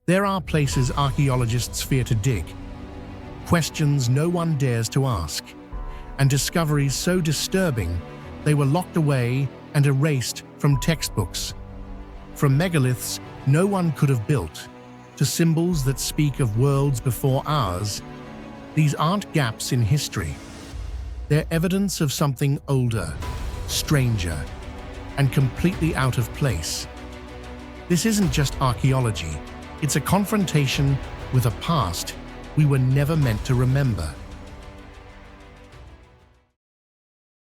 There are places archaeologists fear to dig, questions no one dares to ask, and discoveries so disturbing they were locked away and erased from textbooks. From megaliths no one could have built, to symbols that speak of worlds before ours, these aren't gaps in history. They're evidence of something older, stranger, and completely out of place. This isn't just archaeology, it's a confrontation with a past we were never meant to remember.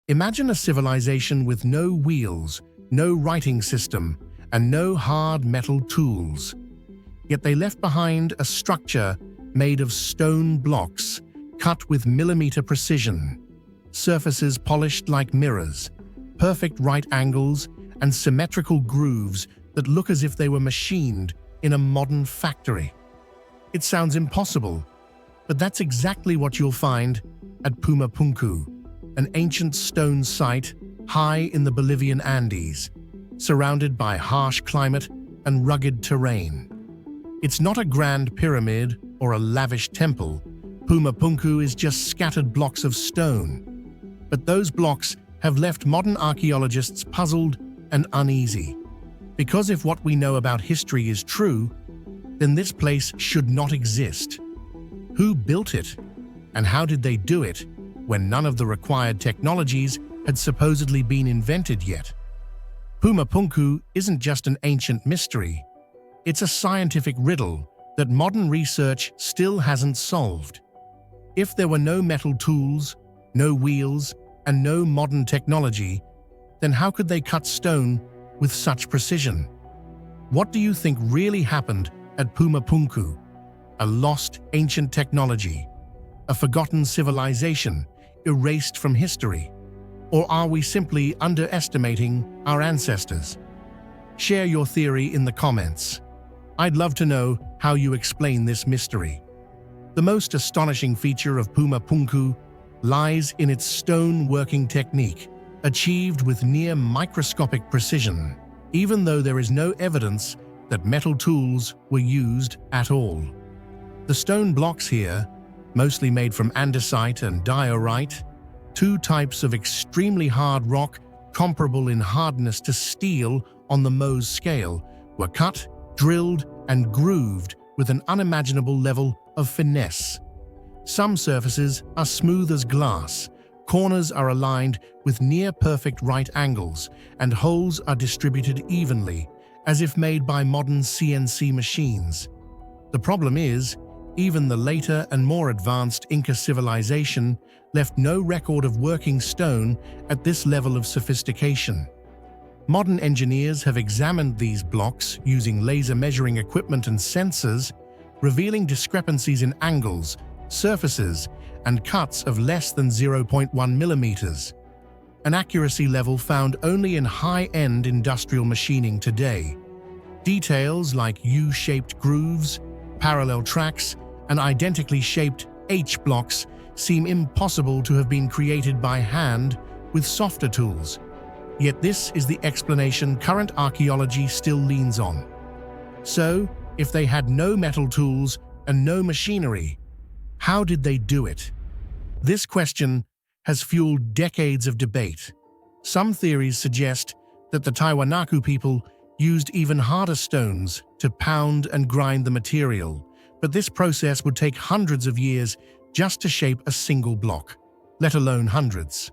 Imagine a civilization with no wheels, no writing system, and no hard metal tools. Yet they left behind a structure made of stone blocks, cut with millimeter precision, surfaces polished like mirrors, perfect right angles, and symmetrical grooves that look as if they were machined in a modern factory. It sounds impossible, but that's exactly what you'll find at Puma Punku, an ancient stone site high in the Bolivian Andes, surrounded by harsh climate and rugged terrain. It's not a grand pyramid or a lavish temple. Puma Punku is just scattered blocks of stone. But those blocks have left modern archaeologists puzzled and uneasy. Because if what we know about history is true, then this place should not exist. Who built it? And how did they do it when none of the required technologies had supposedly been invented yet? Puma Punku isn't just an ancient mystery. It's a scientific riddle that modern research still hasn't solved. If there were no metal tools, no wheels, and no modern technology, then how could they cut stone with such precision? What do you think really happened at Puma Punku? A lost ancient technology? A forgotten civilization erased from history? Or are we simply underestimating our ancestors? Share your theory in the comments. I'd love to know how you explain this mystery. The most astonishing feature of Puma Punku lies in its stone working technique, achieved with near microscopic precision, even though there is no evidence that metal tools were used at all. The stone blocks here, mostly made from andesite and diorite, two types of extremely hard rock comparable in hardness to steel on the Mohs scale, were cut, drilled, and grooved with an unimaginable level of finesse. Some surfaces are smooth as glass, corners are aligned with near-perfect right angles, and holes are distributed evenly, as if made by modern CNC machines. The problem is, even the later and more advanced Inca civilization left no record of working stone at this level of sophistication. Modern engineers have examined these blocks using laser measuring equipment and sensors, revealing discrepancies in angles, surfaces, and cuts of less than 0.1 millimeters, an accuracy level found only in high-end industrial machining today. Details like U-shaped grooves, parallel tracks, and identically shaped H-blocks seem impossible to have been created by hand with softer tools. Yet this is the explanation current archaeology still leans on. So, if they had no metal tools and no machinery, how did they do it? This question has fueled decades of debate. Some theories suggest that the Tiwanaku people used even harder stones to pound and grind the material, but this process would take hundreds of years just to shape a single block, let alone hundreds.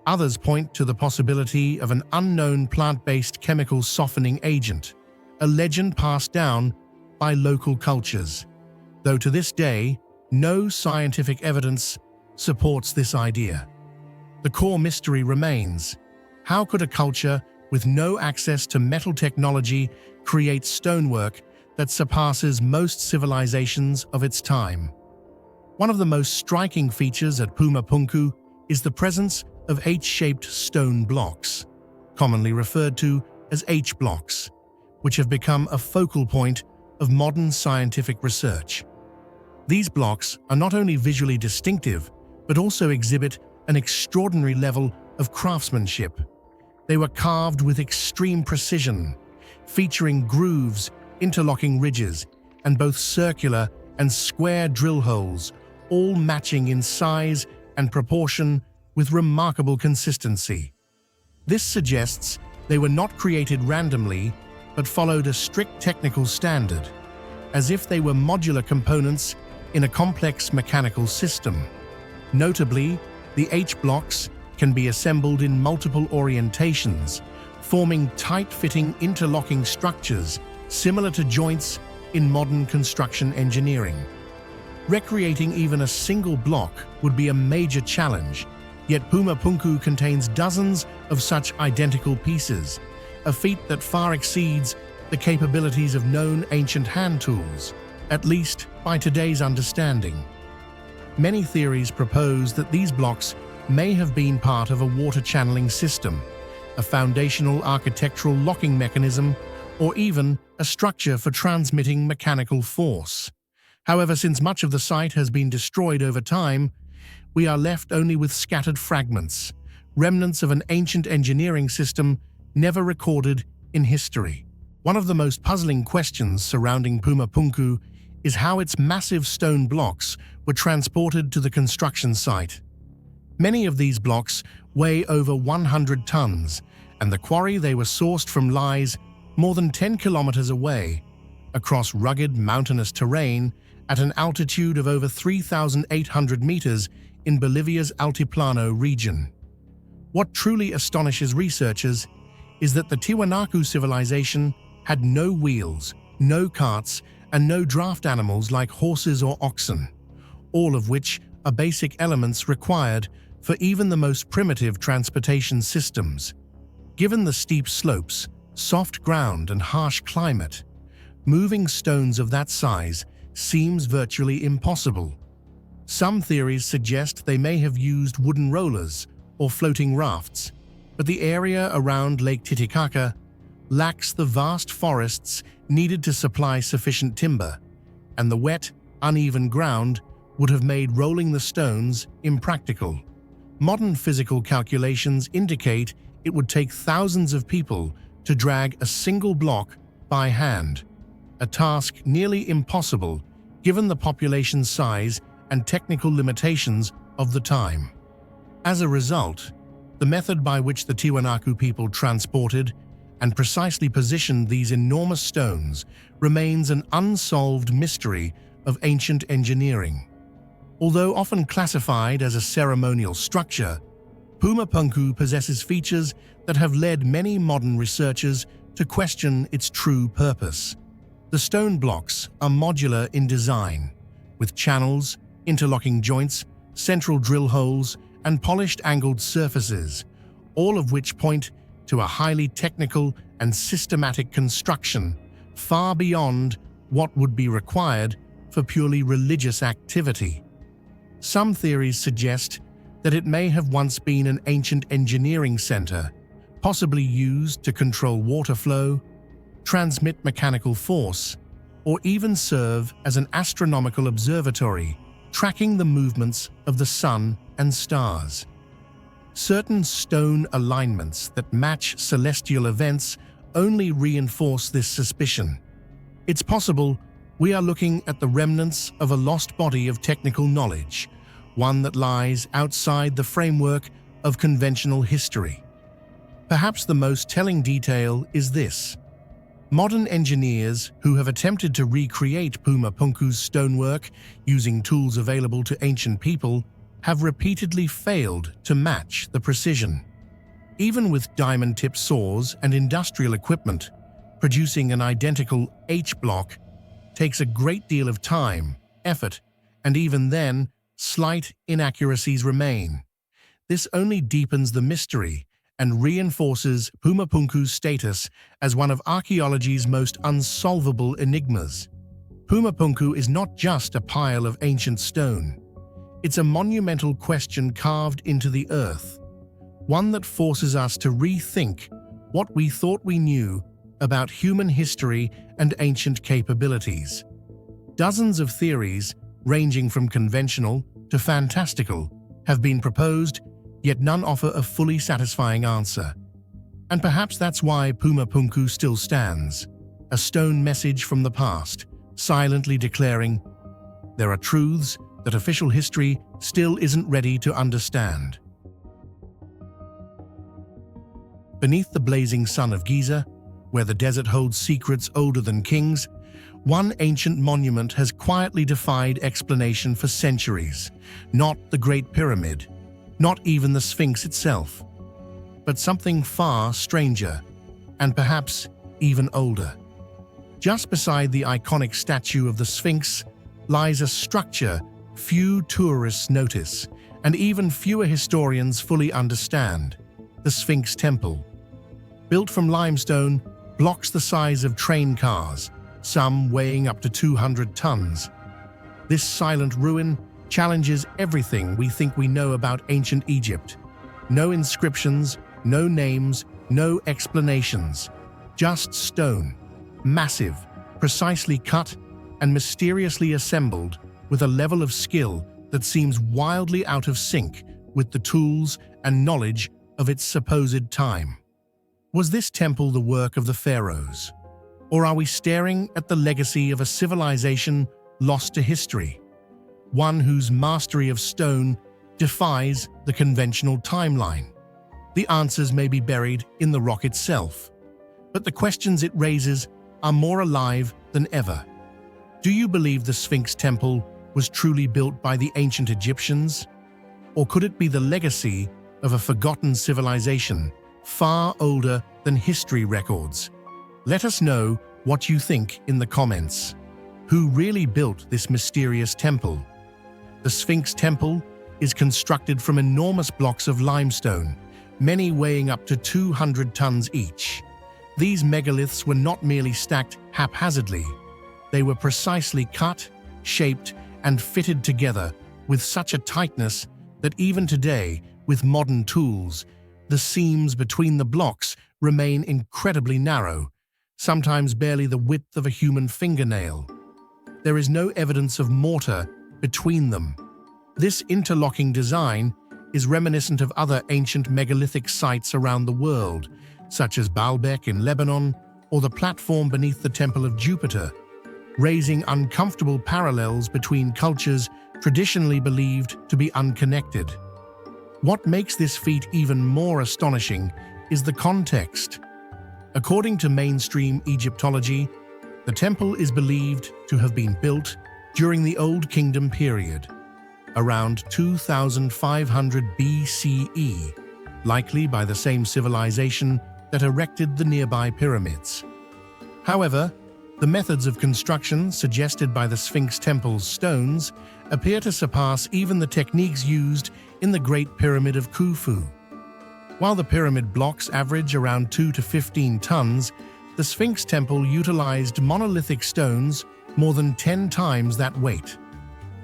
Others point to the possibility of an unknown plant-based chemical softening agent, a legend passed down by local cultures, though to this day, no scientific evidence supports this idea. The core mystery remains: how could a culture with no access to metal technology create stonework that surpasses most civilizations of its time? One of the most striking features at Puma Punku is the presence of H-shaped stone blocks, commonly referred to as H-blocks, which have become a focal point of modern scientific research. These blocks are not only visually distinctive, but also exhibit an extraordinary level of craftsmanship. They were carved with extreme precision, featuring grooves, interlocking ridges, and both circular and square drill holes, all matching in size and proportion with remarkable consistency. This suggests they were not created randomly, but followed a strict technical standard, as if they were modular components in a complex mechanical system. Notably, the H-blocks can be assembled in multiple orientations, forming tight-fitting interlocking structures similar to joints in modern construction engineering. Recreating even a single block would be a major challenge, yet Puma Punku contains dozens of such identical pieces, a feat that far exceeds the capabilities of known ancient hand tools, at least by today's understanding. Many theories propose that these blocks may have been part of a water channeling system, a foundational architectural locking mechanism, or even a structure for transmitting mechanical force. However, since much of the site has been destroyed over time, we are left only with scattered fragments, remnants of an ancient engineering system never recorded in history. One of the most puzzling questions surrounding Puma Punku is how its massive stone blocks were transported to the construction site. Many of these blocks weigh over 100 tons, and the quarry they were sourced from lies more than 10 kilometers away, across rugged mountainous terrain at an altitude of over 3,800 meters in Bolivia's Altiplano region. What truly astonishes researchers is that the Tiwanaku civilization had no wheels, no carts, and no draft animals like horses or oxen, all of which are basic elements required for even the most primitive transportation systems. Given the steep slopes, soft ground, and harsh climate, moving stones of that size seems virtually impossible. Some theories suggest they may have used wooden rollers or floating rafts, but the area around Lake Titicaca lacks the vast forests needed to supply sufficient timber, and the wet, uneven ground would have made rolling the stones impractical. Modern physical calculations indicate it would take thousands of people to drag a single block by hand, a task nearly impossible given the population size and technical limitations of the time. As a result, the method by which the Tiwanaku people transported and precisely positioned these enormous stones remains an unsolved mystery of ancient engineering. Although often classified as a ceremonial structure, Puma Punku possesses features that have led many modern researchers to question its true purpose. The stone blocks are modular in design, with channels, interlocking joints, central drill holes, and polished angled surfaces, all of which point to a highly technical and systematic construction far beyond what would be required for purely religious activity. Some theories suggest that it may have once been an ancient engineering center, possibly used to control water flow, transmit mechanical force, or even serve as an astronomical observatory, tracking the movements of the sun and stars. Certain stone alignments that match celestial events only reinforce this suspicion. It's possible we are looking at the remnants of a lost body of technical knowledge, one that lies outside the framework of conventional history. Perhaps the most telling detail is this. Modern engineers who have attempted to recreate Puma Punku's stonework using tools available to ancient people have repeatedly failed to match the precision. Even with diamond-tipped saws and industrial equipment, producing an identical H-block takes a great deal of time, effort, and even then, slight inaccuracies remain. This only deepens the mystery and reinforces Puma Punku's status as one of archaeology's most unsolvable enigmas. Puma Punku is not just a pile of ancient stone. It's a monumental question carved into the earth, one that forces us to rethink what we thought we knew about human history and ancient capabilities. Dozens of theories, ranging from conventional to fantastical, have been proposed, yet none offer a fully satisfying answer. And perhaps that's why Puma Punku still stands, a stone message from the past, silently declaring, "There are truths that official history still isn't ready to understand." Beneath the blazing sun of Giza, where the desert holds secrets older than kings, one ancient monument has quietly defied explanation for centuries. Not the Great Pyramid, not even the Sphinx itself, but something far stranger, and perhaps even older. Just beside the iconic statue of the Sphinx lies a structure few tourists notice, and even fewer historians fully understand: the Sphinx Temple. Built from limestone, blocks the size of train cars, some weighing up to 200 tons. This silent ruin challenges everything we think we know about ancient Egypt. No inscriptions, no names, no explanations. Just stone, massive, precisely cut, and mysteriously assembled with a level of skill that seems wildly out of sync with the tools and knowledge of its supposed time. Was this temple the work of the pharaohs? Or are we staring at the legacy of a civilization lost to history? One whose mastery of stone defies the conventional timeline. The answers may be buried in the rock itself, but the questions it raises are more alive than ever. Do you believe the Sphinx Temple was truly built by the ancient Egyptians? Or could it be the legacy of a forgotten civilization far older than history records? Let us know what you think in the comments. Who really built this mysterious temple? The Sphinx Temple is constructed from enormous blocks of limestone, many weighing up to 200 tons each. These megaliths were not merely stacked haphazardly. They were precisely cut, shaped, and fitted together with such a tightness that even today, with modern tools, the seams between the blocks remain incredibly narrow, sometimes barely the width of a human fingernail. There is no evidence of mortar between them. This interlocking design is reminiscent of other ancient megalithic sites around the world, such as Baalbek in Lebanon or the platform beneath the Temple of Jupiter, raising uncomfortable parallels between cultures traditionally believed to be unconnected. What makes this feat even more astonishing is the context. According to mainstream Egyptology, the temple is believed to have been built during the Old Kingdom period, around 2500 BCE, likely by the same civilization that erected the nearby pyramids. However, the methods of construction suggested by the Sphinx Temple's stones appear to surpass even the techniques used in the Great Pyramid of Khufu. While the pyramid blocks average around 2 to 15 tons, the Sphinx Temple utilized monolithic stones more than 10 times that weight.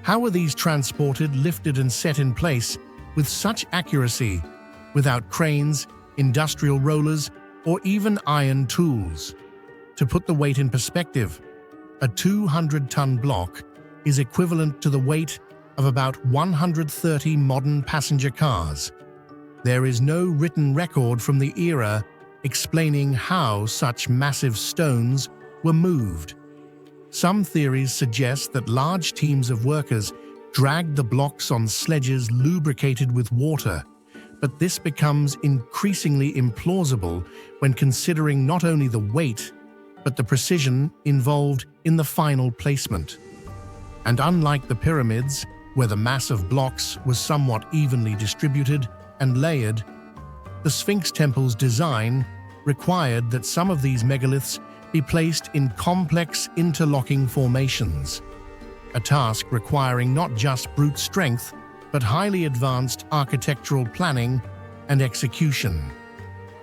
How were these transported, lifted, and set in place with such accuracy, without cranes, industrial rollers, or even iron tools? To put the weight in perspective, a 200-ton block is equivalent to the weight of about 130 modern passenger cars. There is no written record from the era explaining how such massive stones were moved. Some theories suggest that large teams of workers dragged the blocks on sledges lubricated with water, but this becomes increasingly implausible when considering not only the weight, but the precision involved in the final placement. And unlike the pyramids, where the mass of blocks was somewhat evenly distributed and layered, the Sphinx Temple's design required that some of these megaliths be placed in complex interlocking formations, a task requiring not just brute strength, but highly advanced architectural planning and execution.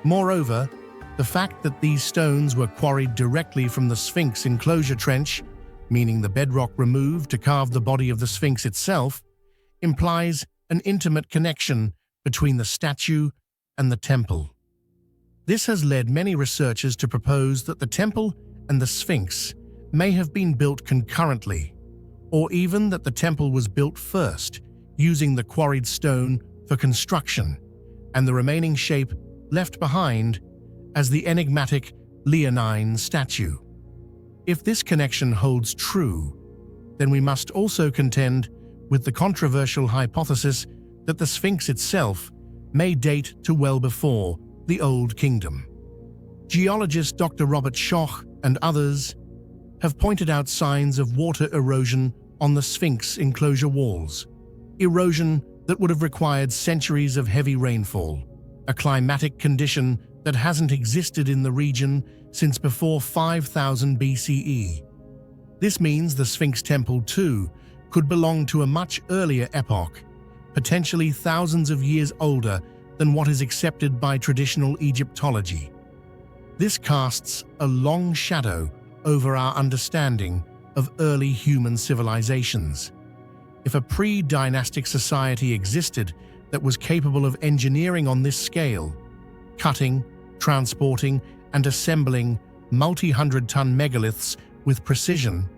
Moreover, the fact that these stones were quarried directly from the Sphinx enclosure trench, meaning the bedrock removed to carve the body of the Sphinx itself, implies an intimate connection between the statue and the temple. This has led many researchers to propose that the temple and the Sphinx may have been built concurrently, or even that the temple was built first, using the quarried stone for construction, and the remaining shape left behind as the enigmatic Leonine statue. If this connection holds true, then we must also contend with the controversial hypothesis that the Sphinx itself may date to well before the Old Kingdom. Geologist Dr. Robert Schoch and others have pointed out signs of water erosion on the Sphinx enclosure walls, erosion that would have required centuries of heavy rainfall, a climatic condition that hasn't existed in the region since before 5000 BCE. This means the Sphinx Temple, too, could belong to a much earlier epoch, potentially thousands of years older than what is accepted by traditional Egyptology. This casts a long shadow over our understanding of early human civilizations. If a pre-dynastic society existed that was capable of engineering on this scale, cutting, transporting, and assembling multi-hundred-ton megaliths with precision,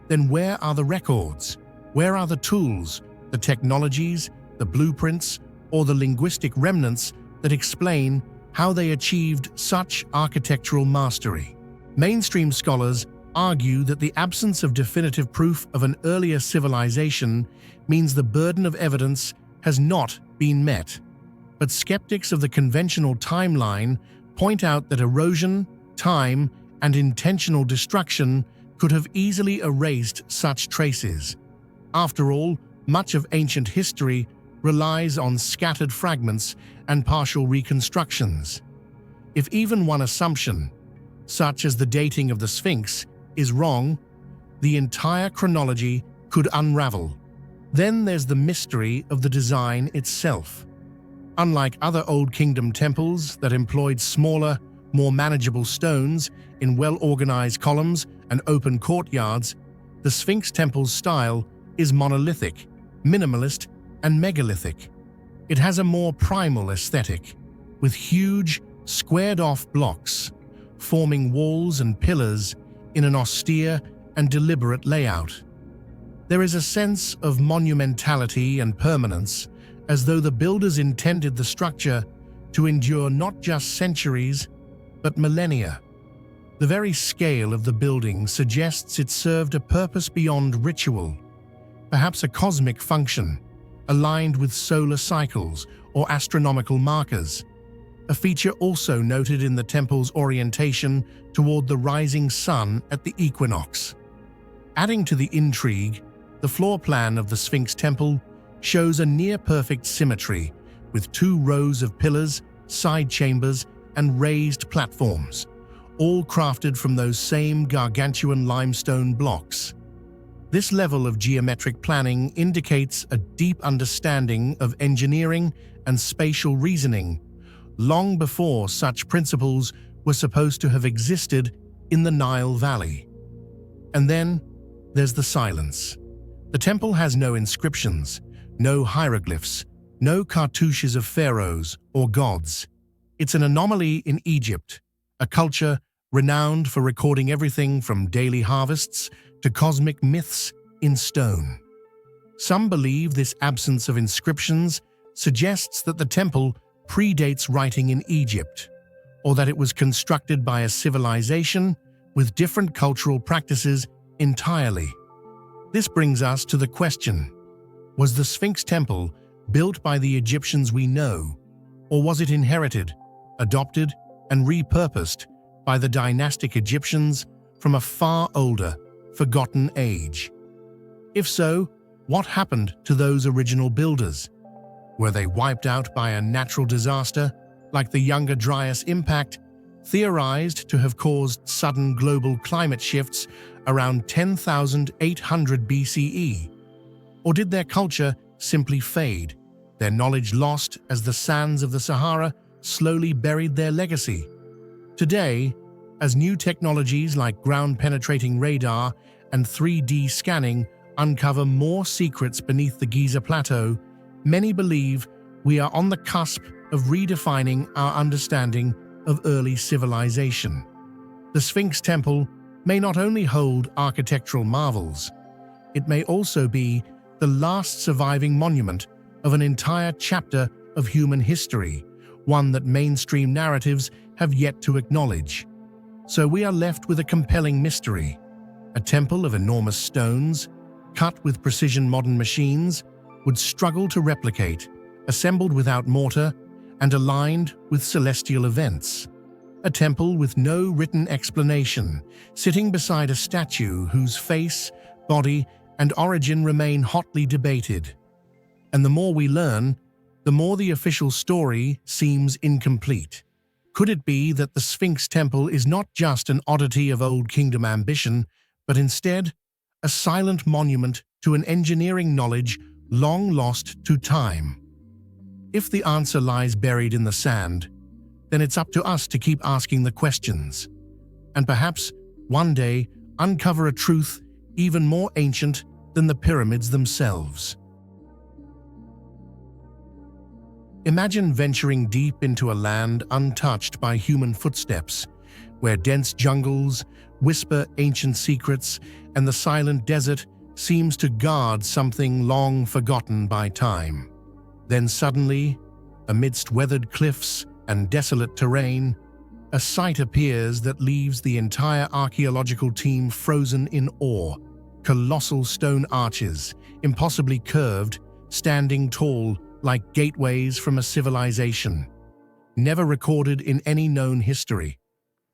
then where are the records? Where are the tools, the technologies, the blueprints, or the linguistic remnants that explain how they achieved such architectural mastery? Mainstream scholars argue that the absence of definitive proof of an earlier civilization means the burden of evidence has not been met. But skeptics of the conventional timeline point out that erosion, time, and intentional destruction could have easily erased such traces. After all, much of ancient history relies on scattered fragments and partial reconstructions. If even one assumption, such as the dating of the Sphinx, is wrong, the entire chronology could unravel. Then there's the mystery of the design itself. Unlike other Old Kingdom temples that employed smaller, more manageable stones in well-organized columns and open courtyards, the Sphinx temple's style is monolithic, minimalist, and megalithic. It has a more primal aesthetic, with huge, squared-off blocks, forming walls and pillars in an austere and deliberate layout. There is a sense of monumentality and permanence, as though the builders intended the structure to endure not just centuries, but millennia. The very scale of the building suggests it served a purpose beyond ritual, perhaps a cosmic function, aligned with solar cycles or astronomical markers, a feature also noted in the temple's orientation toward the rising sun at the equinox. Adding to the intrigue, the floor plan of the Sphinx temple shows a near-perfect symmetry, with 2 rows of pillars, side chambers, and raised platforms, all crafted from those same gargantuan limestone blocks. This level of geometric planning indicates a deep understanding of engineering and spatial reasoning, long before such principles were supposed to have existed in the Nile Valley. And then there's the silence. The temple has no inscriptions, no hieroglyphs, no cartouches of pharaohs or gods. It's an anomaly in Egypt, a culture renowned for recording everything from daily harvests to cosmic myths in stone. Some believe this absence of inscriptions suggests that the temple predates writing in Egypt, or that it was constructed by a civilization with different cultural practices entirely. This brings us to the question: was the Sphinx temple built by the Egyptians we know, or was it inherited, adopted, and repurposed by the dynastic Egyptians from a far older, forgotten age? If so, what happened to those original builders? Were they wiped out by a natural disaster, like the Younger Dryas impact, theorized to have caused sudden global climate shifts around 10,800 BCE? Or did their culture simply fade, their knowledge lost as the sands of the Sahara slowly buried their legacy? Today, as new technologies like ground-penetrating radar and 3D scanning uncover more secrets beneath the Giza Plateau, many believe we are on the cusp of redefining our understanding of early civilization. The Sphinx Temple may not only hold architectural marvels, it may also be the last surviving monument of an entire chapter of human history, one that mainstream narratives have yet to acknowledge. So we are left with a compelling mystery. A temple of enormous stones, cut with precision modern machines, would struggle to replicate, assembled without mortar and aligned with celestial events. A temple with no written explanation, sitting beside a statue whose face, body, and origin remain hotly debated. And the more we learn, the more the official story seems incomplete. Could it be that the Sphinx temple is not just an oddity of Old Kingdom ambition, but instead a silent monument to an engineering knowledge long lost to time? If the answer lies buried in the sand, then it's up to us to keep asking the questions, and perhaps one day uncover a truth even more ancient than the pyramids themselves. Imagine venturing deep into a land untouched by human footsteps, where dense jungles whisper ancient secrets and the silent desert seems to guard something long forgotten by time. Then suddenly, amidst weathered cliffs and desolate terrain, a sight appears that leaves the entire archaeological team frozen in awe. Colossal stone arches, impossibly curved, standing tall like gateways from a civilization, never recorded in any known history.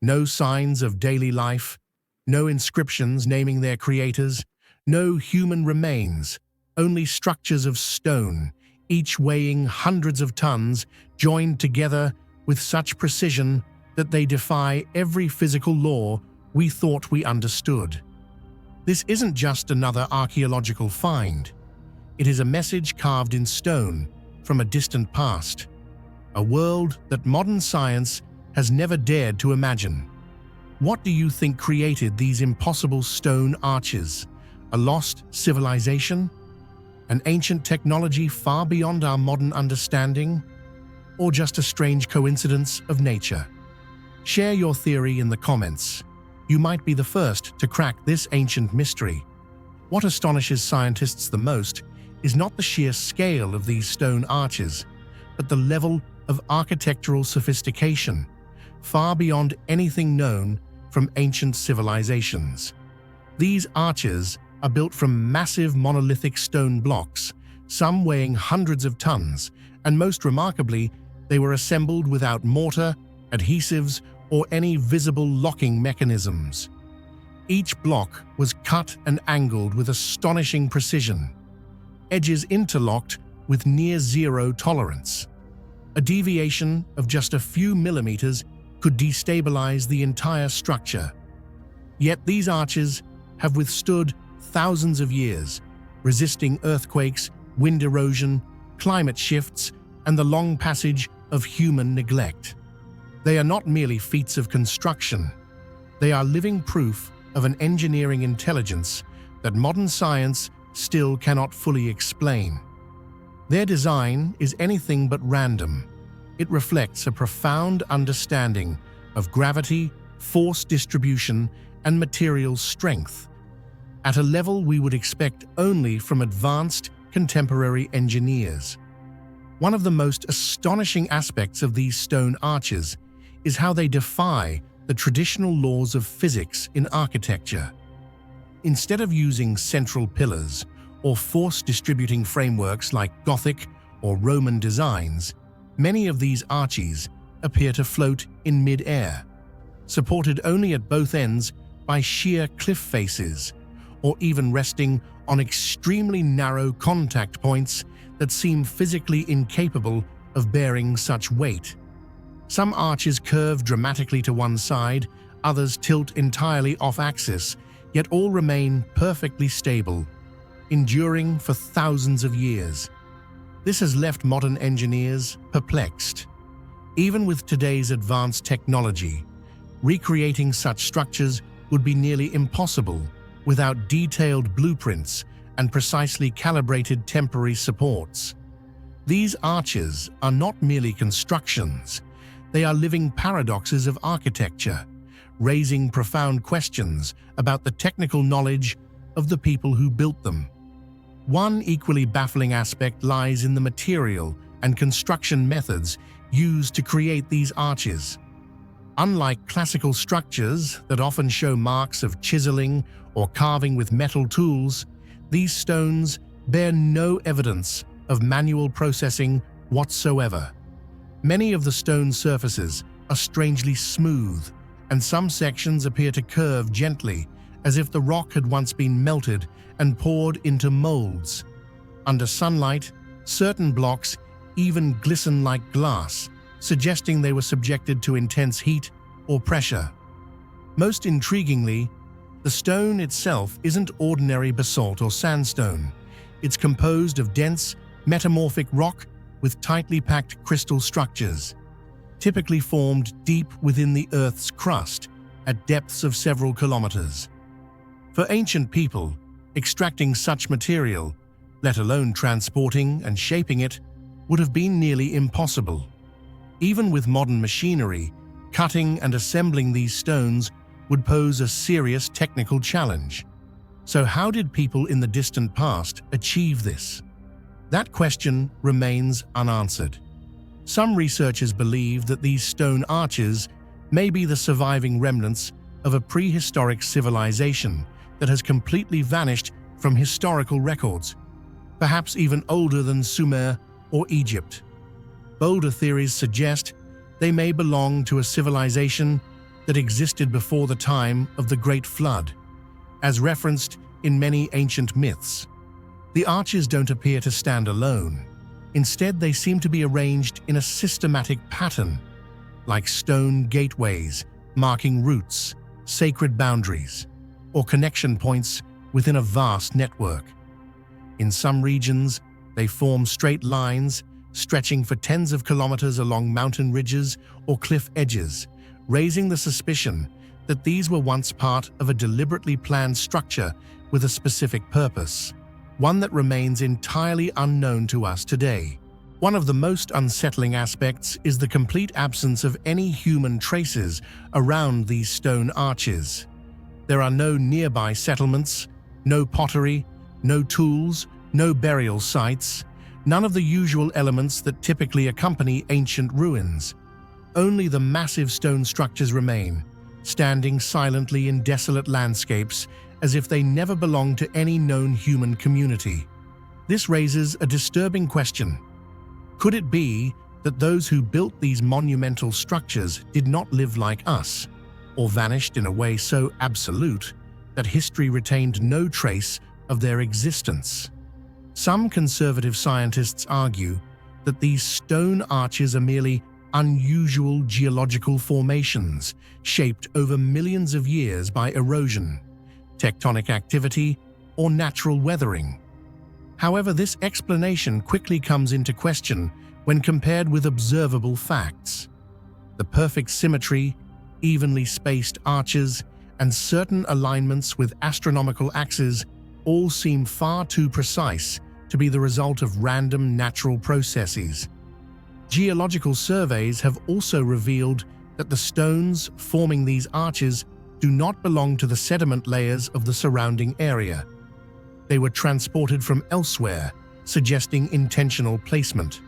No signs of daily life, no inscriptions naming their creators, no human remains, only structures of stone, each weighing hundreds of tons, joined together with such precision that they defy every physical law we thought we understood. This isn't just another archaeological find. It is a message carved in stone from a distant past, a world that modern science has never dared to imagine. What do you think created these impossible stone arches? A lost civilization? An ancient technology far beyond our modern understanding? Or just a strange coincidence of nature? Share your theory in the comments. You might be the first to crack this ancient mystery. What astonishes scientists the most is not the sheer scale of these stone arches, but the level of architectural sophistication, far beyond anything known from ancient civilizations. These arches are built from massive monolithic stone blocks, some weighing hundreds of tons, and most remarkably, they were assembled without mortar, adhesives, or any visible locking mechanisms. Each block was cut and angled with astonishing precision, edges interlocked with near-zero tolerance. A deviation of just a few millimeters could destabilize the entire structure. Yet these arches have withstood thousands of years, resisting earthquakes, wind erosion, climate shifts, and the long passage of human neglect. They are not merely feats of construction. They are living proof of an engineering intelligence that modern science still cannot fully explain. Their design is anything but random. It reflects a profound understanding of gravity, force distribution, and material strength, at a level we would expect only from advanced contemporary engineers. One of the most astonishing aspects of these stone arches is how they defy the traditional laws of physics in architecture. Instead of using central pillars or force-distributing frameworks like Gothic or Roman designs, many of these arches appear to float in mid-air, supported only at both ends by sheer cliff faces, or even resting on extremely narrow contact points that seem physically incapable of bearing such weight. Some arches curve dramatically to one side, others tilt entirely off-axis, yet all remain perfectly stable, enduring for thousands of years. This has left modern engineers perplexed. Even with today's advanced technology, recreating such structures would be nearly impossible without detailed blueprints and precisely calibrated temporary supports. These arches are not merely constructions. They are living paradoxes of architecture, raising profound questions about the technical knowledge of the people who built them. One equally baffling aspect lies in the material and construction methods used to create these arches. Unlike classical structures that often show marks of chiseling or carving with metal tools, these stones bear no evidence of manual processing whatsoever. Many of the stone surfaces are strangely smooth, and some sections appear to curve gently, as if the rock had once been melted and poured into molds. Under sunlight, certain blocks even glisten like glass, suggesting they were subjected to intense heat or pressure. Most intriguingly, the stone itself isn't ordinary basalt or sandstone. It's composed of dense, metamorphic rock with tightly packed crystal structures, typically formed deep within the Earth's crust at depths of several kilometers. For ancient people, extracting such material, let alone transporting and shaping it, would have been nearly impossible. Even with modern machinery, cutting and assembling these stones would pose a serious technical challenge. So how did people in the distant past achieve this? That question remains unanswered. Some researchers believe that these stone arches may be the surviving remnants of a prehistoric civilization that has completely vanished from historical records, perhaps even older than Sumer or Egypt. Bolder theories suggest they may belong to a civilization that existed before the time of the Great Flood, as referenced in many ancient myths. The arches don't appear to stand alone. Instead, they seem to be arranged in a systematic pattern, like stone gateways marking routes, sacred boundaries, or connection points within a vast network. In some regions, they form straight lines stretching for tens of kilometers along mountain ridges or cliff edges, raising the suspicion that these were once part of a deliberately planned structure with a specific purpose, one that remains entirely unknown to us today. One of the most unsettling aspects is the complete absence of any human traces around these stone arches. There are no nearby settlements, no pottery, no tools, no burial sites, none of the usual elements that typically accompany ancient ruins. Only the massive stone structures remain, standing silently in desolate landscapes as if they never belonged to any known human community. This raises a disturbing question. Could it be that those who built these monumental structures did not live like us, or vanished in a way so absolute that history retained no trace of their existence? Some conservative scientists argue that these stone arches are merely unusual geological formations shaped over millions of years by erosion, tectonic activity, or natural weathering. However, this explanation quickly comes into question when compared with observable facts. The perfect symmetry, evenly spaced arches, and certain alignments with astronomical axes all seem far too precise to be the result of random natural processes. Geological surveys have also revealed that the stones forming these arches do not belong to the sediment layers of the surrounding area. They were transported from elsewhere, suggesting intentional placement.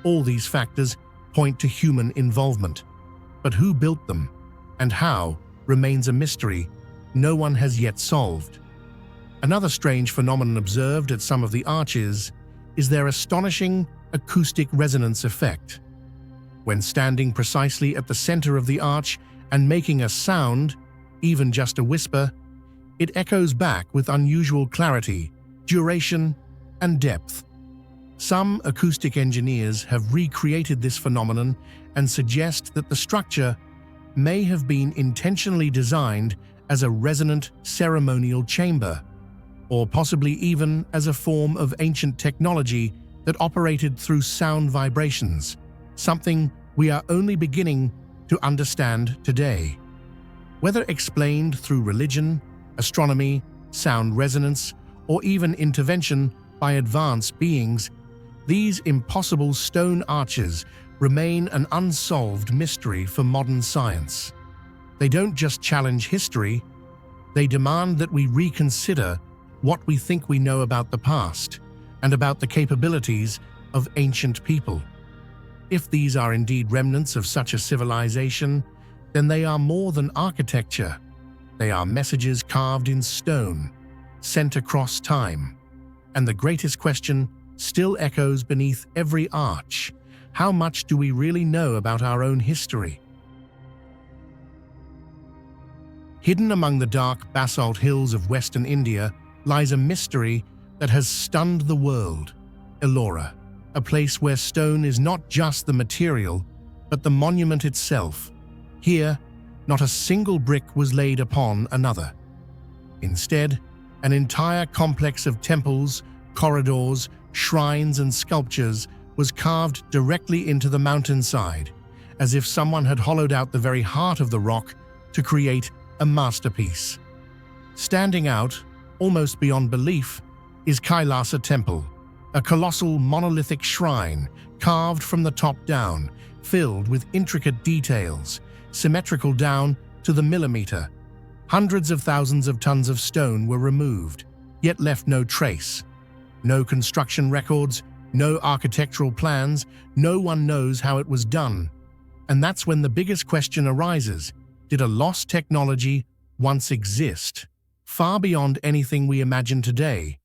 All these factors point to human involvement. But who built them, and how, remains a mystery no one has yet solved. Another strange phenomenon observed at some of the arches is their astonishing acoustic resonance effect. When standing precisely at the center of the arch and making a sound, even just a whisper, it echoes back with unusual clarity, duration, and depth. Some acoustic engineers have recreated this phenomenon and suggest that the structure may have been intentionally designed as a resonant ceremonial chamber, or possibly even as a form of ancient technology that operated through sound vibrations, something we are only beginning to understand today. Whether explained through religion, astronomy, sound resonance, or even intervention by advanced beings, these impossible stone arches remain an unsolved mystery for modern science. They don't just challenge history, they demand that we reconsider what we think we know about the past and about the capabilities of ancient people. If these are indeed remnants of such a civilization, then they are more than architecture. They are messages carved in stone, sent across time. And the greatest question still echoes beneath every arch. How much do we really know about our own history? Hidden among the dark basalt hills of western India lies a mystery that has stunned the world. Allora, a place where stone is not just the material, but the monument itself. Here, not a single brick was laid upon another. Instead, an entire complex of temples, corridors, shrines, and sculptures was carved directly into the mountainside, as if someone had hollowed out the very heart of the rock to create a masterpiece. Standing out, almost beyond belief, is Kailasa Temple, a colossal monolithic shrine carved from the top down, filled with intricate details, symmetrical down to the millimeter. Hundreds of thousands of tons of stone were removed, yet left no trace. No construction records, no architectural plans, no one knows how it was done. And that's when the biggest question arises: did a lost technology once exist, far beyond anything we imagine today?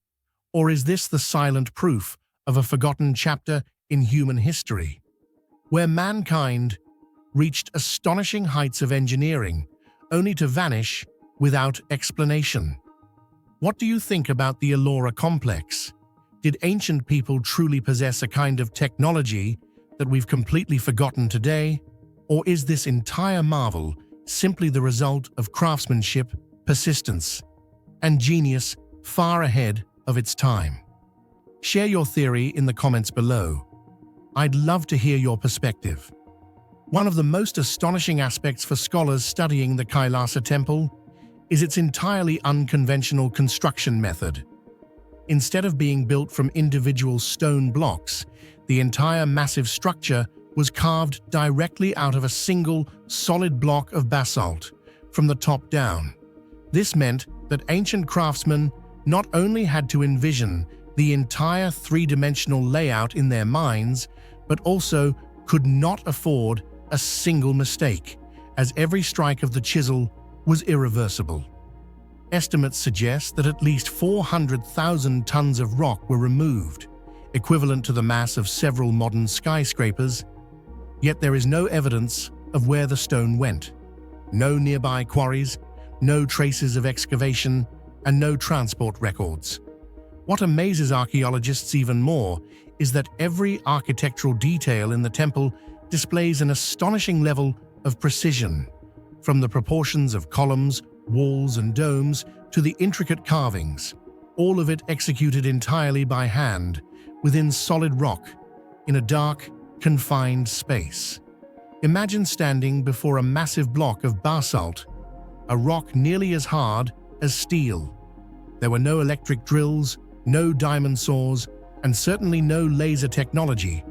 Or is this the silent proof of a forgotten chapter in human history, where mankind reached astonishing heights of engineering, only to vanish without explanation? What do you think about the Allora complex? Did ancient people truly possess a kind of technology that we've completely forgotten today? Or is this entire marvel simply the result of craftsmanship, persistence, and genius far ahead of its time? Share your theory in the comments below. I'd love to hear your perspective. One of the most astonishing aspects for scholars studying the Kailasa Temple is its entirely unconventional construction method. Instead of being built from individual stone blocks, the entire massive structure was carved directly out of a single solid block of basalt, from the top down. This meant that ancient craftsmen not only had to envision the entire three-dimensional layout in their minds, but also could not afford a single mistake, as every strike of the chisel was irreversible. Estimates suggest that at least 400,000 tons of rock were removed, equivalent to the mass of several modern skyscrapers, yet there is no evidence of where the stone went. No nearby quarries, no traces of excavation, and no transport records. What amazes archaeologists even more is that every architectural detail in the temple displays an astonishing level of precision, from the proportions of columns, walls, and domes to the intricate carvings, all of it executed entirely by hand, within solid rock, in a dark, confined space. Imagine standing before a massive block of basalt, a rock nearly as hard as steel. There were no electric drills, no diamond saws, and certainly no laser technology.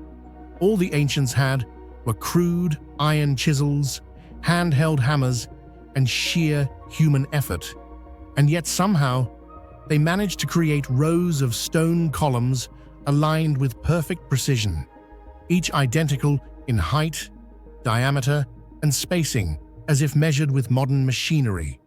All the ancients had were crude iron chisels, handheld hammers, and sheer human effort. And yet somehow, they managed to create rows of stone columns aligned with perfect precision, each identical in height, diameter, and spacing, as if measured with modern machinery.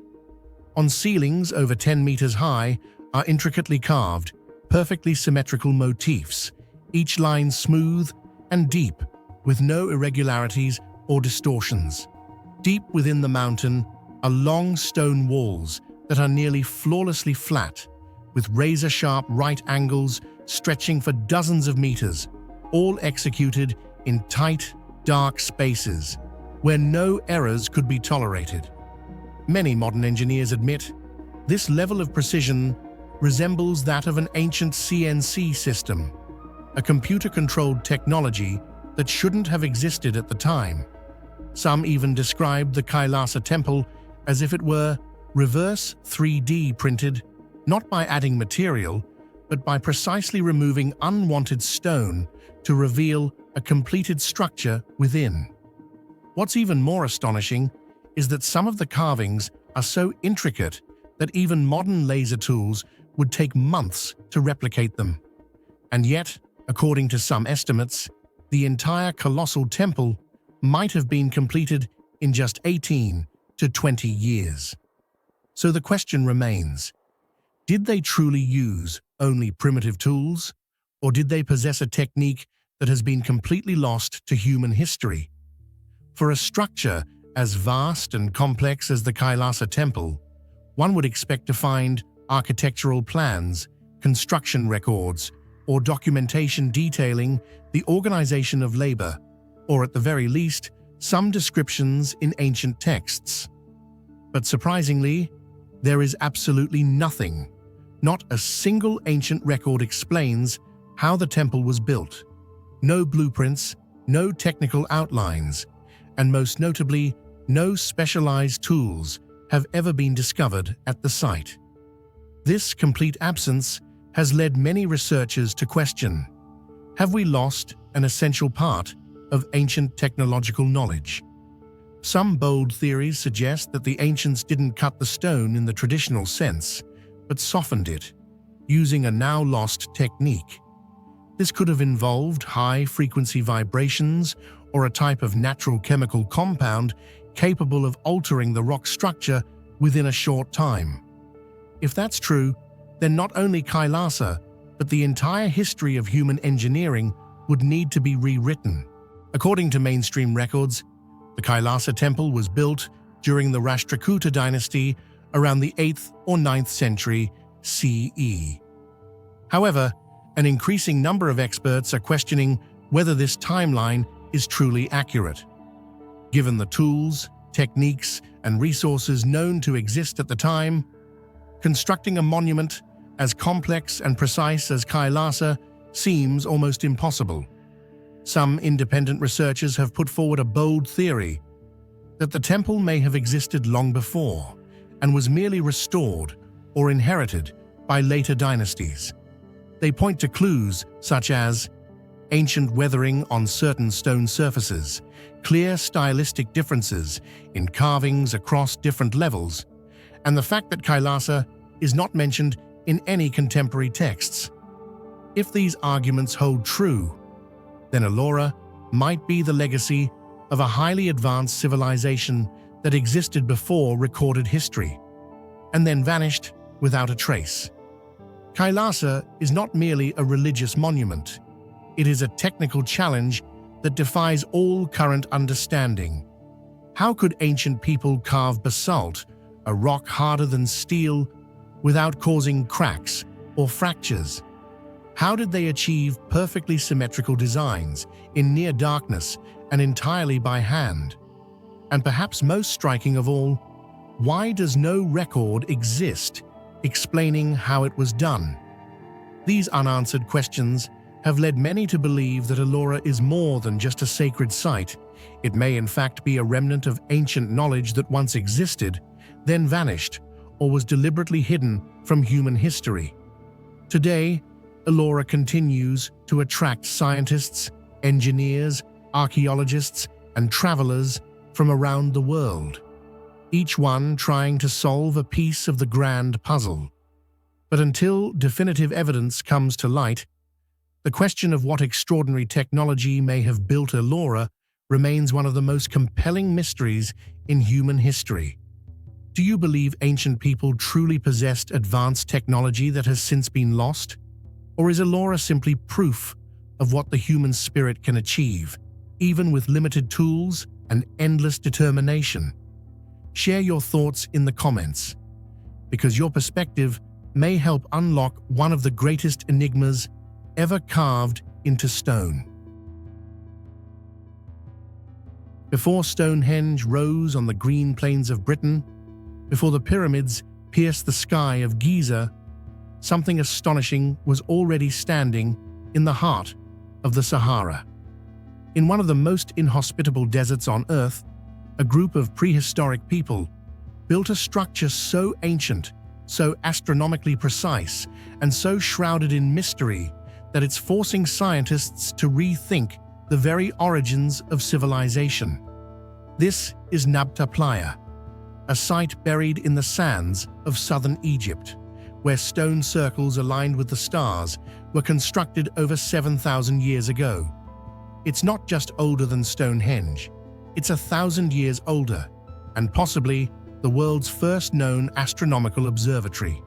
On ceilings over 10 meters high are intricately carved, perfectly symmetrical motifs, each line smooth and deep, with no irregularities or distortions. Deep within the mountain are long stone walls that are nearly flawlessly flat, with razor-sharp right angles stretching for dozens of meters, all executed in tight, dark spaces where no errors could be tolerated. Many modern engineers admit this level of precision resembles that of an ancient CNC system, a computer-controlled technology that shouldn't have existed at the time. Some even described the Kailasa Temple as if it were reverse 3D printed, not by adding material, but by precisely removing unwanted stone to reveal a completed structure within. What's even more astonishing is that some of the carvings are so intricate that even modern laser tools would take months to replicate them. And yet, according to some estimates, the entire colossal temple might have been completed in just 18 to 20 years. So the question remains, did they truly use only primitive tools, or did they possess a technique that has been completely lost to human history? For a structure as vast and complex as the Kailasa Temple, one would expect to find architectural plans, construction records, or documentation detailing the organization of labor, or at the very least, some descriptions in ancient texts. But surprisingly, there is absolutely nothing. Not a single ancient record explains how the temple was built. No blueprints, no technical outlines, and most notably, no specialized tools have ever been discovered at the site. This complete absence has led many researchers to question, have we lost an essential part of ancient technological knowledge? Some bold theories suggest that the ancients didn't cut the stone in the traditional sense, but softened it, using a now-lost technique. This could have involved high-frequency vibrations or a type of natural chemical compound capable of altering the rock structure within a short time. If that's true, then not only Kailasa, but the entire history of human engineering would need to be rewritten. According to mainstream records, the Kailasa Temple was built during the Rashtrakuta dynasty around the 8th or 9th century CE. However, an increasing number of experts are questioning whether this timeline is truly accurate. Given the tools, techniques, and resources known to exist at the time, constructing a monument as complex and precise as Kailasa seems almost impossible. Some independent researchers have put forward a bold theory that the temple may have existed long before and was merely restored or inherited by later dynasties. They point to clues such as ancient weathering on certain stone surfaces, clear stylistic differences in carvings across different levels, and the fact that Kailasa is not mentioned in any contemporary texts. If these arguments hold true, then Allora might be the legacy of a highly advanced civilization that existed before recorded history, and then vanished without a trace. Kailasa is not merely a religious monument. It is a technical challenge that defies all current understanding. How could ancient people carve basalt, a rock harder than steel, without causing cracks or fractures? How did they achieve perfectly symmetrical designs in near darkness and entirely by hand? And perhaps most striking of all, why does no record exist explaining how it was done? These unanswered questions have led many to believe that Allora is more than just a sacred site. It may in fact be a remnant of ancient knowledge that once existed, then vanished, or was deliberately hidden from human history. Today, Allora continues to attract scientists, engineers, archaeologists, and travelers from around the world, each one trying to solve a piece of the grand puzzle. But until definitive evidence comes to light, the question of what extraordinary technology may have built Allora remains one of the most compelling mysteries in human history. Do you believe ancient people truly possessed advanced technology that has since been lost? Or is Allora simply proof of what the human spirit can achieve, even with limited tools and endless determination? Share your thoughts in the comments, because your perspective may help unlock one of the greatest enigmas ever carved into stone. Before Stonehenge rose on the green plains of Britain, before the pyramids pierced the sky of Giza, something astonishing was already standing in the heart of the Sahara. In one of the most inhospitable deserts on Earth, a group of prehistoric people built a structure so ancient, so astronomically precise, and so shrouded in mystery that it's forcing scientists to rethink the very origins of civilization. This is Nabta Playa, a site buried in the sands of southern Egypt, where stone circles aligned with the stars were constructed over 7,000 years ago. It's not just older than Stonehenge. It's 1,000 years older, and possibly the world's first known astronomical observatory.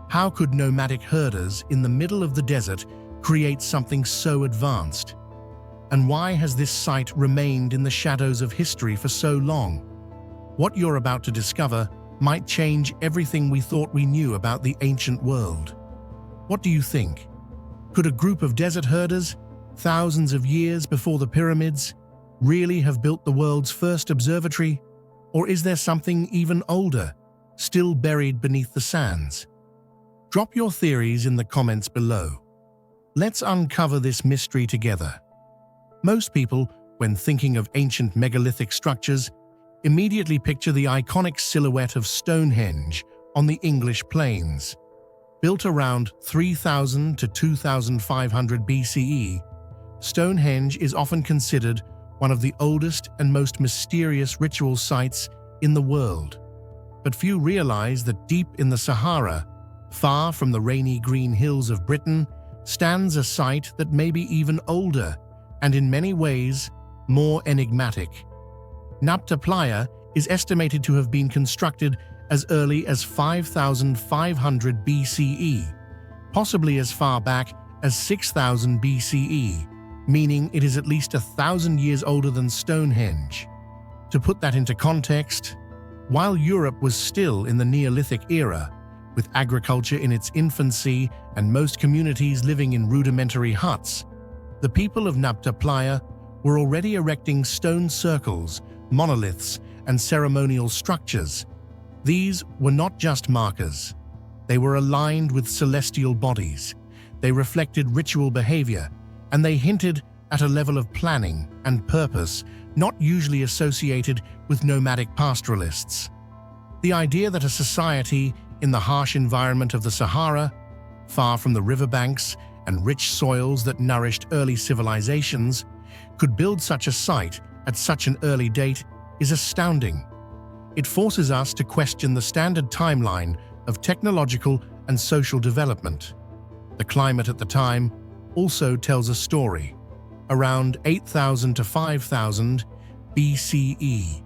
How could nomadic herders in the middle of the desert create something so advanced? And why has this site remained in the shadows of history for so long? What you're about to discover might change everything we thought we knew about the ancient world. What do you think? Could a group of desert herders, thousands of years before the pyramids, really have built the world's first observatory? Or is there something even older, still buried beneath the sands? Drop your theories in the comments below. Let's uncover this mystery together. Most people, when thinking of ancient megalithic structures, immediately picture the iconic silhouette of Stonehenge on the English plains. Built around 3000 to 2500 BCE, Stonehenge is often considered one of the oldest and most mysterious ritual sites in the world. But few realize that deep in the Sahara, far from the rainy green hills of Britain, stands a site that may be even older and in many ways more enigmatic. Nabta Playa is estimated to have been constructed as early as 5500 BCE, possibly as far back as 6000 BCE, meaning it is at least 1,000 years older than Stonehenge. To put that into context, while Europe was still in the Neolithic era, with agriculture in its infancy and most communities living in rudimentary huts, the people of Nabta Playa were already erecting stone circles, monoliths, and ceremonial structures. These were not just markers. They were aligned with celestial bodies. They reflected ritual behavior, and they hinted at a level of planning and purpose not usually associated with nomadic pastoralists. The idea that a society in the harsh environment of the Sahara, far from the riverbanks and rich soils that nourished early civilizations, could build such a site at such an early date is astounding. It forces us to question the standard timeline of technological and social development. The climate at the time also tells a story. Around 8,000 to 5,000 BCE,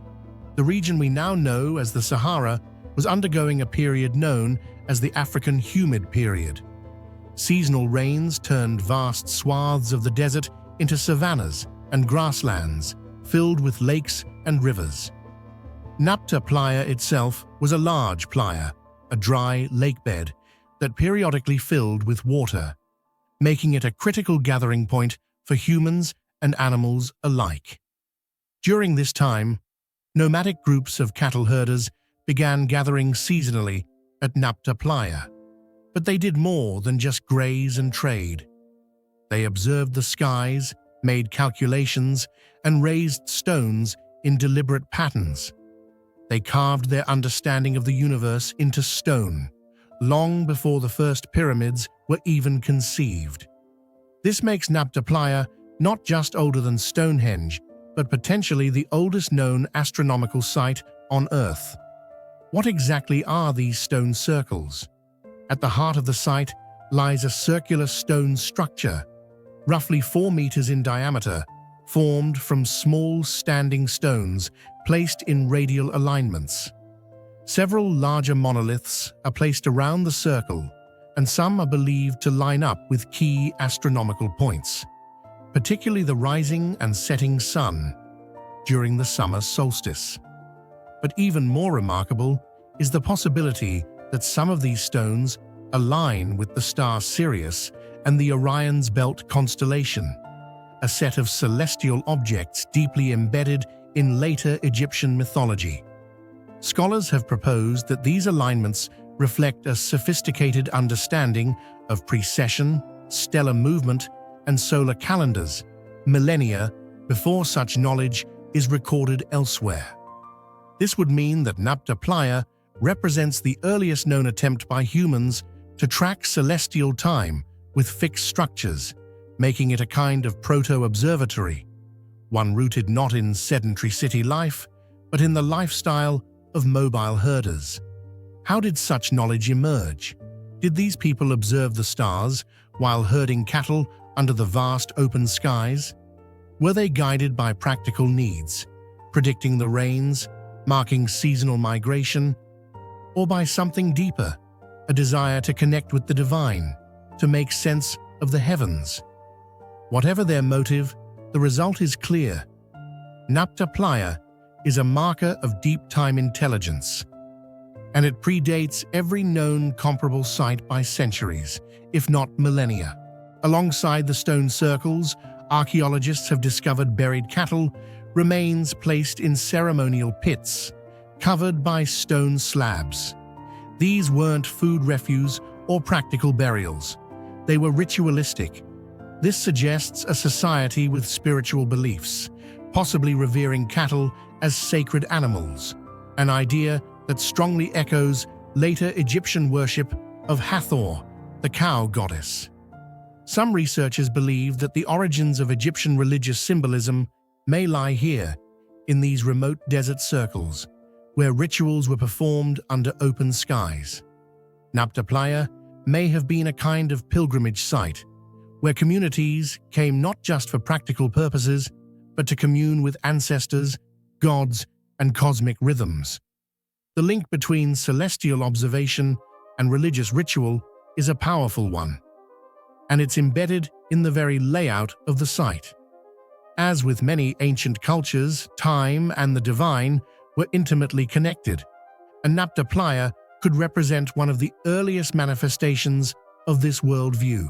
the region we now know as the Sahara was undergoing a period known as the African Humid Period. Seasonal rains turned vast swaths of the desert into savannas and grasslands filled with lakes and rivers. Nabta Playa itself was a large playa, a dry lakebed that periodically filled with water, making it a critical gathering point for humans and animals alike. During this time, nomadic groups of cattle herders began gathering seasonally at Nabta Playa. But they did more than just graze and trade. They observed the skies, made calculations, and raised stones in deliberate patterns. They carved their understanding of the universe into stone, long before the first pyramids were even conceived. This makes Nabta Playa not just older than Stonehenge, but potentially the oldest known astronomical site on Earth. What exactly are these stone circles? At the heart of the site lies a circular stone structure, roughly 4 meters in diameter, formed from small standing stones placed in radial alignments. Several larger monoliths are placed around the circle, and some are believed to line up with key astronomical points, particularly the rising and setting sun during the summer solstice. But even more remarkable is the possibility that some of these stones align with the star Sirius and the Orion's Belt constellation, a set of celestial objects deeply embedded in later Egyptian mythology. Scholars have proposed that these alignments reflect a sophisticated understanding of precession, stellar movement, and solar calendars, millennia before such knowledge is recorded elsewhere. This would mean that Nabta Playa represents the earliest known attempt by humans to track celestial time with fixed structures, making it a kind of proto-observatory, one rooted not in sedentary city life, but in the lifestyle of mobile herders. How did such knowledge emerge? Did these people observe the stars while herding cattle under the vast open skies? Were they guided by practical needs, predicting the rains, marking seasonal migration, or by something deeper, a desire to connect with the divine, to make sense of the heavens. Whatever their motive, the result is clear. Nabta Playa is a marker of deep-time intelligence, and it predates every known comparable site by centuries, if not millennia. Alongside the stone circles, archaeologists have discovered buried cattle, remains placed in ceremonial pits, covered by stone slabs. These weren't food refuse or practical burials. They were ritualistic. This suggests a society with spiritual beliefs, possibly revering cattle as sacred animals, an idea that strongly echoes later Egyptian worship of Hathor, the cow goddess. Some researchers believe that the origins of Egyptian religious symbolism may lie here, in these remote desert circles, where rituals were performed under open skies. Nabta Playa may have been a kind of pilgrimage site, where communities came not just for practical purposes, but to commune with ancestors, gods, and cosmic rhythms. The link between celestial observation and religious ritual is a powerful one, and it's embedded in the very layout of the site. As with many ancient cultures, time and the divine were intimately connected, and Nabta Playa could represent one of the earliest manifestations of this worldview.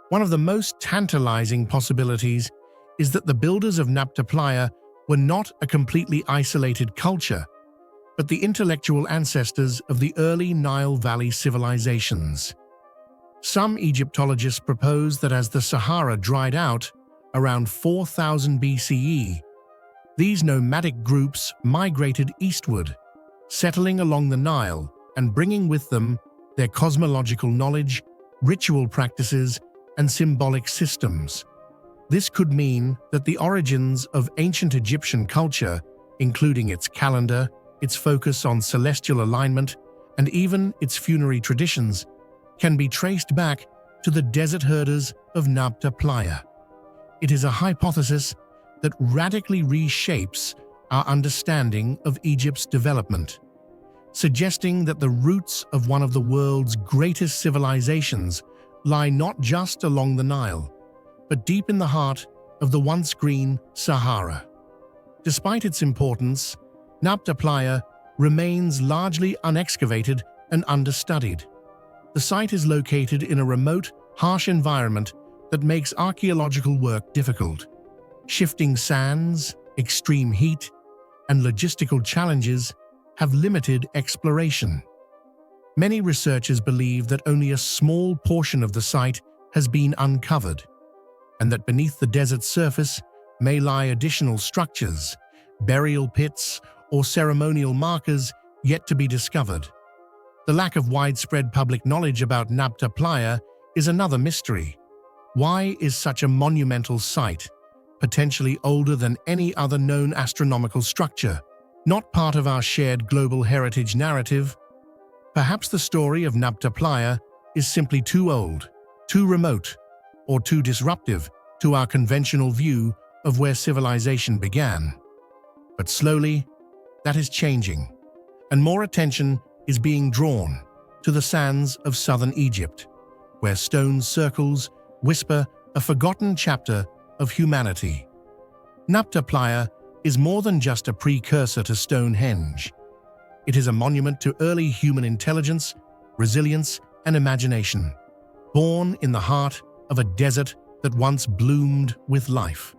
One of the most tantalizing possibilities is that the builders of Nabta Playa were not a completely isolated culture, but the intellectual ancestors of the early Nile Valley civilizations. Some Egyptologists propose that as the Sahara dried out around 4000 BCE, these nomadic groups migrated eastward, settling along the Nile and bringing with them their cosmological knowledge, ritual practices, and symbolic systems. This could mean that the origins of ancient Egyptian culture, including its calendar, its focus on celestial alignment, and even its funerary traditions, can be traced back to the desert herders of Nabta Playa. It is a hypothesis that radically reshapes our understanding of Egypt's development, suggesting that the roots of one of the world's greatest civilizations lie not just along the Nile, but deep in the heart of the once green Sahara. Despite its importance, Nabta Playa remains largely unexcavated and understudied. The site is located in a remote, harsh environment that makes archaeological work difficult. Shifting sands, extreme heat, and logistical challenges have limited exploration. Many researchers believe that only a small portion of the site has been uncovered, and that beneath the desert surface may lie additional structures, burial pits, or ceremonial markers yet to be discovered. The lack of widespread public knowledge about Nabta Playa is another mystery. Why is such a monumental site, potentially older than any other known astronomical structure, not part of our shared global heritage narrative? Perhaps the story of Nabta Playa is simply too old, too remote, or too disruptive to our conventional view of where civilization began. But slowly, that is changing, and more attention is being drawn to the sands of southern Egypt, where stone circles whisper a forgotten chapter of humanity. Nabta Playa is more than just a precursor to Stonehenge. It is a monument to early human intelligence, resilience, and imagination, born in the heart of a desert that once bloomed with life.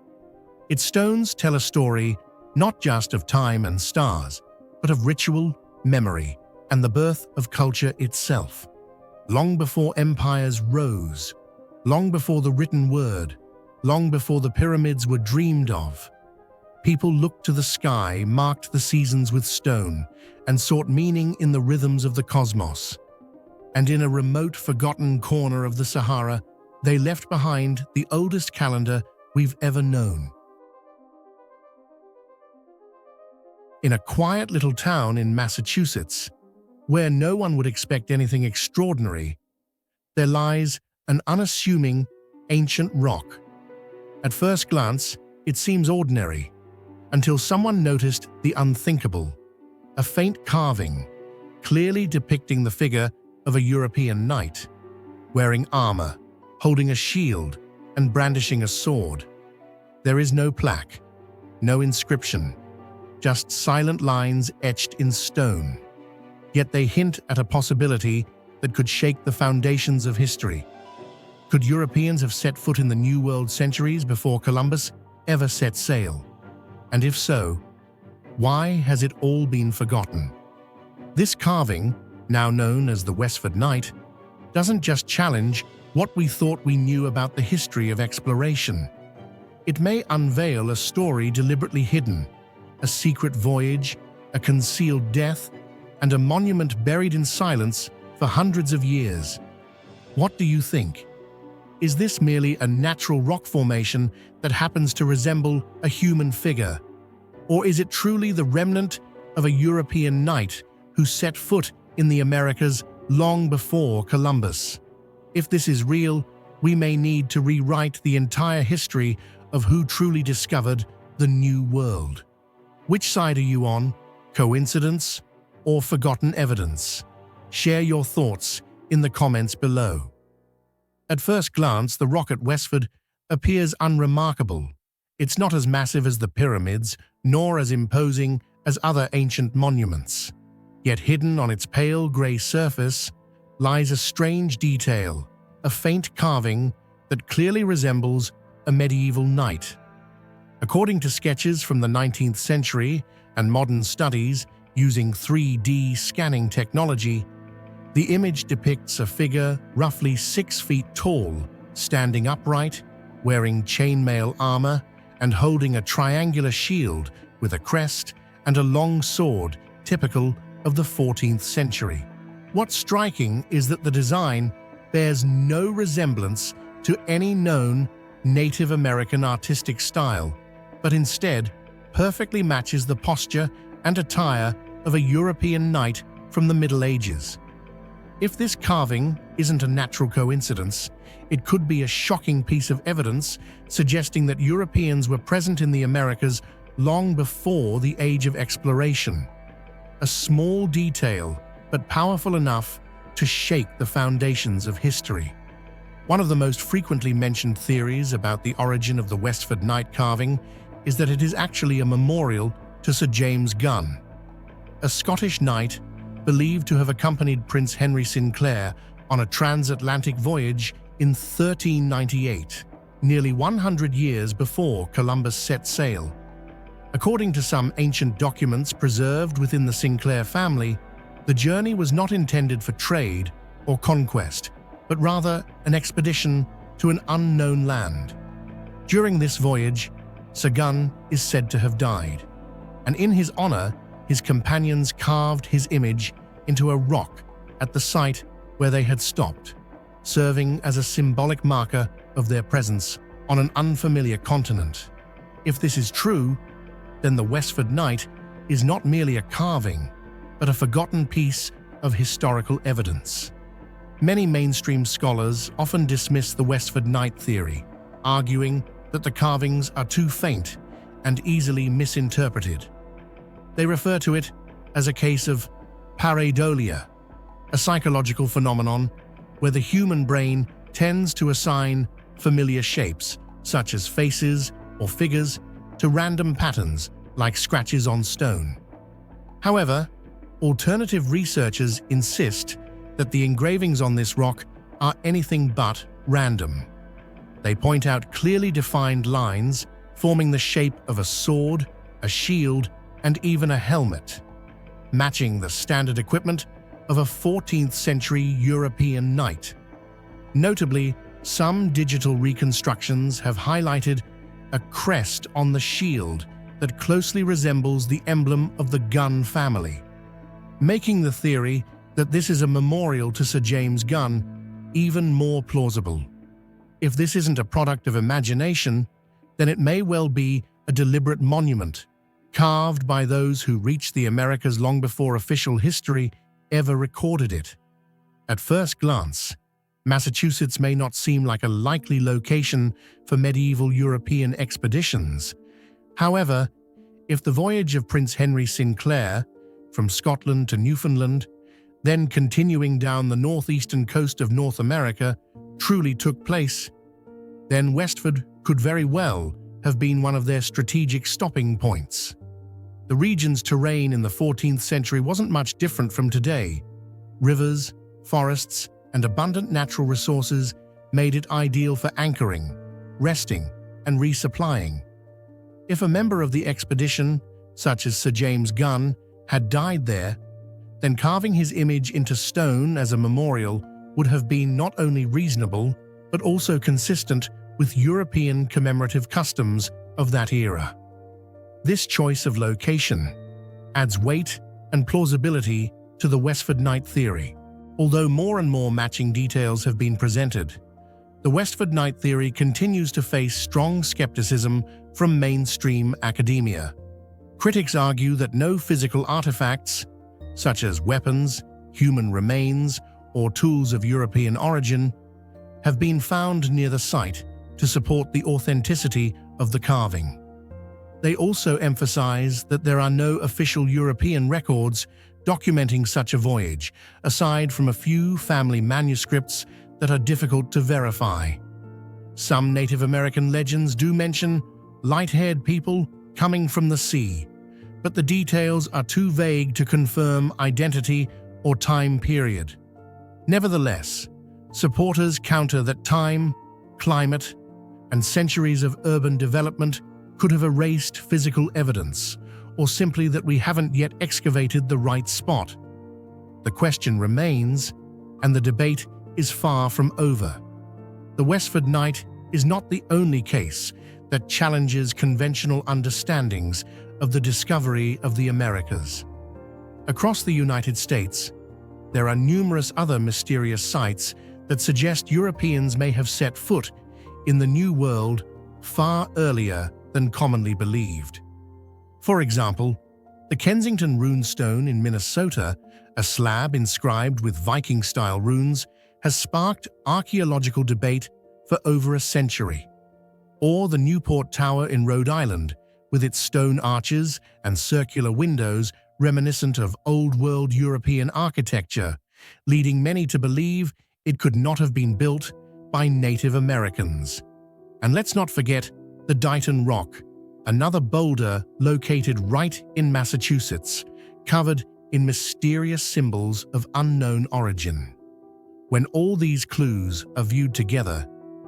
Its stones tell a story not just of time and stars, but of ritual, memory, and the birth of culture itself. Long before empires rose, long before the written word, long before the pyramids were dreamed of, people looked to the sky, marked the seasons with stone, and sought meaning in the rhythms of the cosmos. And in a remote, forgotten corner of the Sahara, they left behind the oldest calendar we've ever known. In a quiet little town in Massachusetts, where no one would expect anything extraordinary, there lies an unassuming, ancient rock. At first glance, it seems ordinary, until someone noticed the unthinkable, a faint carving, clearly depicting the figure of a European knight, wearing armor, holding a shield, and brandishing a sword. There is no plaque, no inscription, just silent lines etched in stone. Yet they hint at a possibility that could shake the foundations of history. Could Europeans have set foot in the New World centuries before Columbus ever set sail? And if so, why has it all been forgotten? This carving, now known as the Westford Knight, doesn't just challenge what we thought we knew about the history of exploration. It may unveil a story deliberately hidden, a secret voyage, a concealed death, and a monument buried in silence for hundreds of years. What do you think? Is this merely a natural rock formation that happens to resemble a human figure? Or is it truly the remnant of a European knight who set foot in the Americas long before Columbus? If this is real, we may need to rewrite the entire history of who truly discovered the New World. Which side are you on? Coincidence or forgotten evidence? Share your thoughts in the comments below. At first glance, the rock at Westford appears unremarkable. It's not as massive as the pyramids, nor as imposing as other ancient monuments. Yet hidden on its pale grey surface lies a strange detail, a faint carving that clearly resembles a medieval knight. According to sketches from the 19th century and modern studies using 3D scanning technology, the image depicts a figure roughly 6 feet tall, standing upright, wearing chainmail armor, and holding a triangular shield with a crest and a long sword typical of the 14th century. What's striking is that the design bears no resemblance to any known Native American artistic style, but instead perfectly matches the posture and attire of a European knight from the Middle Ages. If this carving isn't a natural coincidence, it could be a shocking piece of evidence suggesting that Europeans were present in the Americas long before the age of exploration. A small detail, but powerful enough to shake the foundations of history. One of the most frequently mentioned theories about the origin of the Westford Knight carving is that it is actually a memorial to Sir James Gunn, a Scottish knight believed to have accompanied Prince Henry Sinclair on a transatlantic voyage in 1398, nearly 100 years before Columbus set sail. According to some ancient documents preserved within the Sinclair family, the journey was not intended for trade or conquest, but rather an expedition to an unknown land. During this voyage, Sir Gunn is said to have died, and in his honor, his companions carved his image into a rock at the site where they had stopped, serving as a symbolic marker of their presence on an unfamiliar continent. If this is true, then the Westford Knight is not merely a carving, but a forgotten piece of historical evidence. Many mainstream scholars often dismiss the Westford Knight theory, arguing that the carvings are too faint and easily misinterpreted. They refer to it as a case of pareidolia, a psychological phenomenon where the human brain tends to assign familiar shapes, such as faces or figures, to random patterns like scratches on stone. However, alternative researchers insist that the engravings on this rock are anything but random. They point out clearly defined lines forming the shape of a sword, a shield, and even a helmet, matching the standard equipment of a 14th century European knight. Notably, some digital reconstructions have highlighted a crest on the shield that closely resembles the emblem of the Gunn family, making the theory that this is a memorial to Sir James Gunn even more plausible. If this isn't a product of imagination, then it may well be a deliberate monument, carved by those who reached the Americas long before official history ever recorded it. At first glance, Massachusetts may not seem like a likely location for medieval European expeditions. However, If the voyage of Prince Henry Sinclair from Scotland to Newfoundland, then continuing down the northeastern coast of North America, truly took place, then Westford could very well have been one of their strategic stopping points. The region's terrain in the 14th century wasn't much different from today. Rivers, forests, and abundant natural resources made it ideal for anchoring, resting, and resupplying. If a member of the expedition, such as Sir James Gunn, had died there, then carving his image into stone as a memorial would have been not only reasonable, but also consistent with European commemorative customs of that era. This choice of location adds weight and plausibility to the Westford Knight theory. Although more and more matching details have been presented, the Westford Knight theory continues to face strong skepticism from mainstream academia. Critics argue that no physical artifacts, such as weapons, human remains, or tools of European origin, have been found near the site to support the authenticity of the carving. They also emphasize that there are no official European records documenting such a voyage, aside from a few family manuscripts that are difficult to verify. Some Native American legends do mention light-haired people coming from the sea, but the details are too vague to confirm identity or time period. Nevertheless, supporters counter that time, climate, and centuries of urban development could have erased physical evidence, or simply that we haven't yet excavated the right spot. The question remains, and the debate is far from over. The Westford Knight is not the only case that challenges conventional understandings of the discovery of the Americas. Across the United States, there are numerous other mysterious sites that suggest Europeans may have set foot in the New World far earlier than commonly believed. For example, the Kensington Runestone in Minnesota, a slab inscribed with Viking-style runes, has sparked archaeological debate for over a century. Or the Newport Tower in Rhode Island, with its stone arches and circular windows reminiscent of old-world European architecture, leading many to believe it could not have been built by Native Americans. And let's not forget the Dighton Rock, another boulder located right in Massachusetts, covered in mysterious symbols of unknown origin. When all these clues are viewed together,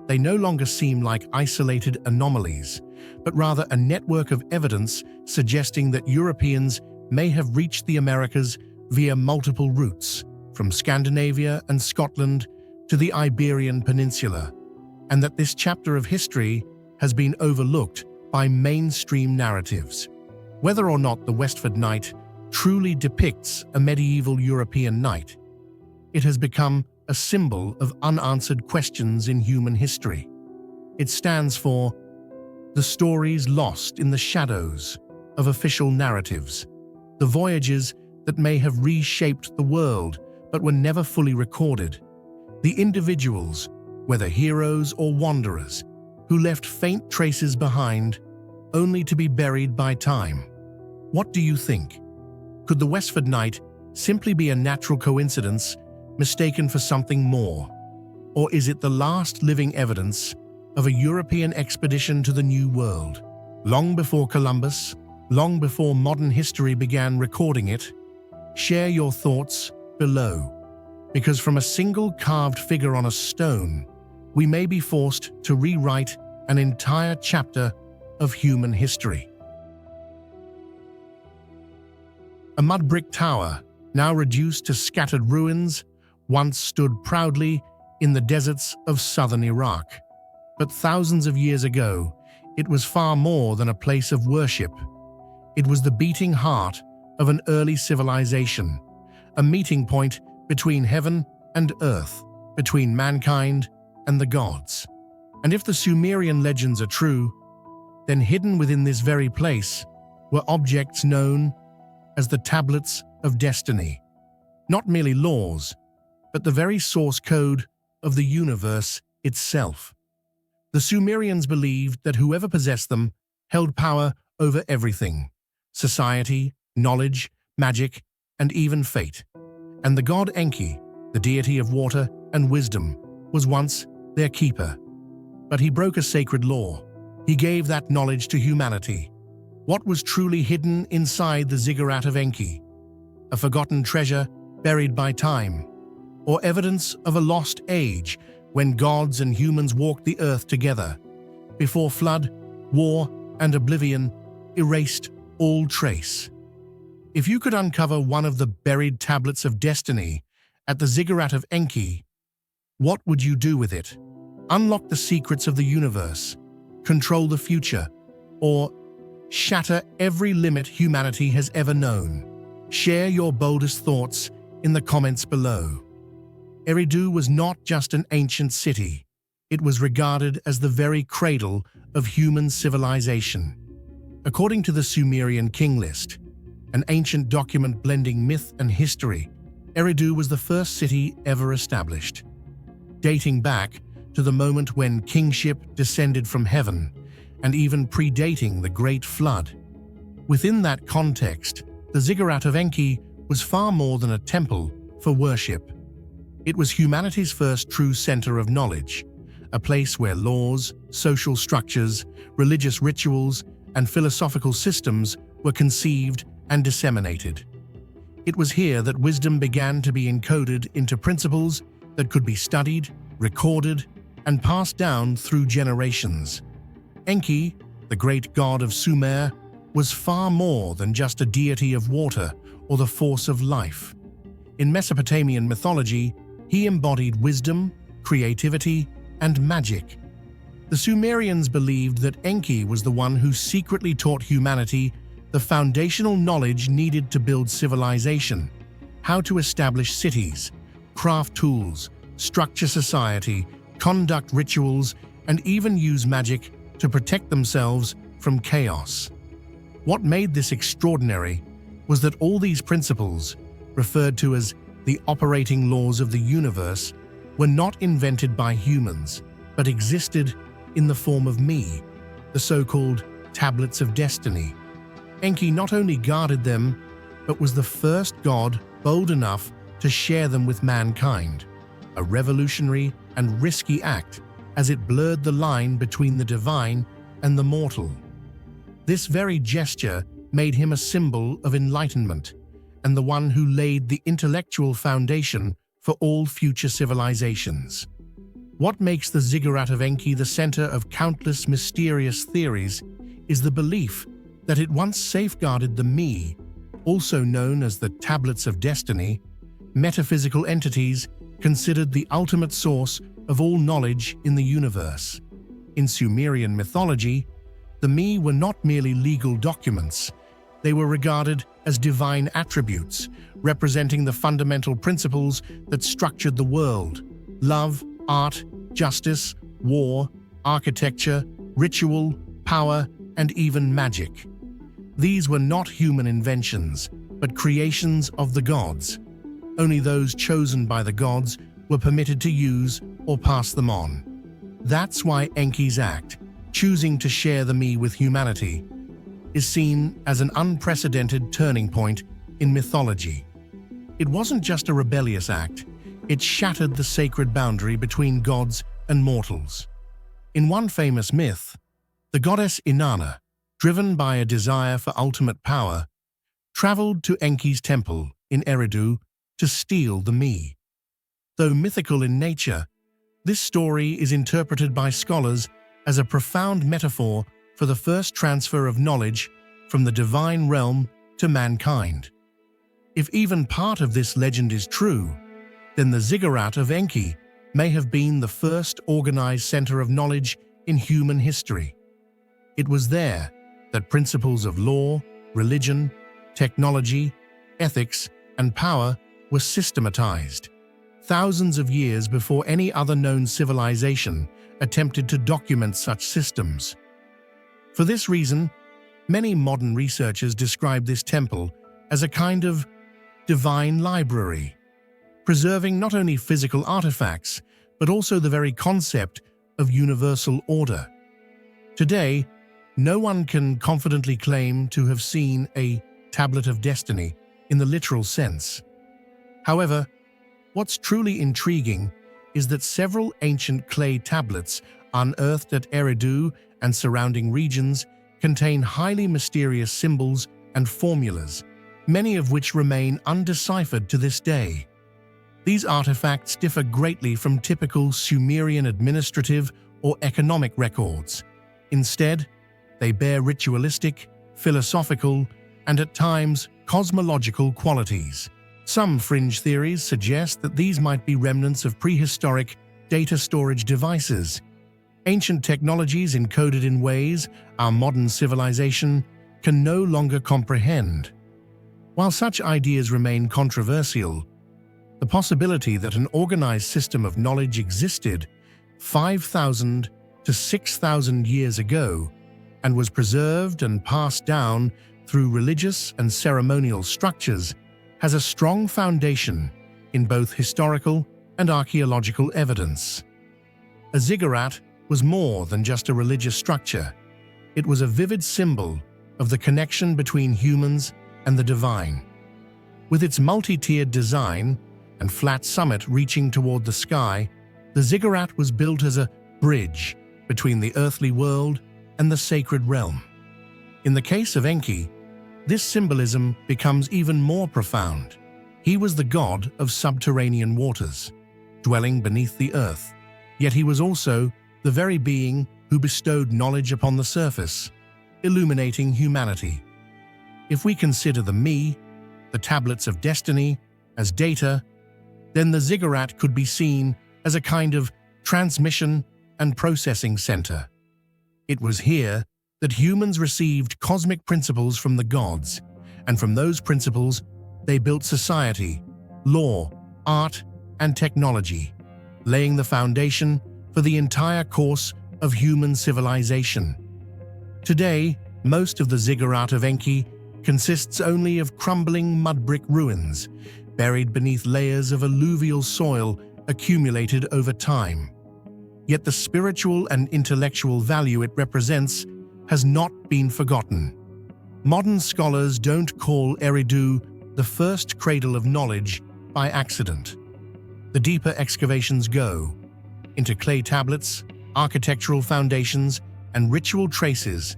they no longer seem like isolated anomalies, but rather a network of evidence suggesting that Europeans may have reached the Americas via multiple routes, from Scandinavia and Scotland to the Iberian Peninsula, and that this chapter of history has been overlooked by mainstream narratives. Whether or not the Westford Knight truly depicts a medieval European knight, it has become a symbol of unanswered questions in human history. It stands for the stories lost in the shadows of official narratives, the voyages that may have reshaped the world but were never fully recorded, the individuals, whether heroes or wanderers, who left faint traces behind, only to be buried by time. What do you think? Could the Westford Knight simply be a natural coincidence mistaken for something more? Or is it the last living evidence of a European expedition to the New World? Long before Columbus, long before modern history began recording it? Share your thoughts below, because from a single carved figure on a stone, we may be forced to rewrite an entire chapter of human history. A mud brick tower, now reduced to scattered ruins, once stood proudly in the deserts of southern Iraq. But thousands of years ago, it was far more than a place of worship. It was the beating heart of an early civilization, a meeting point between heaven and earth, between mankind and the gods. And if the Sumerian legends are true, then hidden within this very place were objects known as the Tablets of Destiny. Not merely laws, but the very source code of the universe itself. The Sumerians believed that whoever possessed them held power over everything, society, knowledge, magic, and even fate. And the god Enki, the deity of water and wisdom, was once their keeper. But he broke a sacred law. He gave that knowledge to humanity. What was truly hidden inside the ziggurat of Enki? A forgotten treasure buried by time, or evidence of a lost age when gods and humans walked the earth together, before flood, war, and oblivion erased all trace. If you could uncover one of the buried tablets of destiny at the ziggurat of Enki, what would you do with it? Unlock the secrets of the universe, control the future, or shatter every limit humanity has ever known? Share your boldest thoughts in the comments below. Eridu was not just an ancient city. It was regarded as the very cradle of human civilization. According to the Sumerian king list, an ancient document blending myth and history, Eridu was the first city ever established, dating back to the moment when kingship descended from heaven and even predating the Great Flood. Within that context, the ziggurat of Enki was far more than a temple for worship. It was humanity's first true center of knowledge, a place where laws, social structures, religious rituals, and philosophical systems were conceived and disseminated. It was here that wisdom began to be encoded into principles that could be studied, recorded, and passed down through generations. Enki, the great god of Sumer, was far more than just a deity of water or the force of life. In Mesopotamian mythology, he embodied wisdom, creativity, and magic. The Sumerians believed that Enki was the one who secretly taught humanity the foundational knowledge needed to build civilization, how to establish cities, craft tools, structure society, conduct rituals, and even use magic to protect themselves from chaos. What made this extraordinary was that all these principles, referred to as the operating laws of the universe, were not invented by humans, but existed in the form of me, the so-called tablets of destiny. Enki not only guarded them, but was the first god bold enough to share them with mankind, a revolutionary and risky act as it blurred the line between the divine and the mortal. This very gesture made him a symbol of enlightenment and the one who laid the intellectual foundation for all future civilizations. What makes the ziggurat of Enki the center of countless mysterious theories is the belief that it once safeguarded the me, also known as the tablets of destiny, metaphysical entities considered the ultimate source of all knowledge in the universe. In Sumerian mythology, the me were not merely legal documents. They were regarded as divine attributes, representing the fundamental principles that structured the world: love, art, justice, war, architecture, ritual, power, and even magic. These were not human inventions, but creations of the gods. Only those chosen by the gods were permitted to use or pass them on. That's why Enki's act, choosing to share the me with humanity, is seen as an unprecedented turning point in mythology. It wasn't just a rebellious act, it shattered the sacred boundary between gods and mortals. In one famous myth, the goddess Inanna, driven by a desire for ultimate power, traveled to Enki's temple in Eridu to steal the me. Though mythical in nature, this story is interpreted by scholars as a profound metaphor for the first transfer of knowledge from the divine realm to mankind. If even part of this legend is true, then the ziggurat of Enki may have been the first organized center of knowledge in human history. It was there that principles of law, religion, technology, ethics, and power were systematized, thousands of years before any other known civilization attempted to document such systems. For this reason, many modern researchers describe this temple as a kind of divine library, preserving not only physical artifacts, but also the very concept of universal order. Today, No one can confidently claim to have seen a tablet of destiny in the literal sense. However, what's truly intriguing is that several ancient clay tablets unearthed at Eridu and surrounding regions contain highly mysterious symbols and formulas, many of which remain undeciphered to this day. These artifacts differ greatly from typical Sumerian administrative or economic records. Instead, they bear ritualistic, philosophical, and at times cosmological qualities. Some fringe theories suggest that these might be remnants of prehistoric data storage devices, ancient technologies encoded in ways our modern civilization can no longer comprehend. While such ideas remain controversial, the possibility that an organized system of knowledge existed 5,000 to 6,000 years ago and was preserved and passed down through religious and ceremonial structures has a strong foundation in both historical and archaeological evidence. A ziggurat was more than just a religious structure. It was a vivid symbol of the connection between humans and the divine. With its multi-tiered design and flat summit reaching toward the sky, the ziggurat was built as a bridge between the earthly world and the sacred realm. In the case of Enki, this symbolism becomes even more profound. He was the god of subterranean waters, dwelling beneath the earth, yet he was also the very being who bestowed knowledge upon the surface, illuminating humanity. If we consider the tablets of destiny, as data, then the ziggurat could be seen as a kind of transmission and processing center. It was here that humans received cosmic principles from the gods, and from those principles they built society, law, art, and technology, laying the foundation for the entire course of human civilization. Today, most of the ziggurat of Enki consists only of crumbling mud brick ruins, buried beneath layers of alluvial soil accumulated over time. Yet the spiritual and intellectual value it represents has not been forgotten. Modern scholars don't call Eridu the first cradle of knowledge by accident. The deeper excavations go into clay tablets, architectural foundations, and ritual traces,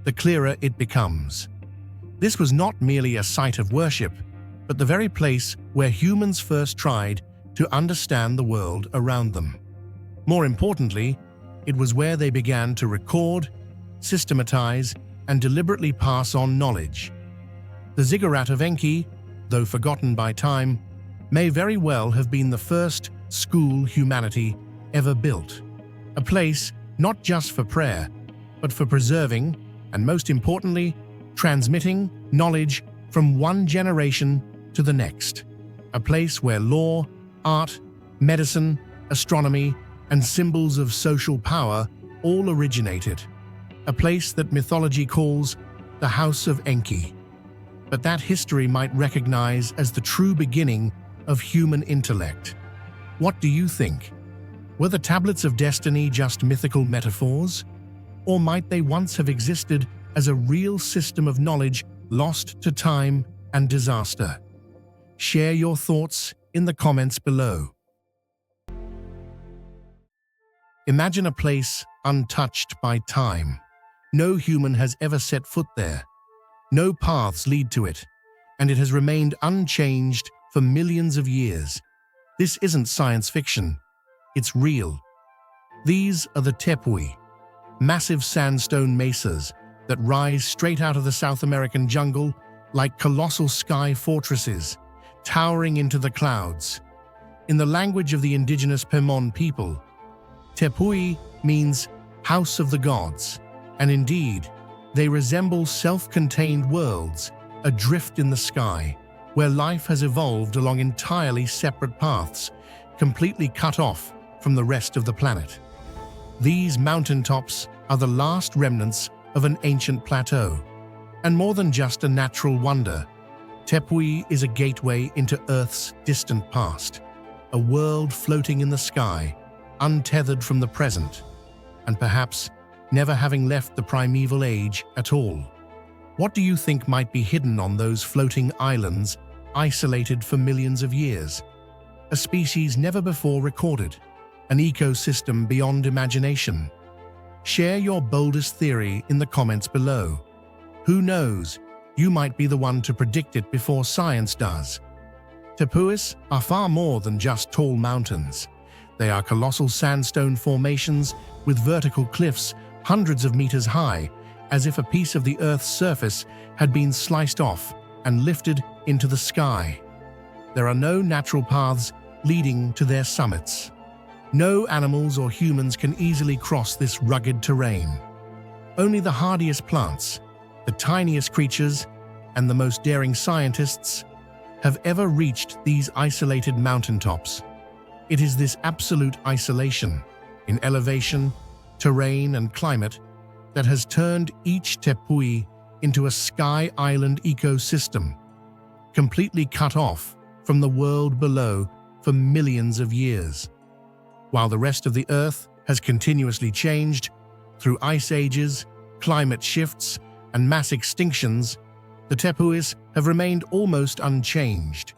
the clearer it becomes. This was not merely a site of worship, but the very place where humans first tried to understand the world around them. More importantly, it was where they began to record, systematize, and deliberately pass on knowledge. The ziggurat of Enki, though forgotten by time, may very well have been the first school humanity ever built. A place not just for prayer, but for preserving, and most importantly, transmitting knowledge from one generation to the next. A place where law, art, medicine, astronomy, and symbols of social power all originated. A place that mythology calls the House of Enki, but that history might recognize as the true beginning of human intellect. What do you think? Were the tablets of destiny just mythical metaphors? Or might they once have existed as a real system of knowledge lost to time and disaster? Share your thoughts in the comments below. Imagine a place untouched by time. No human has ever set foot there. No paths lead to it, and it has remained unchanged for millions of years. This isn't science fiction. It's real. These are the Tepui, massive sandstone mesas that rise straight out of the South American jungle like colossal sky fortresses, towering into the clouds. In the language of the indigenous Pemon people, Tepui means house of the gods, and indeed, they resemble self-contained worlds adrift in the sky, where life has evolved along entirely separate paths, completely cut off from the rest of the planet. These mountaintops are the last remnants of an ancient plateau, and more than just a natural wonder, Tepui is a gateway into Earth's distant past, a world floating in the sky, untethered from the present, and perhaps never having left the primeval age at all. What do you think might be hidden on those floating islands, isolated for millions of years? A species never before recorded, an ecosystem beyond imagination. Share your boldest theory in the comments below. Who knows, you might be the one to predict it before science does. Tepuis are far more than just tall mountains. They are colossal sandstone formations with vertical cliffs hundreds of meters high, as if a piece of the Earth's surface had been sliced off and lifted into the sky. There are no natural paths leading to their summits. No animals or humans can easily cross this rugged terrain. Only the hardiest plants, the tiniest creatures, and the most daring scientists have ever reached these isolated mountaintops. It is this absolute isolation in elevation, terrain, and climate that has turned each Tepui into a sky island ecosystem, completely cut off from the world below for millions of years. While the rest of the Earth has continuously changed through ice ages, climate shifts, and mass extinctions, the Tepuis have remained almost unchanged.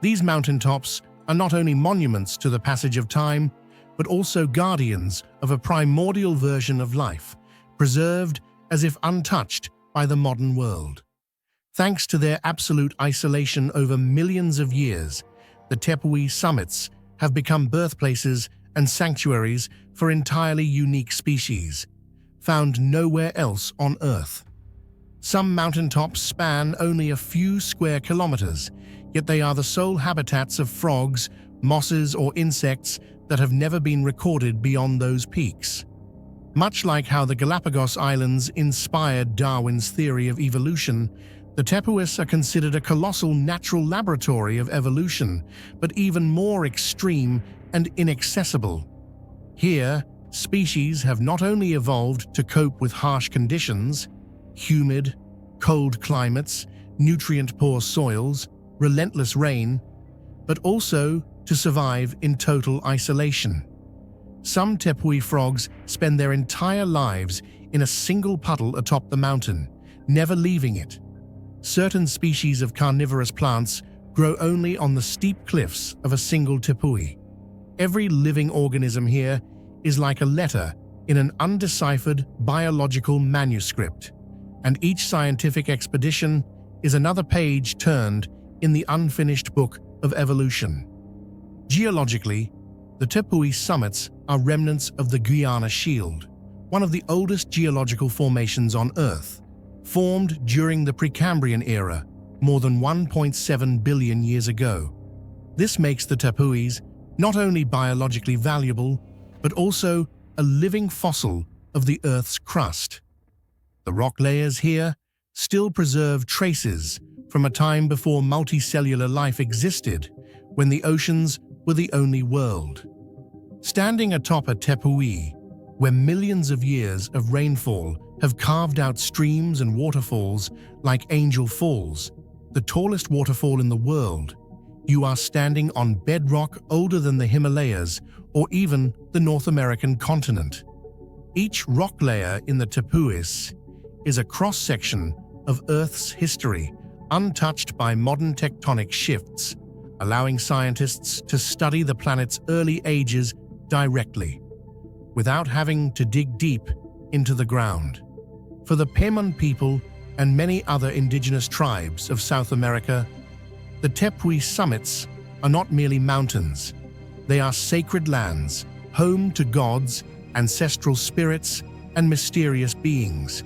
These mountaintops are not only monuments to the passage of time, but also guardians of a primordial version of life, preserved as if untouched by the modern world. Thanks to their absolute isolation over millions of years, the Tepui summits have become birthplaces and sanctuaries for entirely unique species, found nowhere else on Earth. Some mountaintops span only a few square kilometers, yet they are the sole habitats of frogs, mosses, or insects that have never been recorded beyond those peaks. Much like how the Galapagos Islands inspired Darwin's theory of evolution, the Tepuis are considered a colossal natural laboratory of evolution, but even more extreme and inaccessible. Here, species have not only evolved to cope with harsh conditions, humid, cold climates, nutrient-poor soils, relentless rain, but also to survive in total isolation. Some Tepui frogs spend their entire lives in a single puddle atop the mountain, never leaving it. Certain species of carnivorous plants grow only on the steep cliffs of a single Tepui. Every living organism here is like a letter in an undeciphered biological manuscript, and each scientific expedition is another page turned in the unfinished book of evolution. Geologically, the Tepui summits are remnants of the Guiana Shield, one of the oldest geological formations on Earth, formed during the Precambrian era, more than 1.7 billion years ago. This makes the Tepuis not only biologically valuable, but also a living fossil of the Earth's crust. The rock layers here still preserve traces from a time before multicellular life existed, when the oceans were the only world. Standing atop a Tepui, where millions of years of rainfall have carved out streams and waterfalls like Angel Falls, the tallest waterfall in the world, you are standing on bedrock older than the Himalayas or even the North American continent. Each rock layer in the Tepuis is a cross-section of Earth's history, untouched by modern tectonic shifts, allowing scientists to study the planet's early ages directly, without having to dig deep into the ground. For the Puma people and many other indigenous tribes of South America, the Tepui summits are not merely mountains. They are sacred lands, home to gods, ancestral spirits, and mysterious beings.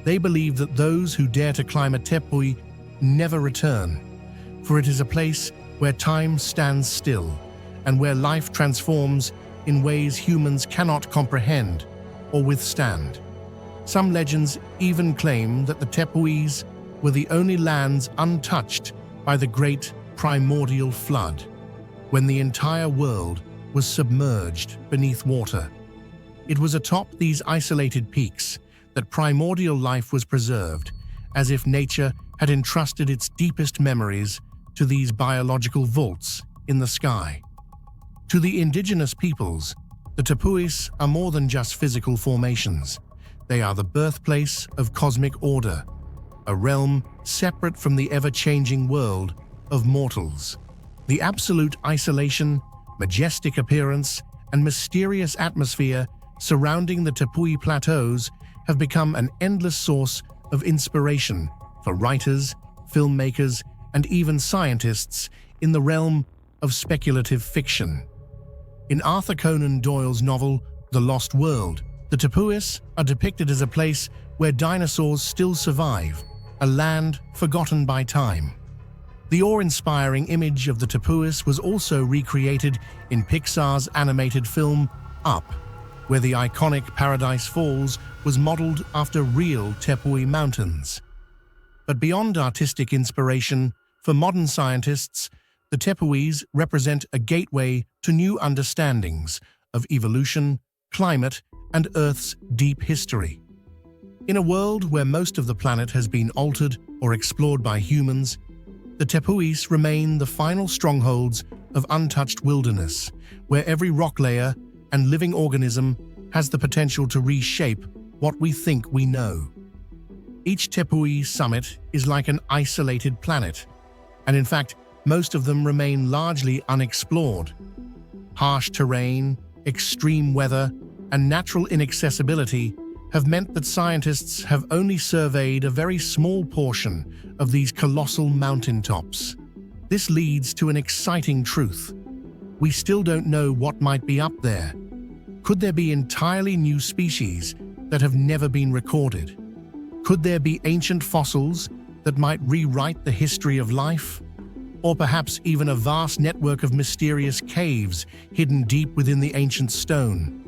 They believe that those who dare to climb a Tepui never return, for it is a place where time stands still and where life transforms in ways humans cannot comprehend or withstand. Some legends even claim that the Tepuis were the only lands untouched by the great primordial flood, when the entire world was submerged beneath water. It was atop these isolated peaks that primordial life was preserved, as if nature had entrusted its deepest memories to these biological vaults in the sky. To the indigenous peoples, The Tepuis are more than just physical formations. They are the birthplace of cosmic order, a realm separate from the ever-changing world of mortals. The absolute isolation, majestic appearance, and mysterious atmosphere surrounding the Tepui plateaus have become an endless source of inspiration for writers, filmmakers, and even scientists in the realm of speculative fiction. In Arthur Conan Doyle's novel, The Lost World, the Tepuis are depicted as a place where dinosaurs still survive, a land forgotten by time. The awe-inspiring image of the Tepuis was also recreated in Pixar's animated film Up, where the iconic Paradise Falls was modeled after real Tepui mountains. But beyond artistic inspiration, for modern scientists, the Tepuis represent a gateway to new understandings of evolution, climate, and Earth's deep history. In a world where most of the planet has been altered or explored by humans, the Tepuis remain the final strongholds of untouched wilderness, where every rock layer and living organism has the potential to reshape what we think we know. Each Tepui summit is like an isolated planet, and in fact, most of them remain largely unexplored. Harsh terrain, extreme weather, and natural inaccessibility have meant that scientists have only surveyed a very small portion of these colossal mountaintops. This leads to an exciting truth. We still don't know what might be up there. Could there be entirely new species that have never been recorded? Could there be ancient fossils that might rewrite the history of life? Or perhaps even a vast network of mysterious caves hidden deep within the ancient stone?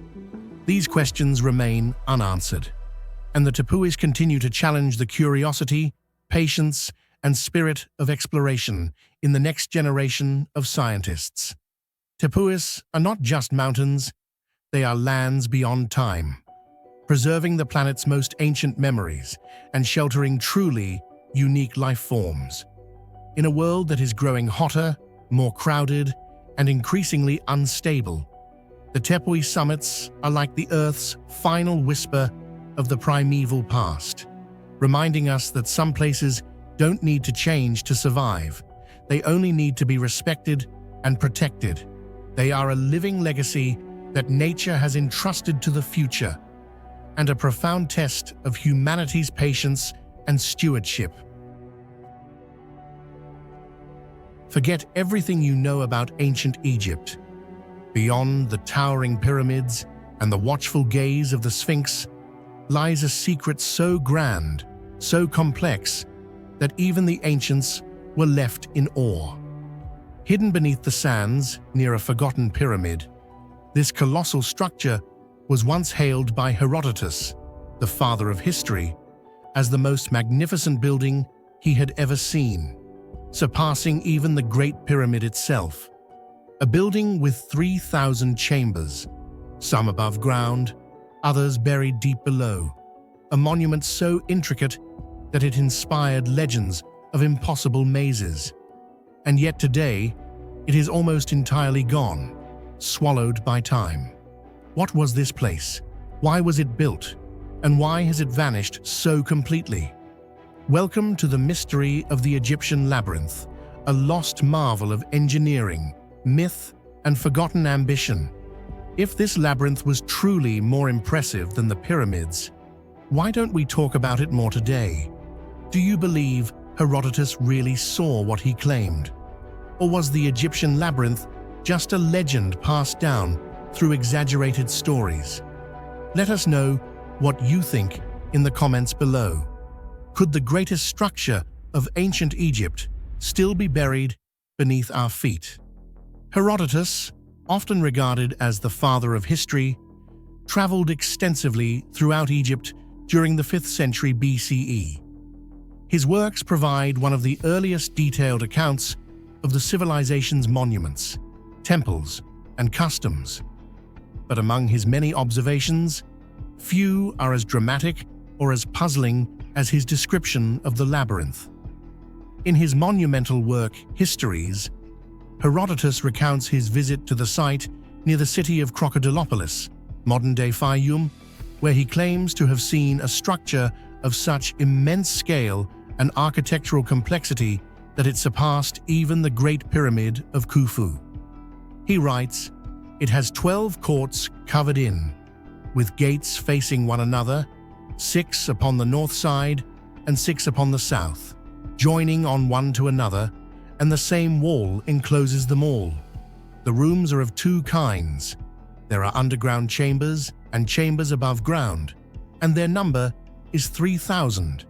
These questions remain unanswered, and the Tepuis continue to challenge the curiosity, patience, and spirit of exploration in the next generation of scientists. Tepuis are not just mountains, they are lands beyond time, preserving the planet's most ancient memories and sheltering truly unique life forms. In a world that is growing hotter, more crowded, and increasingly unstable, the Tepui summits are like the Earth's final whisper of the primeval past, reminding us that some places don't need to change to survive. They only need to be respected and protected. They are a living legacy that nature has entrusted to the future, and a profound test of humanity's patience and stewardship. Forget everything you know about ancient Egypt. Beyond the towering pyramids and the watchful gaze of the Sphinx lies a secret so grand, so complex, that even the ancients were left in awe. Hidden beneath the sands near a forgotten pyramid, this colossal structure was once hailed by Herodotus, the father of history, as the most magnificent building he had ever seen, surpassing even the Great Pyramid itself. A building with 3,000 chambers, some above ground, others buried deep below. A monument so intricate that it inspired legends of impossible mazes. And yet today, it is almost entirely gone, swallowed by time. What was this place? Why was it built? And why has it vanished so completely? Welcome to the mystery of the Egyptian labyrinth, a lost marvel of engineering, myth, and forgotten ambition. If this labyrinth was truly more impressive than the pyramids, why don't we talk about it more today? Do you believe Herodotus really saw what he claimed? Or was the Egyptian labyrinth just a legend passed down through exaggerated stories? Let us know what you think in the comments below. Could the greatest structure of ancient Egypt still be buried beneath our feet? Herodotus, often regarded as the father of history, traveled extensively throughout Egypt during the 5th century BCE. His works provide one of the earliest detailed accounts of the civilization's monuments, temples, and customs. But among his many observations, few are as dramatic or as puzzling as his description of the labyrinth. In his monumental work, Histories, Herodotus recounts his visit to the site near the city of Crocodilopolis, modern-day Fayum, where he claims to have seen a structure of such immense scale and architectural complexity that it surpassed even the Great Pyramid of Khufu. He writes, "It has 12 courts covered in, with gates facing one another, 6 upon the north side and 6 upon the south, joining on one to another, and the same wall encloses them all. The rooms are of 2 kinds. There are underground chambers and chambers above ground, and their number is 3,000,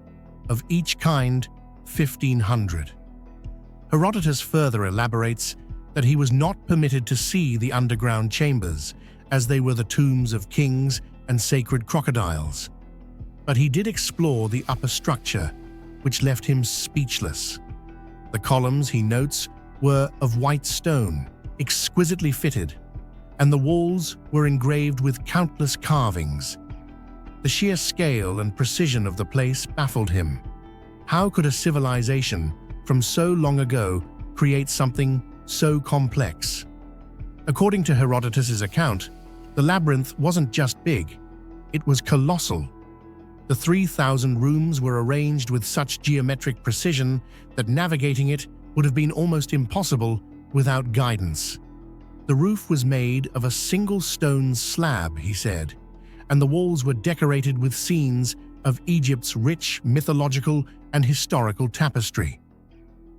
of each kind 1,500. Herodotus further elaborates that he was not permitted to see the underground chambers, as they were the tombs of kings and sacred crocodiles. But he did explore the upper structure, which left him speechless. The columns, he notes, were of white stone, exquisitely fitted, and the walls were engraved with countless carvings. The sheer scale and precision of the place baffled him. How could a civilization from so long ago create something so complex? According to Herodotus's account, the labyrinth wasn't just big, it was colossal. The 3,000 rooms were arranged with such geometric precision that navigating it would have been almost impossible without guidance. The roof was made of a single stone slab, he said, and the walls were decorated with scenes of Egypt's rich mythological and historical tapestry.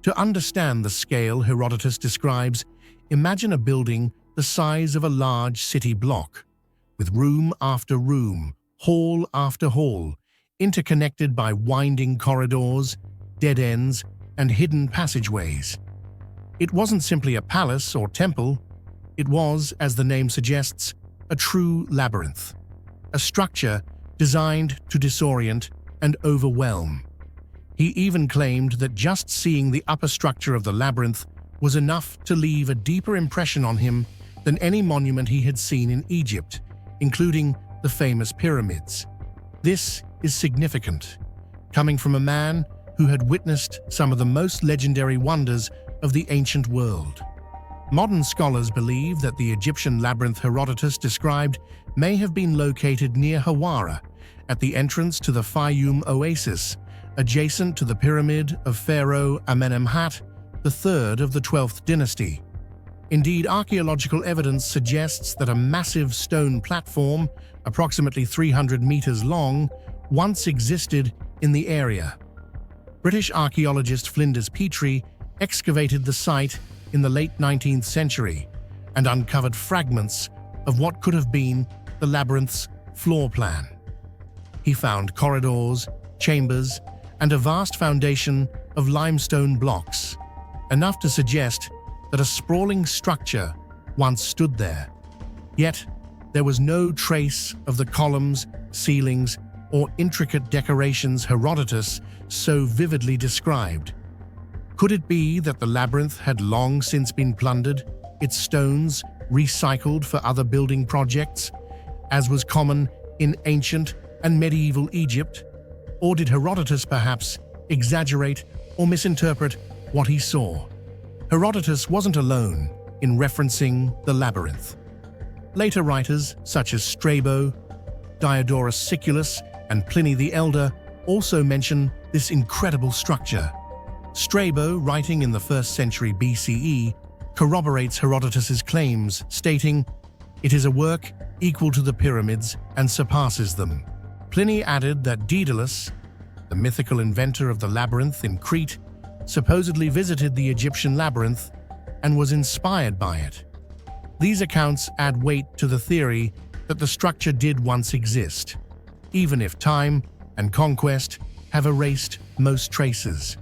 To understand the scale Herodotus describes, imagine a building the size of a large city block, with room after room, hall after hall, interconnected by winding corridors, dead ends, and hidden passageways. It wasn't simply a palace or temple, it was, as the name suggests, a true labyrinth, a structure designed to disorient and overwhelm. He even claimed that just seeing the upper structure of the labyrinth was enough to leave a deeper impression on him than any monument he had seen in Egypt, including the famous pyramids. This is significant, coming from a man who had witnessed some of the most legendary wonders of the ancient world. Modern scholars believe that the Egyptian labyrinth Herodotus described may have been located near Hawara, at the entrance to the Fayum oasis, adjacent to the pyramid of Pharaoh Amenemhat III of the 12th dynasty. Indeed, archaeological evidence suggests that a massive stone platform, approximately 300 meters long, once existed in the area. British archaeologist Flinders Petrie excavated the site in the late 19th century and uncovered fragments of what could have been the labyrinth's floor plan. He found corridors, chambers, and a vast foundation of limestone blocks, enough to suggest that a sprawling structure once stood there. Yet, there was no trace of the columns, ceilings, or intricate decorations Herodotus so vividly described. Could it be that the labyrinth had long since been plundered, its stones recycled for other building projects, as was common in ancient and medieval Egypt? Or did Herodotus perhaps exaggerate or misinterpret what he saw? Herodotus wasn't alone in referencing the labyrinth. Later writers such as Strabo, Diodorus Siculus, and Pliny the Elder also mention this incredible structure. Strabo, writing in the 1st century BCE, corroborates Herodotus's claims, stating, "It is a work equal to the pyramids and surpasses them." Pliny added that Daedalus, the mythical inventor of the labyrinth in Crete, supposedly visited the Egyptian labyrinth and was inspired by it. These accounts add weight to the theory that the structure did once exist, even if time and conquest have erased most traces.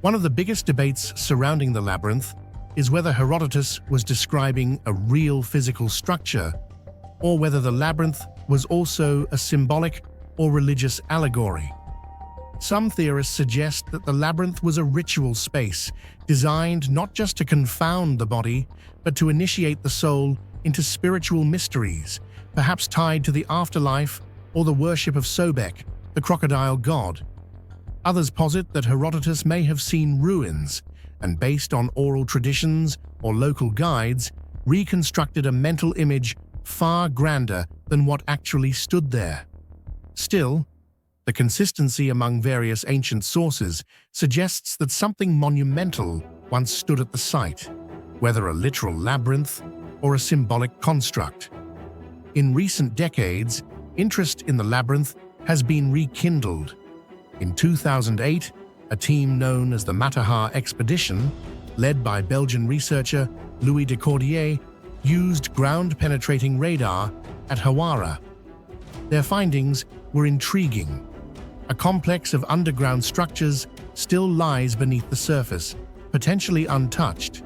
One of the biggest debates surrounding the labyrinth is whether Herodotus was describing a real physical structure, or whether the labyrinth was also a symbolic or religious allegory. Some theorists suggest that the labyrinth was a ritual space designed not just to confound the body, but to initiate the soul into spiritual mysteries, perhaps tied to the afterlife or the worship of Sobek, the crocodile god. Others posit that Herodotus may have seen ruins, and based on oral traditions or local guides, reconstructed a mental image far grander than what actually stood there. Still, the consistency among various ancient sources suggests that something monumental once stood at the site, whether a literal labyrinth or a symbolic construct. In recent decades, interest in the labyrinth has been rekindled. In 2008, a team known as the Matterhorn expedition, led by Belgian researcher Louis de Cordier, used ground-penetrating radar at Allora. Their findings were intriguing. A complex of underground structures still lies beneath the surface, potentially untouched.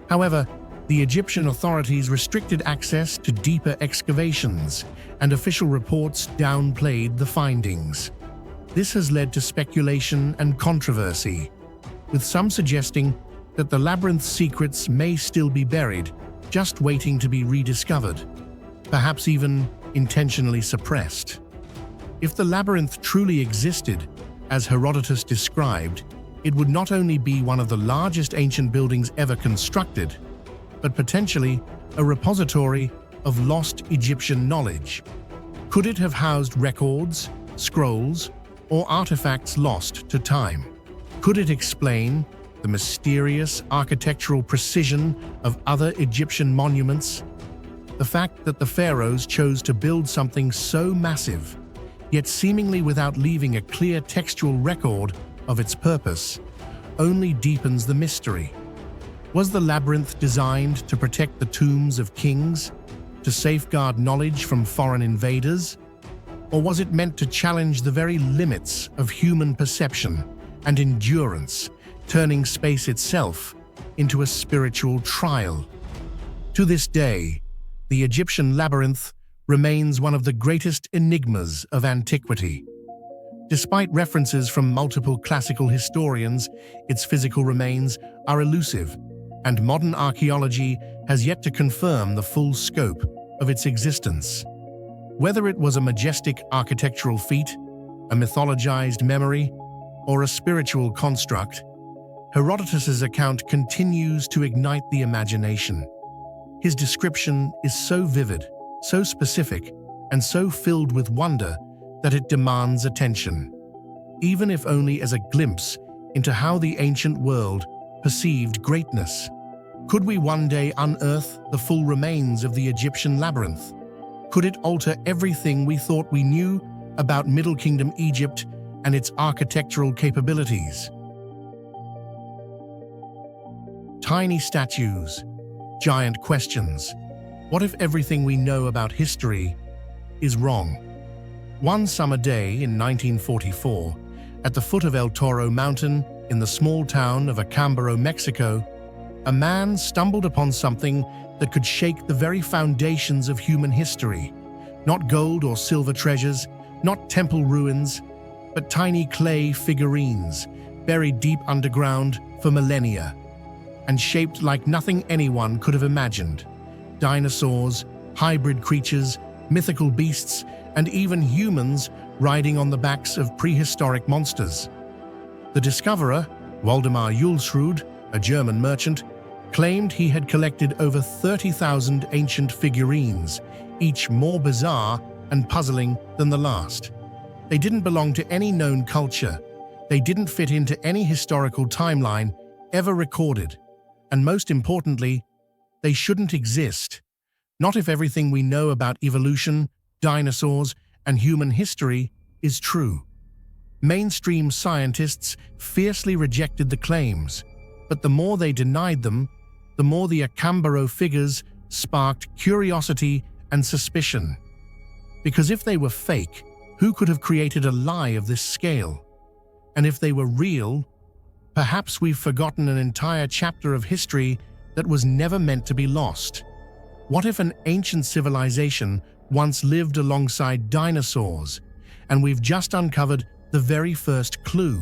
However, the Egyptian authorities restricted access to deeper excavations, and official reports downplayed the findings. This has led to speculation and controversy, with some suggesting that the labyrinth's secrets may still be buried, just waiting to be rediscovered, perhaps even intentionally suppressed. If the labyrinth truly existed, as Herodotus described, it would not only be one of the largest ancient buildings ever constructed, but potentially a repository of lost Egyptian knowledge. Could it have housed records, scrolls, or artifacts lost to time? Could it explain the mysterious architectural precision of other Egyptian monuments? The fact that the pharaohs chose to build something so massive, yet seemingly without leaving a clear textual record of its purpose, only deepens the mystery. Was the labyrinth designed to protect the tombs of kings, to safeguard knowledge from foreign invaders? Or was it meant to challenge the very limits of human perception and endurance, turning space itself into a spiritual trial? To this day, the Egyptian labyrinth remains one of the greatest enigmas of antiquity. Despite references from multiple classical historians, its physical remains are elusive, and modern archaeology has yet to confirm the full scope of its existence. Whether it was a majestic architectural feat, a mythologized memory, or a spiritual construct, Herodotus's account continues to ignite the imagination. His description is so vivid, so specific, and so filled with wonder that it demands attention, even if only as a glimpse into how the ancient world perceived greatness. Could we one day unearth the full remains of the Egyptian labyrinth? Could it alter everything we thought we knew about Middle Kingdom Egypt and its architectural capabilities? Tiny statues, giant questions. What if everything we know about history is wrong? One summer day in 1944, at the foot of El Toro Mountain in the small town of Acambaro, Mexico, a man stumbled upon something that could shake the very foundations of human history. Not gold or silver treasures, not temple ruins, but tiny clay figurines buried deep underground for millennia, and shaped like nothing anyone could have imagined. Dinosaurs, hybrid creatures, mythical beasts, and even humans riding on the backs of prehistoric monsters. The discoverer, Waldemar Julsrud, a German merchant, claimed he had collected over 30,000 ancient figurines, each more bizarre and puzzling than the last. They didn't belong to any known culture. They didn't fit into any historical timeline ever recorded. And most importantly, they shouldn't exist. Not if everything we know about evolution, dinosaurs, and human history is true. Mainstream scientists fiercely rejected the claims, but the more they denied them, the more the Acambaro figures sparked curiosity and suspicion. Because if they were fake, who could have created a lie of this scale? And if they were real, perhaps we've forgotten an entire chapter of history that was never meant to be lost. What if an ancient civilization once lived alongside dinosaurs, and we've just uncovered the very first clue?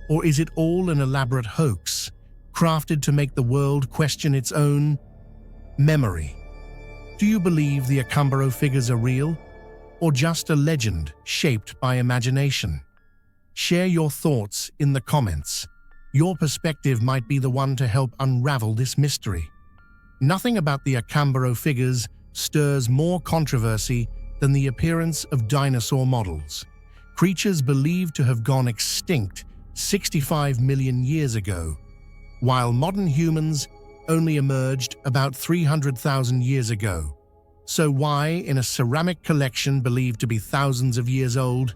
Or is it all an elaborate hoax, crafted to make the world question its own memory? Do you believe the Acambaro figures are real, or just a legend shaped by imagination? Share your thoughts in the comments. Your perspective might be the one to help unravel this mystery. Nothing about the Acambaro figures stirs more controversy than the appearance of dinosaur models, creatures believed to have gone extinct 65 million years ago, while modern humans only emerged about 300,000 years ago. So why, in a ceramic collection believed to be thousands of years old,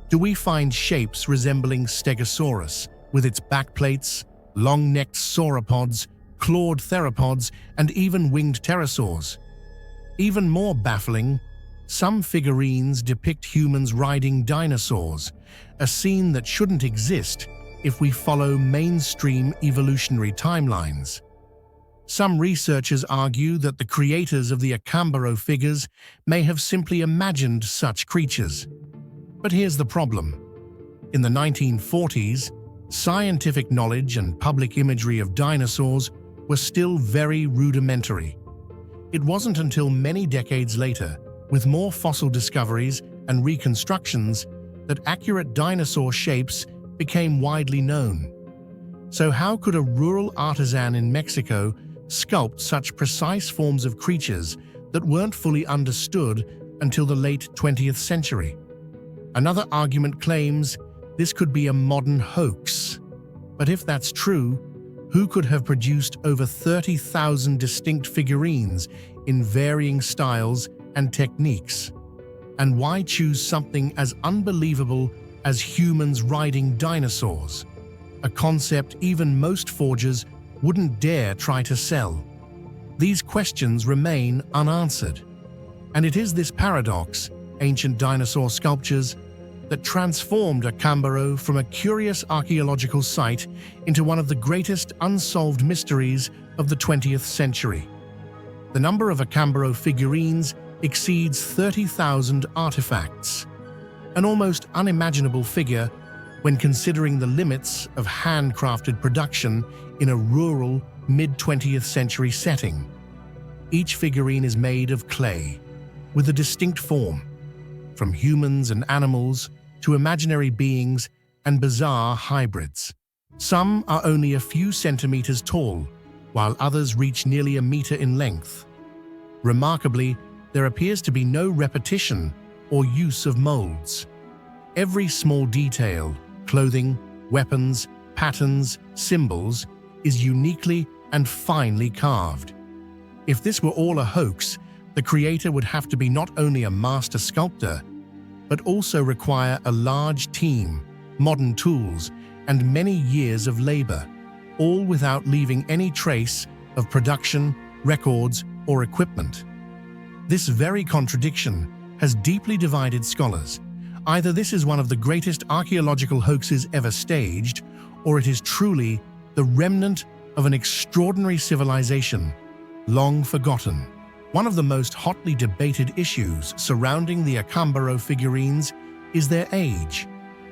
do we find shapes resembling Stegosaurus, with its backplates, long-necked sauropods, clawed theropods, and even winged pterosaurs? Even more baffling, some figurines depict humans riding dinosaurs, a scene that shouldn't exist if we follow mainstream evolutionary timelines. Some researchers argue that the creators of the Acambaro figures may have simply imagined such creatures. But here's the problem. In the 1940s, scientific knowledge and public imagery of dinosaurs were still very rudimentary. It wasn't until many decades later, with more fossil discoveries and reconstructions, that accurate dinosaur shapes became widely known. So how could a rural artisan in Mexico sculpt such precise forms of creatures that weren't fully understood until the late 20th century? Another argument claims this could be a modern hoax. But if that's true, who could have produced over 30,000 distinct figurines in varying styles and techniques? And why choose something as unbelievable as humans riding dinosaurs? A concept even most forgers wouldn't dare try to sell. These questions remain unanswered. And it is this paradox, ancient dinosaur sculptures, that transformed Acambaro from a curious archaeological site into one of the greatest unsolved mysteries of the 20th century. The number of Acambaro figurines exceeds 30,000 artifacts, an almost unimaginable figure when considering the limits of handcrafted production in a rural, mid-20th century setting. Each figurine is made of clay, with a distinct form, from humans and animals to imaginary beings and bizarre hybrids. Some are only a few centimeters tall, while others reach nearly a meter in length. Remarkably, there appears to be no repetition or use of molds. Every small detail, clothing, weapons, patterns, symbols, is uniquely and finely carved. If this were all a hoax, the creator would have to be not only a master sculptor, but also require a large team, modern tools, and many years of labor, all without leaving any trace of production, records, or equipment. This very contradiction has deeply divided scholars. Either this is one of the greatest archaeological hoaxes ever staged, or it is truly the remnant of an extraordinary civilization, long forgotten. One of the most hotly debated issues surrounding the Acambaro figurines is their age.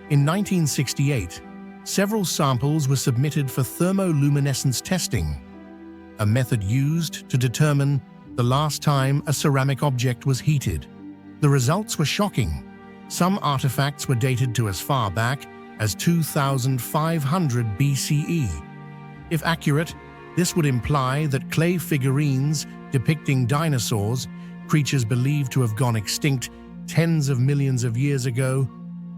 In 1968, several samples were submitted for thermoluminescence testing, a method used to determine the last time a ceramic object was heated. The results were shocking. Some artifacts were dated to as far back as 2500 BCE. If accurate, this would imply that clay figurines depicting dinosaurs, creatures believed to have gone extinct tens of millions of years ago,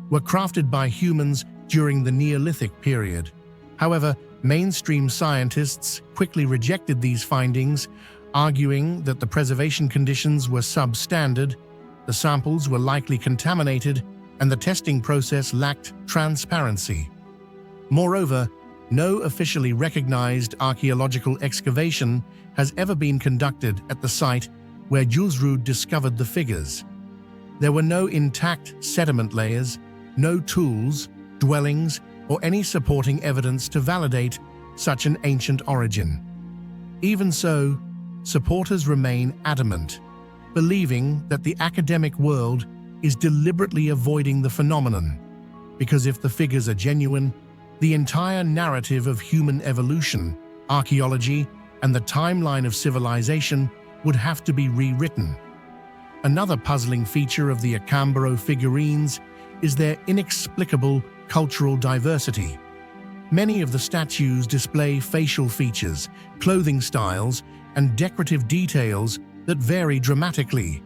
were crafted by humans during the Neolithic period. However, mainstream scientists quickly rejected these findings, arguing that the preservation conditions were substandard, the samples were likely contaminated, and the testing process lacked transparency. Moreover, no officially recognized archaeological excavation has ever been conducted at the site where Julsrud discovered the figures. There were no intact sediment layers, no tools, dwellings, or any supporting evidence to validate such an ancient origin. Even so, supporters remain adamant, believing that the academic world is deliberately avoiding the phenomenon, because if the figures are genuine, the entire narrative of human evolution, archaeology, and the timeline of civilization would have to be rewritten. Another puzzling feature of the Acambaro figurines is their inexplicable cultural diversity. Many of the statues display facial features, clothing styles, and decorative details that vary dramatically,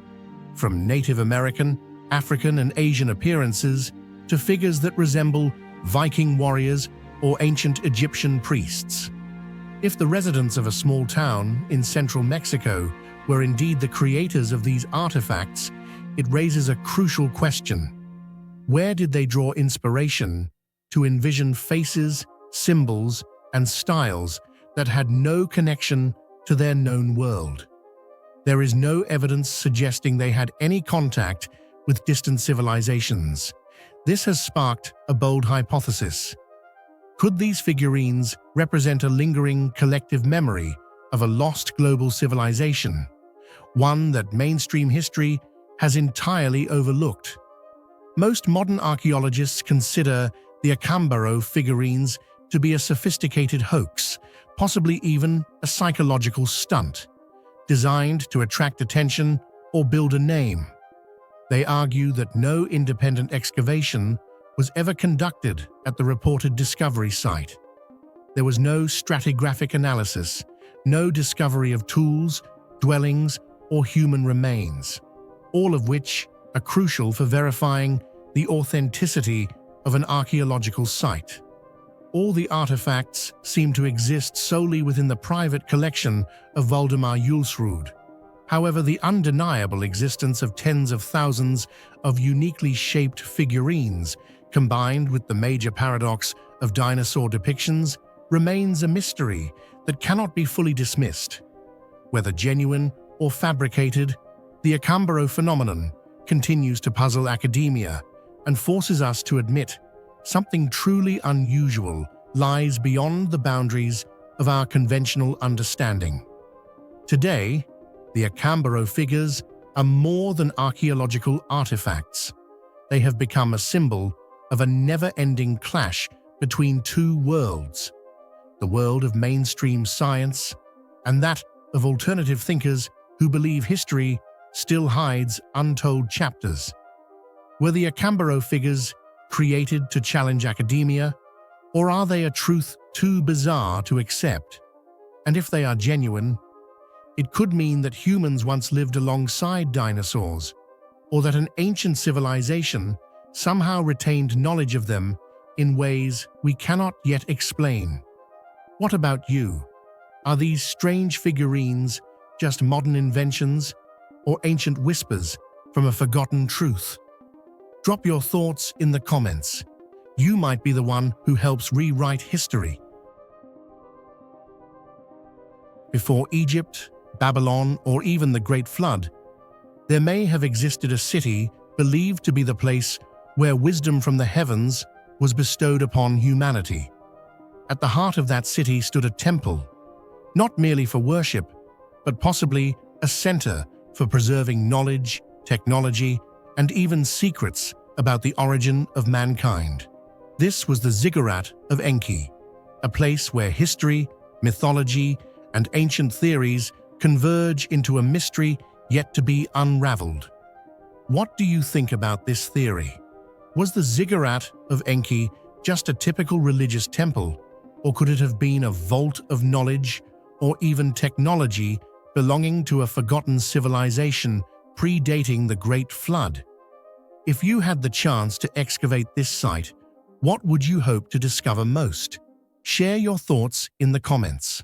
from Native American, African, and Asian appearances to figures that resemble Viking warriors or ancient Egyptian priests. If the residents of a small town in central Mexico were indeed the creators of these artifacts, it raises a crucial question. Where did they draw inspiration to envision faces, symbols, and styles that had no connection to their known world? There is no evidence suggesting they had any contact with distant civilizations. This has sparked a bold hypothesis. Could these figurines represent a lingering collective memory of a lost global civilization, one that mainstream history has entirely overlooked? Most modern archaeologists consider the Acambaro figurines to be a sophisticated hoax, possibly even a psychological stunt, designed to attract attention or build a name. They argue that no independent excavation was ever conducted at the reported discovery site. There was no stratigraphic analysis, no discovery of tools, dwellings, or human remains, all of which are crucial for verifying the authenticity of an archaeological site. All the artifacts seem to exist solely within the private collection of Valdemar Julsrud. However, the undeniable existence of tens of thousands of uniquely shaped figurines, combined with the major paradox of dinosaur depictions, remains a mystery that cannot be fully dismissed. Whether genuine or fabricated, the Acambaro phenomenon continues to puzzle academia and forces us to admit something truly unusual lies beyond the boundaries of our conventional understanding. Today, the Acambaro figures are more than archaeological artifacts. They have become a symbol of a never-ending clash between two worlds, the world of mainstream science and that of alternative thinkers who believe history still hides untold chapters. Were the Acambaro figures created to challenge academia, or are they a truth too bizarre to accept? And if they are genuine, it could mean that humans once lived alongside dinosaurs, or that an ancient civilization somehow retained knowledge of them in ways we cannot yet explain. What about you? Are these strange figurines just modern inventions, or ancient whispers from a forgotten truth? Drop your thoughts in the comments. You might be the one who helps rewrite history. Before Egypt, Babylon, or even the Great Flood, there may have existed a city believed to be the place where wisdom from the heavens was bestowed upon humanity. At the heart of that city stood a temple, not merely for worship, but possibly a center for preserving knowledge, technology, and even secrets about the origin of mankind. This was the ziggurat of Enki, a place where history, mythology, and ancient theories converge into a mystery yet to be unraveled. What do you think about this theory? Was the ziggurat of Enki just a typical religious temple, or could it have been a vault of knowledge or even technology belonging to a forgotten civilization predating the Great Flood? If you had the chance to excavate this site, what would you hope to discover most? Share your thoughts in the comments.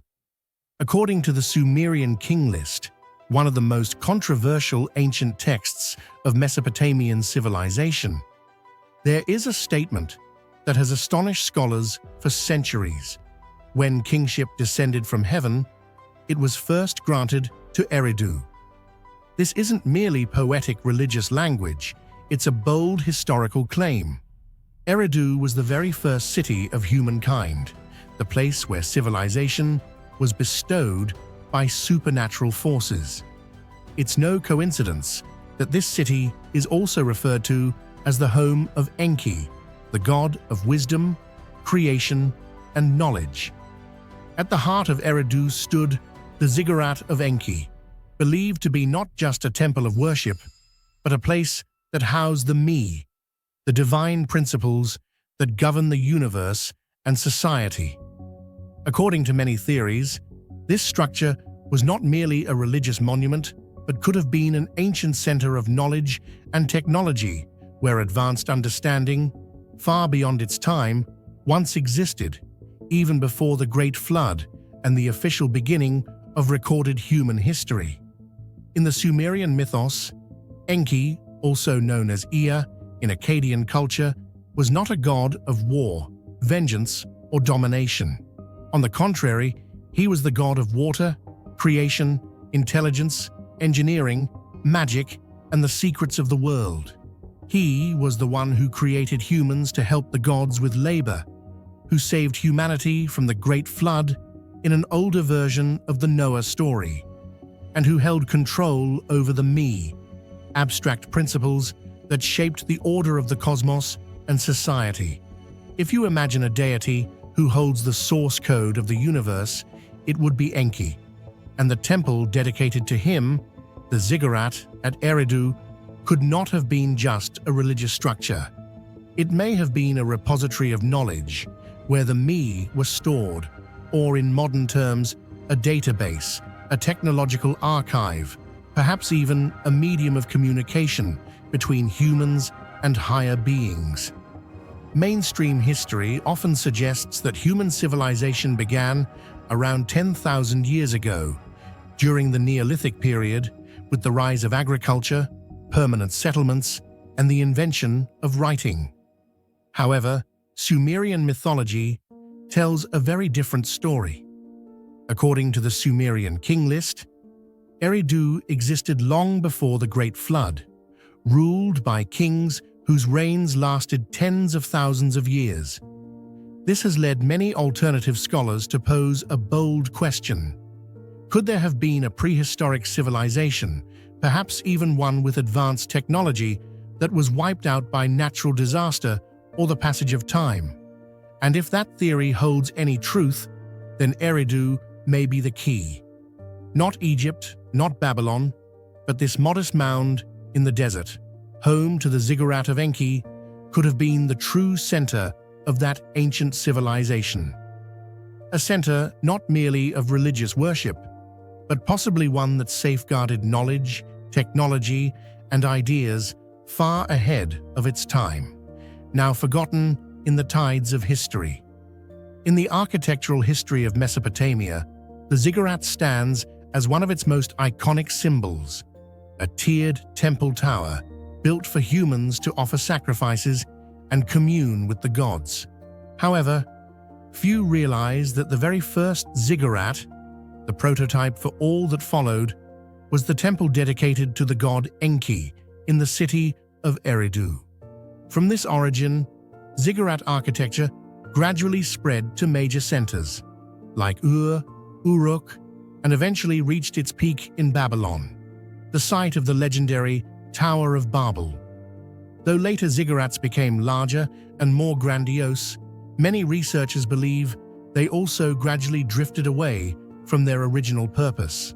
According to the Sumerian king list, one of the most controversial ancient texts of Mesopotamian civilization, there is a statement that has astonished scholars for centuries. When kingship descended from heaven, it was first granted to Eridu. This isn't merely poetic religious language, it's a bold historical claim. Eridu was the very first city of humankind, the place where civilization was bestowed by supernatural forces. It's no coincidence that this city is also referred to as the home of Enki, the god of wisdom, creation, and knowledge. At the heart of Eridu stood the ziggurat of Enki, believed to be not just a temple of worship, but a place that housed the me, the divine principles that govern the universe and society. According to many theories, this structure was not merely a religious monument, but could have been an ancient center of knowledge and technology where advanced understanding, far beyond its time, once existed, even before the Great Flood and the official beginning of recorded human history. In the Sumerian mythos, Enki, also known as Ea in Akkadian culture, was not a god of war, vengeance, or domination. On the contrary, he was the god of water, creation, intelligence, engineering, magic, and the secrets of the world. He was the one who created humans to help the gods with labor, who saved humanity from the Great Flood in an older version of the Noah story, and who held control over the me, abstract principles that shaped the order of the cosmos and society. If you imagine a deity who holds the source code of the universe, it would be Enki, and the temple dedicated to him, the ziggurat at Eridu, could not have been just a religious structure. It may have been a repository of knowledge, where the me was stored, or in modern terms, a database, a technological archive, perhaps even a medium of communication between humans and higher beings. Mainstream history often suggests that human civilization began around 10,000 years ago, during the Neolithic period, with the rise of agriculture, permanent settlements, and the invention of writing. However, Sumerian mythology tells a very different story. According to the Sumerian king list, Eridu existed long before the Great Flood, ruled by kings whose reigns lasted tens of thousands of years. This has led many alternative scholars to pose a bold question. Could there have been a prehistoric civilization, perhaps even one with advanced technology, that was wiped out by natural disaster or the passage of time? And if that theory holds any truth, then Eridu may be the key. Not Egypt, not Babylon, but this modest mound in the desert, home to the ziggurat of Enki, could have been the true center of that ancient civilization. A center not merely of religious worship, but possibly one that safeguarded knowledge, technology, and ideas far ahead of its time, now forgotten in the tides of history. In the architectural history of Mesopotamia, the ziggurat stands as one of its most iconic symbols, a tiered temple tower built for humans to offer sacrifices and commune with the gods. However, few realize that the very first ziggurat, the prototype for all that followed, was the temple dedicated to the god Enki in the city of Eridu. From this origin, ziggurat architecture gradually spread to major centers, like Ur, Uruk, and eventually reached its peak in Babylon, the site of the legendary Tower of Babel. Though later ziggurats became larger and more grandiose, many researchers believe they also gradually drifted away from their original purpose.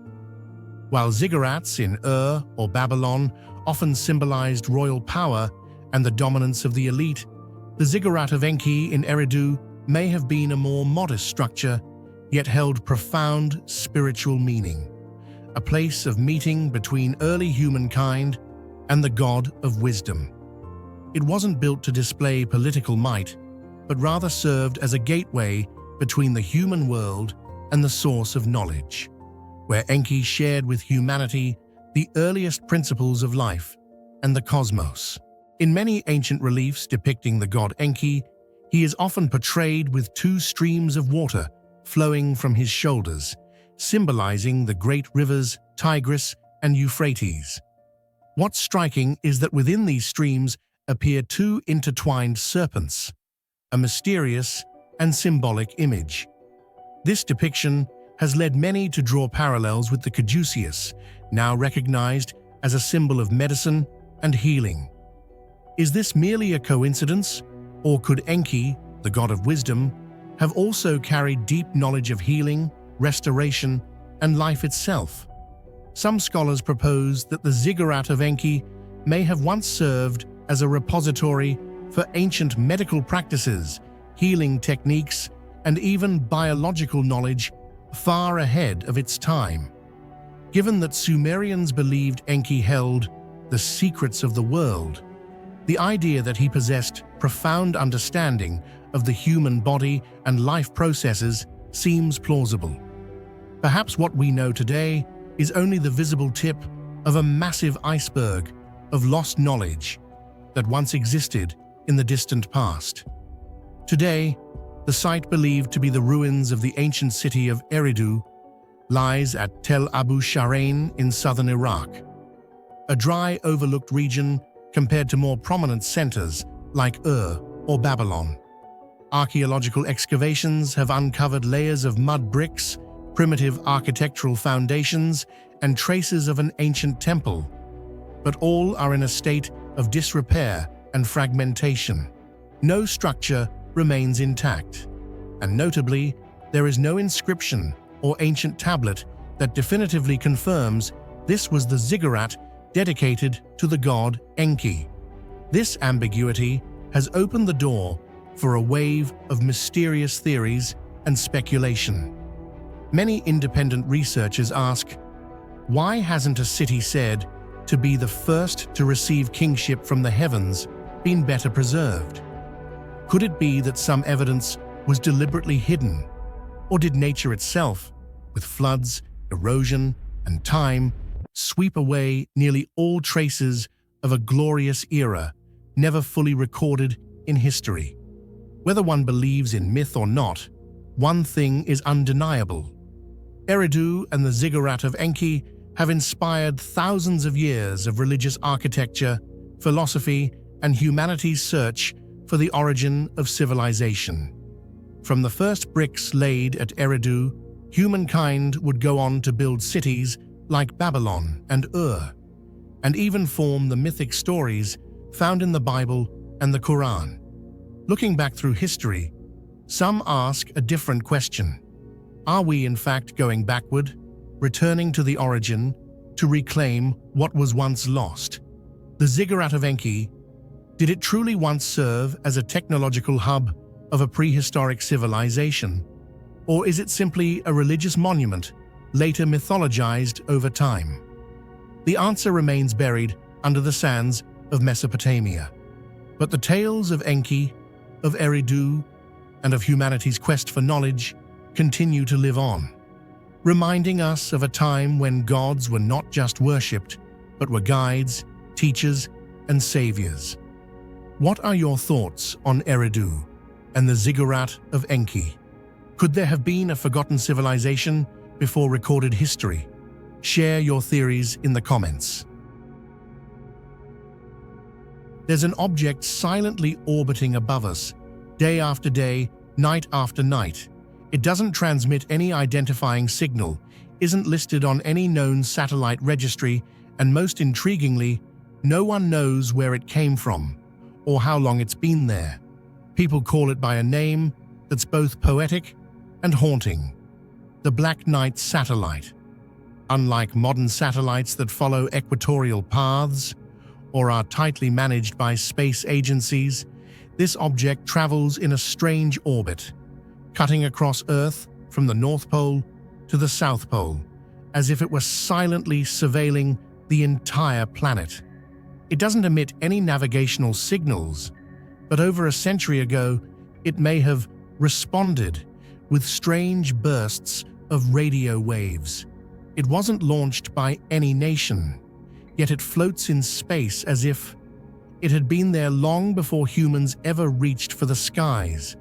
While ziggurats in Ur or Babylon often symbolized royal power and the dominance of the elite, the ziggurat of Enki in Eridu may have been a more modest structure, yet held profound spiritual meaning, a place of meeting between early humankind and the god of wisdom. It wasn't built to display political might, but rather served as a gateway between the human world and the source of knowledge, where Enki shared with humanity the earliest principles of life and the cosmos. In many ancient reliefs depicting the god Enki, he is often portrayed with two streams of water flowing from his shoulders, symbolizing the great rivers Tigris and Euphrates. What's striking is that within these streams appear two intertwined serpents, a mysterious and symbolic image. This depiction has led many to draw parallels with the caduceus, now recognized as a symbol of medicine and healing. Is this merely a coincidence, or could Enki, the god of wisdom, have also carried deep knowledge of healing, restoration, and life itself? Some scholars propose that the ziggurat of Enki may have once served as a repository for ancient medical practices, healing techniques, and even biological knowledge far ahead of its time. Given that Sumerians believed Enki held the secrets of the world, the idea that he possessed profound understanding of the human body and life processes seems plausible. Perhaps what we know today is only the visible tip of a massive iceberg of lost knowledge that once existed in the distant past. Today, the site believed to be the ruins of the ancient city of Eridu lies at Tel Abu Sharain in southern Iraq, a dry, overlooked region compared to more prominent centers like Ur or Babylon. Archaeological excavations have uncovered layers of mud bricks, primitive architectural foundations, and traces of an ancient temple, but all are in a state of disrepair and fragmentation. No structure remains intact, and notably, there is no inscription or ancient tablet that definitively confirms this was the ziggurat dedicated to the god Enki. This ambiguity has opened the door for a wave of mysterious theories and speculation. Many independent researchers ask, why hasn't a city said to be the first to receive kingship from the heavens been better preserved? Could it be that some evidence was deliberately hidden? Or did nature itself, with floods, erosion, and time, sweep away nearly all traces of a glorious era never fully recorded in history? Whether one believes in myth or not, one thing is undeniable. Eridu and the ziggurat of Enki have inspired thousands of years of religious architecture, philosophy, and humanity's search for the origin of civilization. From the first bricks laid at Eridu, humankind would go on to build cities like Babylon and Ur, and even form the mythic stories found in the Bible and the Quran. Looking back through history, some ask a different question. Are we in fact going backward, returning to the origin to reclaim what was once lost? The ziggurat of Enki, did it truly once serve as a technological hub of a prehistoric civilization? Or is it simply a religious monument, later mythologized over time? The answer remains buried under the sands of Mesopotamia. But the tales of Enki, of Eridu, and of humanity's quest for knowledge continue to live on, reminding us of a time when gods were not just worshipped, but were guides, teachers, and saviors. What are your thoughts on Eridu and the ziggurat of Enki? Could there have been a forgotten civilization before recorded history? Share your theories in the comments. There's an object silently orbiting above us, day after day, night after night. It doesn't transmit any identifying signal, isn't listed on any known satellite registry, and most intriguingly, no one knows where it came from or how long it's been there. People call it by a name that's both poetic and haunting: the Black Knight satellite. Unlike modern satellites that follow equatorial paths or are tightly managed by space agencies, this object travels in a strange orbit, cutting across Earth from the North Pole to the South Pole, as if it were silently surveilling the entire planet. It doesn't emit any navigational signals, but over a century ago, it may have responded with strange bursts of radio waves. It wasn't launched by any nation, yet it floats in space as if it had been there long before humans ever reached for the skies.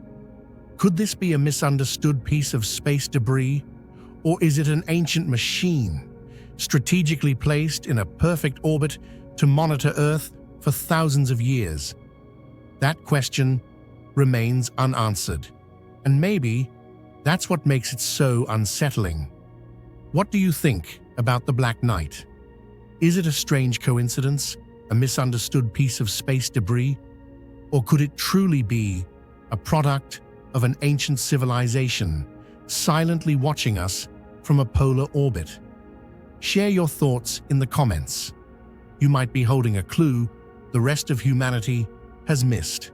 Could this be a misunderstood piece of space debris, or is it an ancient machine, strategically placed in a perfect orbit to monitor Earth for thousands of years? That question remains unanswered, and maybe that's what makes it so unsettling. What do you think about the Black Knight? Is it a strange coincidence, a misunderstood piece of space debris, or could it truly be a product of an ancient civilization silently watching us from a polar orbit? Share your thoughts in the comments. You might be holding a clue the rest of humanity has missed.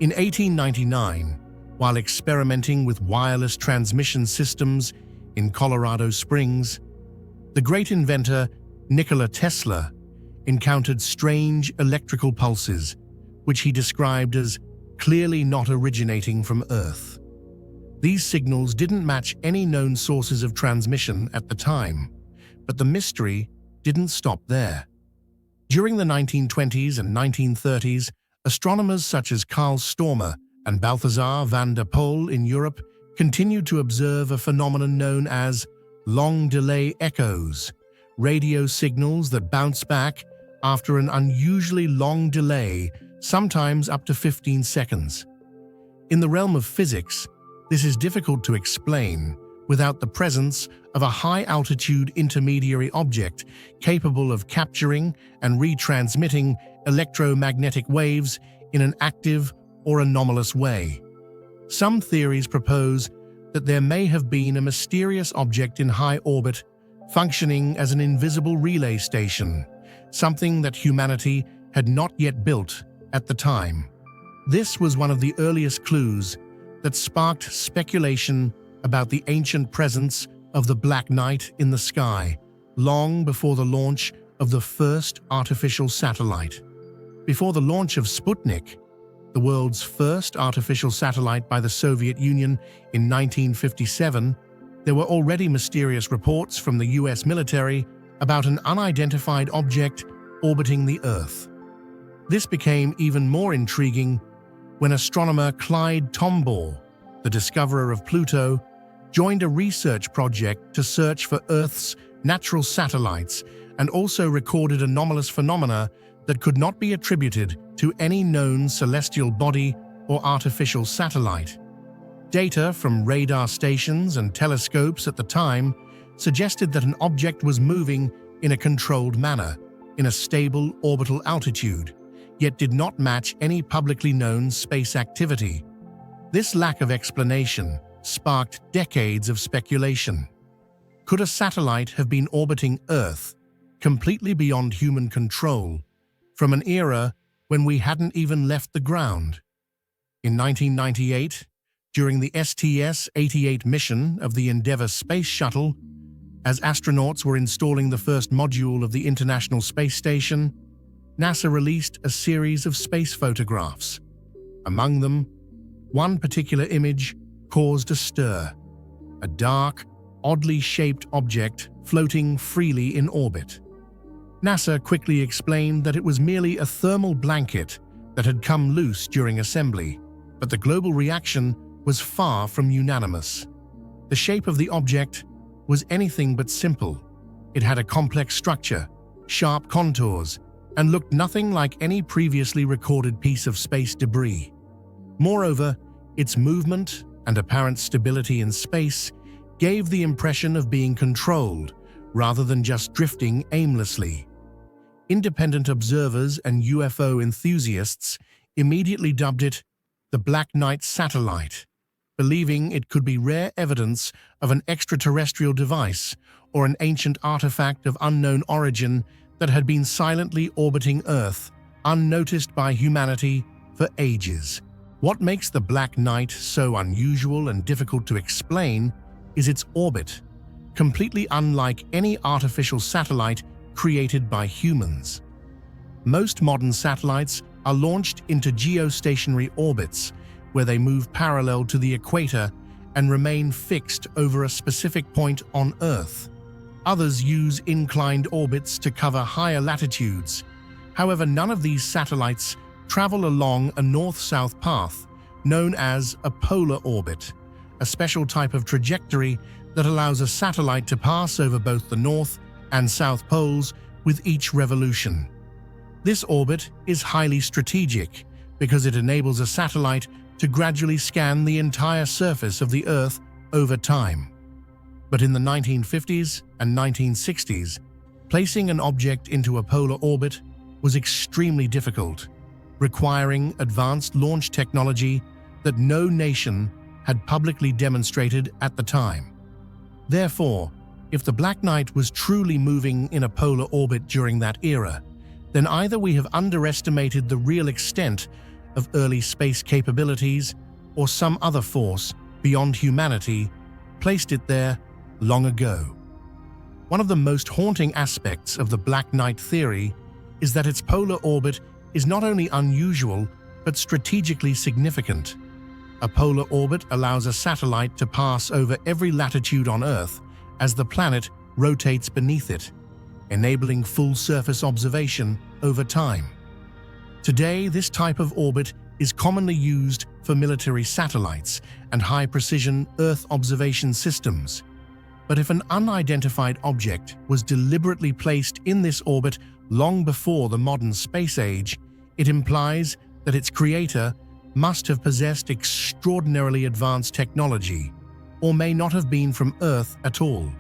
In 1899, while experimenting with wireless transmission systems in Colorado Springs, The great inventor Nikola Tesla encountered strange electrical pulses, which he described as clearly not originating from Earth. These signals didn't match any known sources of transmission at the time, but the mystery didn't stop there. During the 1920s and 1930s, astronomers such as Carl Stormer and Balthasar van der Pol in Europe continued to observe a phenomenon known as long-delay echoes, radio signals that bounce back after an unusually long delay, sometimes up to 15 seconds. In the realm of physics, this is difficult to explain without the presence of a high-altitude intermediary object capable of capturing and retransmitting electromagnetic waves in an active or anomalous way. Some theories propose that there may have been a mysterious object in high orbit functioning as an invisible relay station, something that humanity had not yet built at the time. This was one of the earliest clues that sparked speculation about the ancient presence of the Black Knight in the sky, long before the launch of the first artificial satellite. Before the launch of Sputnik, the world's first artificial satellite by the Soviet Union in 1957, there were already mysterious reports from the US military about an unidentified object orbiting the Earth. This became even more intriguing when astronomer Clyde Tombaugh, the discoverer of Pluto, joined a research project to search for Earth's natural satellites and also recorded anomalous phenomena that could not be attributed to any known celestial body or artificial satellite. Data from radar stations and telescopes at the time suggested that an object was moving in a controlled manner, in a stable orbital altitude, yet did not match any publicly known space activity. This lack of explanation sparked decades of speculation. Could a satellite have been orbiting Earth, completely beyond human control, from an era when we hadn't even left the ground? In 1998, during the STS-88 mission of the Endeavour space shuttle, as astronauts were installing the first module of the International Space Station, NASA released a series of space photographs. Among them, one particular image caused a stir: a dark, oddly shaped object floating freely in orbit. NASA quickly explained that it was merely a thermal blanket that had come loose during assembly, but the global reaction was far from unanimous. The shape of the object was anything but simple. It had a complex structure, sharp contours, and looked nothing like any previously recorded piece of space debris. Moreover, its movement and apparent stability in space gave the impression of being controlled rather than just drifting aimlessly. Independent observers and UFO enthusiasts immediately dubbed it the Black Knight satellite, believing it could be rare evidence of an extraterrestrial device or an ancient artifact of unknown origin that had been silently orbiting Earth, unnoticed by humanity for ages. What makes the Black Knight so unusual and difficult to explain is its orbit, completely unlike any artificial satellite created by humans. Most modern satellites are launched into geostationary orbits, where they move parallel to the equator and remain fixed over a specific point on Earth. Others use inclined orbits to cover higher latitudes. However, none of these satellites travel along a north-south path, known as a polar orbit, a special type of trajectory that allows a satellite to pass over both the north and south poles with each revolution. This orbit is highly strategic because it enables a satellite to gradually scan the entire surface of the Earth over time. But in the 1950s and 1960s, placing an object into a polar orbit was extremely difficult, requiring advanced launch technology that no nation had publicly demonstrated at the time. Therefore, if the Black Knight was truly moving in a polar orbit during that era, then either we have underestimated the real extent of early space capabilities, or some other force beyond humanity placed it there long ago. One of the most haunting aspects of the Black Knight theory is that its polar orbit is not only unusual, but strategically significant. A polar orbit allows a satellite to pass over every latitude on Earth as the planet rotates beneath it, enabling full-surface observation over time. Today, this type of orbit is commonly used for military satellites and high-precision Earth observation systems. But if an unidentified object was deliberately placed in this orbit long before the modern space age, it implies that its creator must have possessed extraordinarily advanced technology, or may not have been from Earth at all.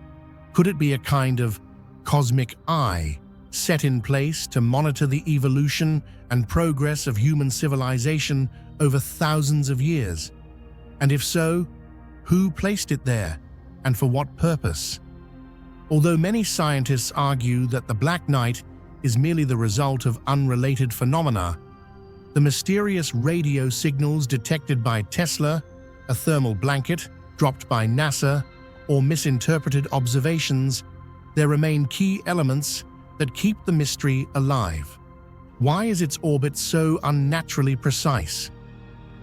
Could it be a kind of cosmic eye set in place to monitor the evolution and progress of human civilization over thousands of years? And if so, who placed it there, and for what purpose? Although many scientists argue that the Black Knight is merely the result of unrelated phenomena, the mysterious radio signals detected by Tesla, a thermal blanket dropped by NASA, or misinterpreted observations, there remain key elements that keep the mystery alive. Why is its orbit so unnaturally precise?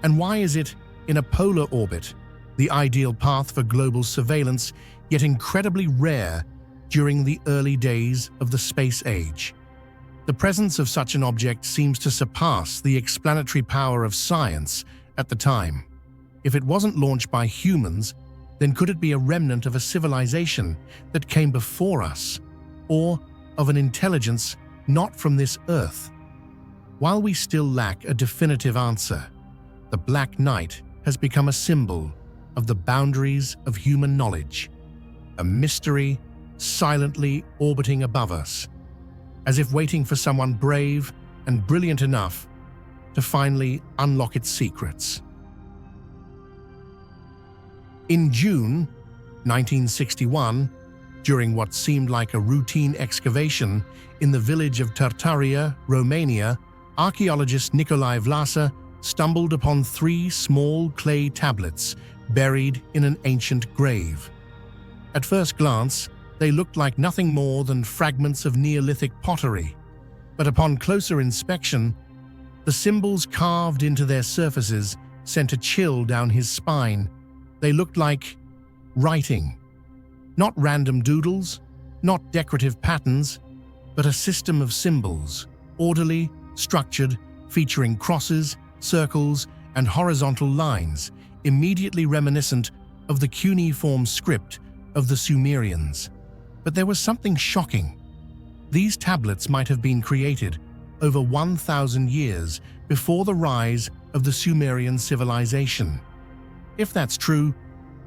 And why is it in a polar orbit, the ideal path for global surveillance, yet incredibly rare during the early days of the space age? The presence of such an object seems to surpass the explanatory power of science at the time. If it wasn't launched by humans, then could it be a remnant of a civilization that came before us, or of an intelligence not from this Earth? While we still lack a definitive answer, the Black Knight has become a symbol of the boundaries of human knowledge, a mystery silently orbiting above us, as if waiting for someone brave and brilliant enough to finally unlock its secrets. In June 1961, during what seemed like a routine excavation in the village of Tartaria, Romania, archaeologist Nicolae Vlasa stumbled upon 3 small clay tablets buried in an ancient grave. At first glance, they looked like nothing more than fragments of Neolithic pottery, but upon closer inspection, the symbols carved into their surfaces sent a chill down his spine. They looked like writing. Not random doodles, not decorative patterns, but a system of symbols, orderly, structured, featuring crosses, circles, and horizontal lines, immediately reminiscent of the cuneiform script of the Sumerians. But there was something shocking. These tablets might have been created over 1,000 years before the rise of the Sumerian civilization. If that's true,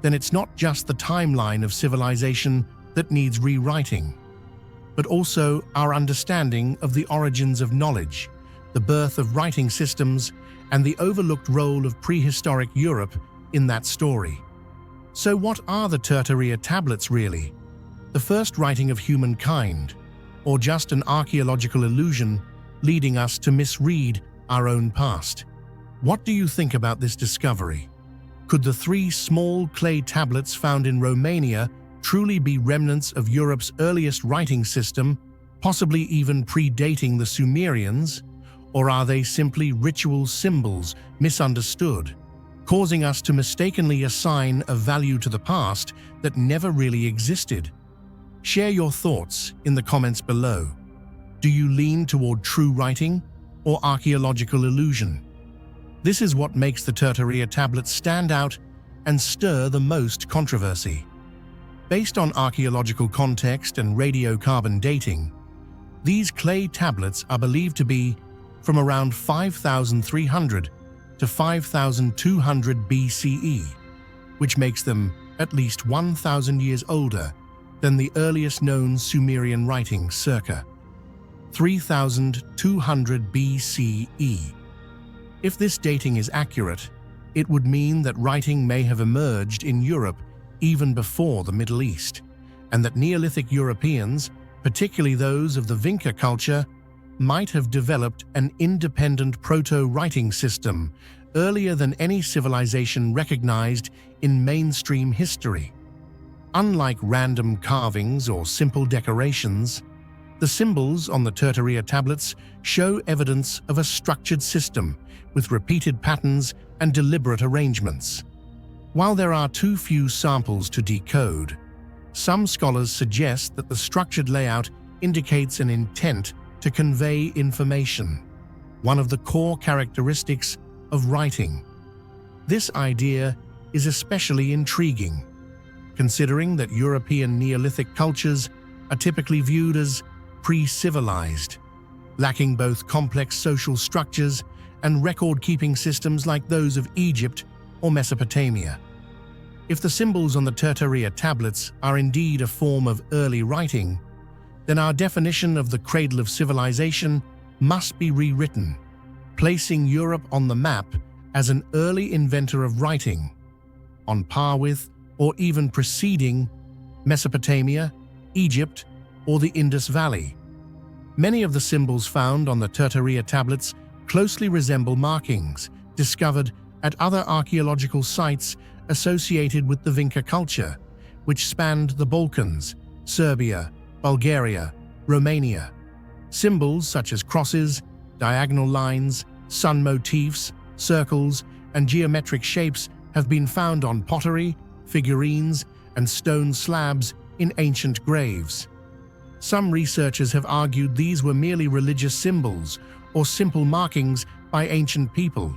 then it's not just the timeline of civilization that needs rewriting, but also our understanding of the origins of knowledge, the birth of writing systems, and the overlooked role of prehistoric Europe in that story. So what are the Tartaria tablets really? The first writing of humankind, or just an archaeological illusion leading us to misread our own past? What do you think about this discovery? Could the 3 small clay tablets found in Romania truly be remnants of Europe's earliest writing system, possibly even predating the Sumerians? Or are they simply ritual symbols misunderstood, causing us to mistakenly assign a value to the past that never really existed? Share your thoughts in the comments below. Do you lean toward true writing or archaeological illusion? This is what makes the Tartaria tablets stand out and stir the most controversy. Based on archaeological context and radiocarbon dating, these clay tablets are believed to be from around 5,300 to 5,200 BCE, which makes them at least 1,000 years older than the earliest known Sumerian writing circa 3,200 BCE. If this dating is accurate, it would mean that writing may have emerged in Europe even before the Middle East, and that Neolithic Europeans, particularly those of the Vinka culture, might have developed an independent proto-writing system earlier than any civilization recognized in mainstream history. Unlike random carvings or simple decorations, the symbols on the Tartaria tablets show evidence of a structured system with repeated patterns and deliberate arrangements. While there are too few samples to decode, some scholars suggest that the structured layout indicates an intent to convey information, one of the core characteristics of writing. This idea is especially intriguing, considering that European Neolithic cultures are typically viewed as pre-civilized, lacking both complex social structures and record-keeping systems like those of Egypt or Mesopotamia. If the symbols on the Tartaria tablets are indeed a form of early writing, then our definition of the cradle of civilization must be rewritten, placing Europe on the map as an early inventor of writing, on par with or even preceding Mesopotamia, Egypt, or the Indus Valley. Many of the symbols found on the Tartaria tablets closely resemble markings discovered at other archaeological sites associated with the Vinka culture, which spanned the Balkans, Serbia, Bulgaria, Romania. Symbols such as crosses, diagonal lines, sun motifs, circles, and geometric shapes have been found on pottery, figurines, and stone slabs in ancient graves. Some researchers have argued these were merely religious symbols or simple markings by ancient people.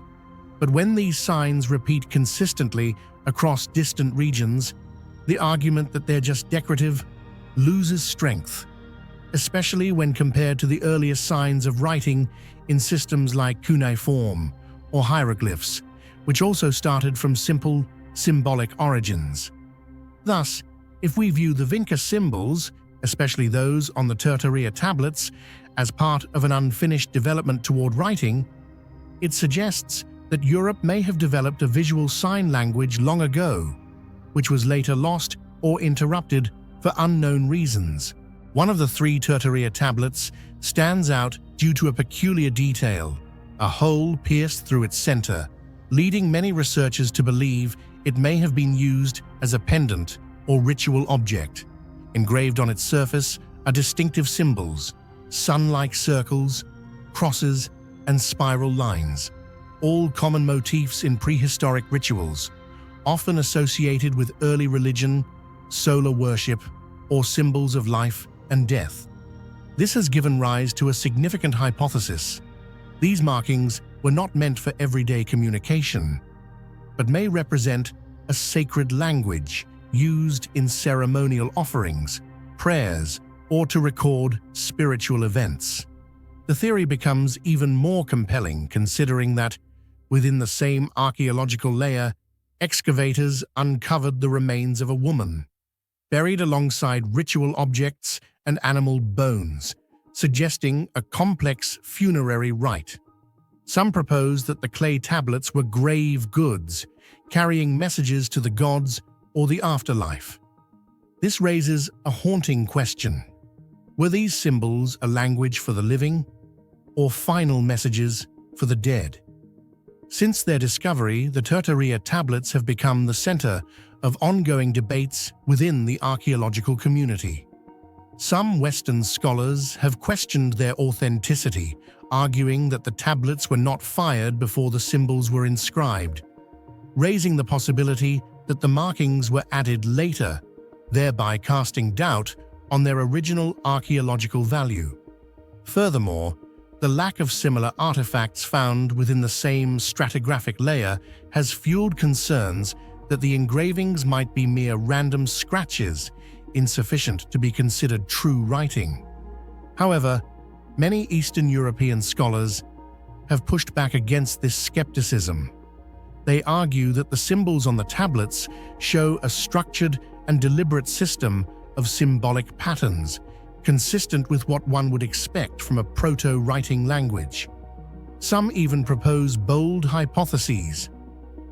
But when these signs repeat consistently across distant regions, the argument that they're just decorative loses strength, especially when compared to the earliest signs of writing in systems like cuneiform or hieroglyphs, which also started from simple, symbolic origins. Thus, if we view the Vinka symbols, especially those on the Tartaria tablets, as part of an unfinished development toward writing, it suggests that Europe may have developed a visual sign language long ago, which was later lost or interrupted for unknown reasons. One of the 3 Tartaria tablets stands out due to a peculiar detail, a hole pierced through its center, leading many researchers to believe it may have been used as a pendant or ritual object. Engraved on its surface are distinctive symbols, sun-like circles, crosses, and spiral lines, all common motifs in prehistoric rituals, often associated with early religion, solar worship, or symbols of life and death. This has given rise to a significant hypothesis. These markings were not meant for everyday communication, but may represent a sacred language used in ceremonial offerings, prayers, or to record spiritual events. The theory becomes even more compelling considering that, within the same archaeological layer, excavators uncovered the remains of a woman, buried alongside ritual objects and animal bones, suggesting a complex funerary rite. Some propose that the clay tablets were grave goods, carrying messages to the gods or the afterlife. This raises a haunting question. Were these symbols a language for the living, or final messages for the dead? Since their discovery, the Tartaria tablets have become the center of ongoing debates within the archaeological community. Some Western scholars have questioned their authenticity, arguing that the tablets were not fired before the symbols were inscribed, raising the possibility that the markings were added later, thereby casting doubt on their original archaeological value. Furthermore, the lack of similar artifacts found within the same stratigraphic layer has fueled concerns that the engravings might be mere random scratches, insufficient to be considered true writing. However, many Eastern European scholars have pushed back against this skepticism. They argue that the symbols on the tablets show a structured and deliberate system of symbolic patterns, consistent with what one would expect from a proto-writing language. Some even propose bold hypotheses.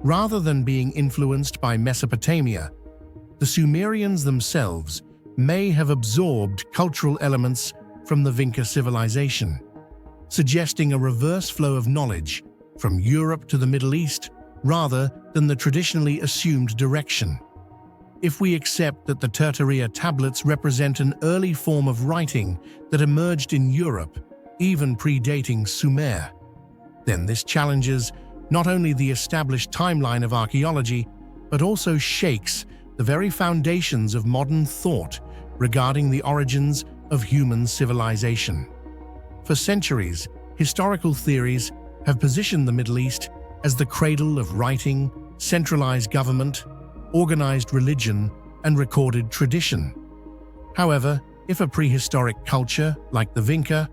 Rather than being influenced by Mesopotamia, the Sumerians themselves may have absorbed cultural elements from the Vinka civilization, suggesting a reverse flow of knowledge from Europe to the Middle East rather than the traditionally assumed direction. If we accept that the Tartaria tablets represent an early form of writing that emerged in Europe, even predating Sumer, then this challenges not only the established timeline of archaeology, but also shakes the very foundations of modern thought regarding the origins of human civilization. For centuries, historical theories have positioned the Middle East as the cradle of writing, centralized government, organized religion, and recorded tradition. However, if a prehistoric culture like the Vinka,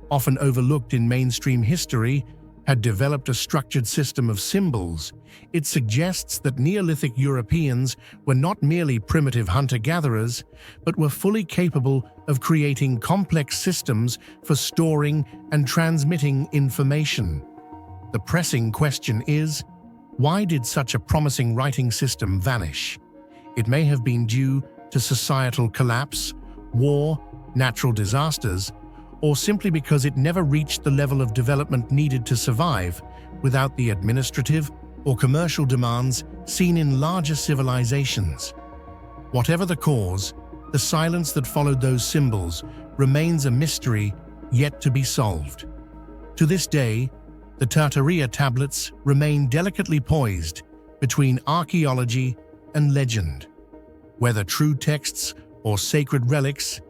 often overlooked in mainstream history, had developed a structured system of symbols, it suggests that Neolithic Europeans were not merely primitive hunter-gatherers, but were fully capable of creating complex systems for storing and transmitting information. The pressing question is, why did such a promising writing system vanish? It may have been due to societal collapse, war, natural disasters, or simply because it never reached the level of development needed to survive without the administrative or commercial demands seen in larger civilizations. Whatever the cause, the silence that followed those symbols remains a mystery yet to be solved. To this day, the Tartaria tablets remain delicately poised between archaeology and legend. Whether true texts or sacred relics,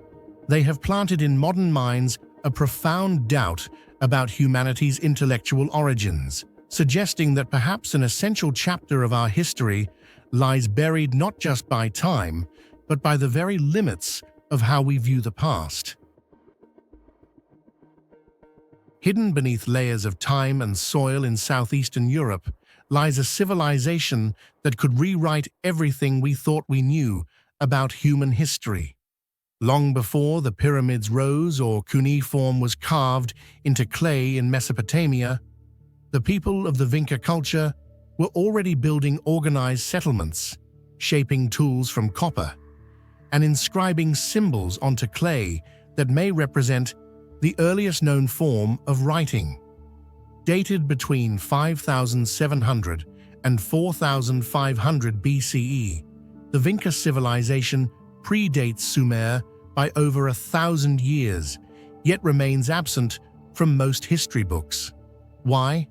they have planted in modern minds a profound doubt about humanity's intellectual origins, suggesting that perhaps an essential chapter of our history lies buried not just by time, but by the very limits of how we view the past. Hidden beneath layers of time and soil in southeastern Europe lies a civilization that could rewrite everything we thought we knew about human history. Long before the pyramids rose or cuneiform was carved into clay in Mesopotamia, the people of the Vinka culture were already building organized settlements, shaping tools from copper, and inscribing symbols onto clay that may represent the earliest known form of writing. Dated between 5700 and 4500 BCE, the Vinka civilization predates Sumer by over 1,000 years, yet remains absent from most history books. Why?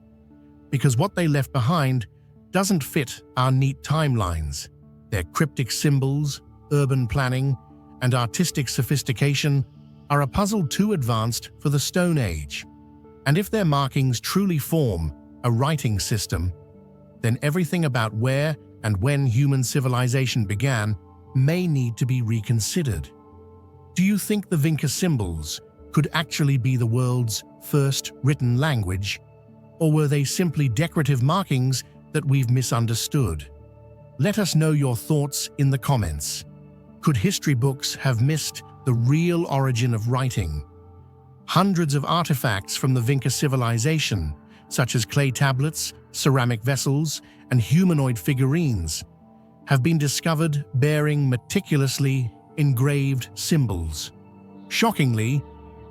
Because what they left behind doesn't fit our neat timelines. Their cryptic symbols, urban planning, and artistic sophistication are a puzzle too advanced for the Stone Age. And if their markings truly form a writing system, then everything about where and when human civilization began may need to be reconsidered. Do you think the Vinka symbols could actually be the world's first written language, or were they simply decorative markings that we've misunderstood? Let us know your thoughts in the comments. Could history books have missed the real origin of writing? Hundreds of artifacts from the Vinka civilization, such as clay tablets, ceramic vessels, and humanoid figurines, have been discovered bearing meticulously engraved symbols. Shockingly,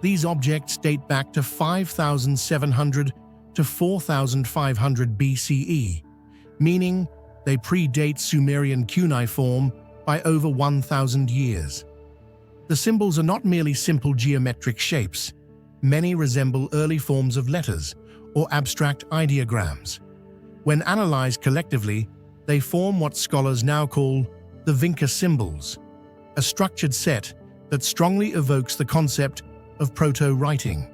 these objects date back to 5700 to 4500 BCE, meaning they predate Sumerian cuneiform by over 1,000 years. The symbols are not merely simple geometric shapes. Many resemble early forms of letters or abstract ideograms. When analyzed collectively, they form what scholars now call the Vinka symbols, a structured set that strongly evokes the concept of proto-writing.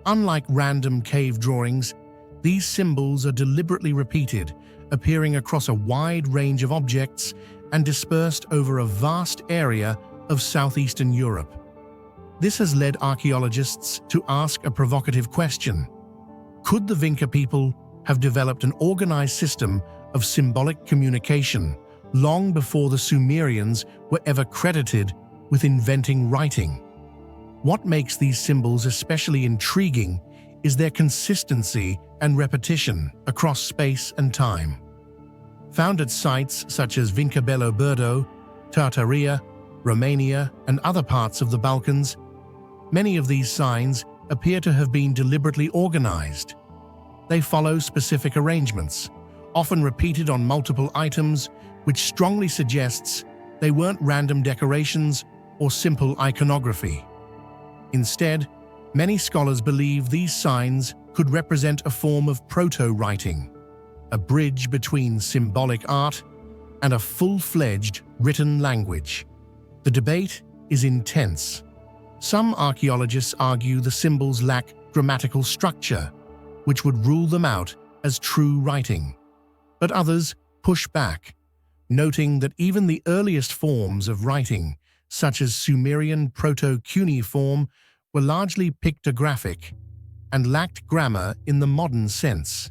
Unlike random cave drawings, these symbols are deliberately repeated, appearing across a wide range of objects and dispersed over a vast area of southeastern Europe. This has led archaeologists to ask a provocative question. Could the Vinka people have developed an organized system of symbolic communication long before the Sumerians were ever credited with inventing writing? What makes these symbols especially intriguing is their consistency and repetition across space and time. Found at sites such as Vincabello Burdo, Tartaria, Romania, and other parts of the Balkans, many of these signs appear to have been deliberately organized. They follow specific arrangements, often repeated on multiple items, which strongly suggests They weren't random decorations or simple iconography. Instead, many scholars believe these signs could represent a form of proto-writing, a bridge between symbolic art and a full-fledged written language. The debate is intense. Some archaeologists argue the symbols lack grammatical structure, which would rule them out as true writing. But others push back, noting that even the earliest forms of writing, such as Sumerian proto-cuneiform, were largely pictographic and lacked grammar in the modern sense.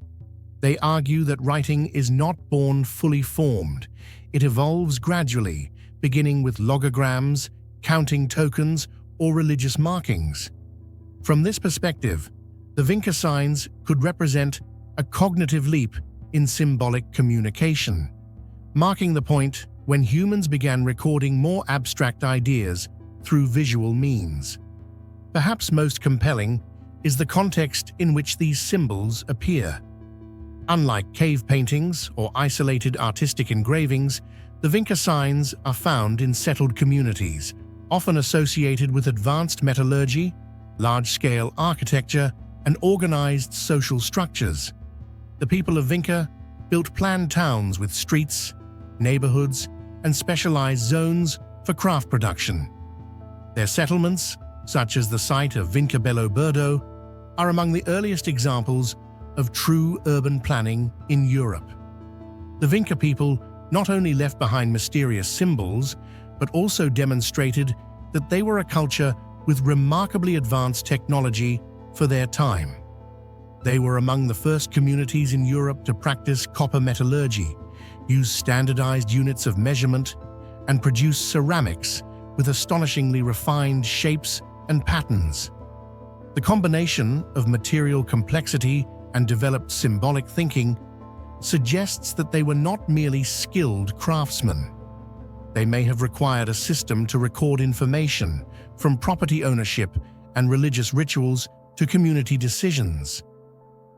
They argue that writing is not born fully formed. It evolves gradually, beginning with logograms, counting tokens, or religious markings. From this perspective, the Vinka signs could represent a cognitive leap in symbolic communication, marking the point when humans began recording more abstract ideas through visual means. Perhaps most compelling is the context in which these symbols appear. Unlike cave paintings or isolated artistic engravings, the Vinka signs are found in settled communities, often associated with advanced metallurgy, large-scale architecture, and organized social structures. The people of Vinka built planned towns with streets, neighborhoods, and specialized zones for craft production. Their settlements, such as the site of Vinka Belo Berdo, are among the earliest examples of true urban planning in Europe. The Vinka people not only left behind mysterious symbols, but also demonstrated that they were a culture with remarkably advanced technology for their time. They were among the first communities in Europe to practice copper metallurgy, use standardized units of measurement, and produce ceramics with astonishingly refined shapes and patterns. The combination of material complexity and developed symbolic thinking suggests that they were not merely skilled craftsmen. They may have required a system to record information, from property ownership and religious rituals to community decisions.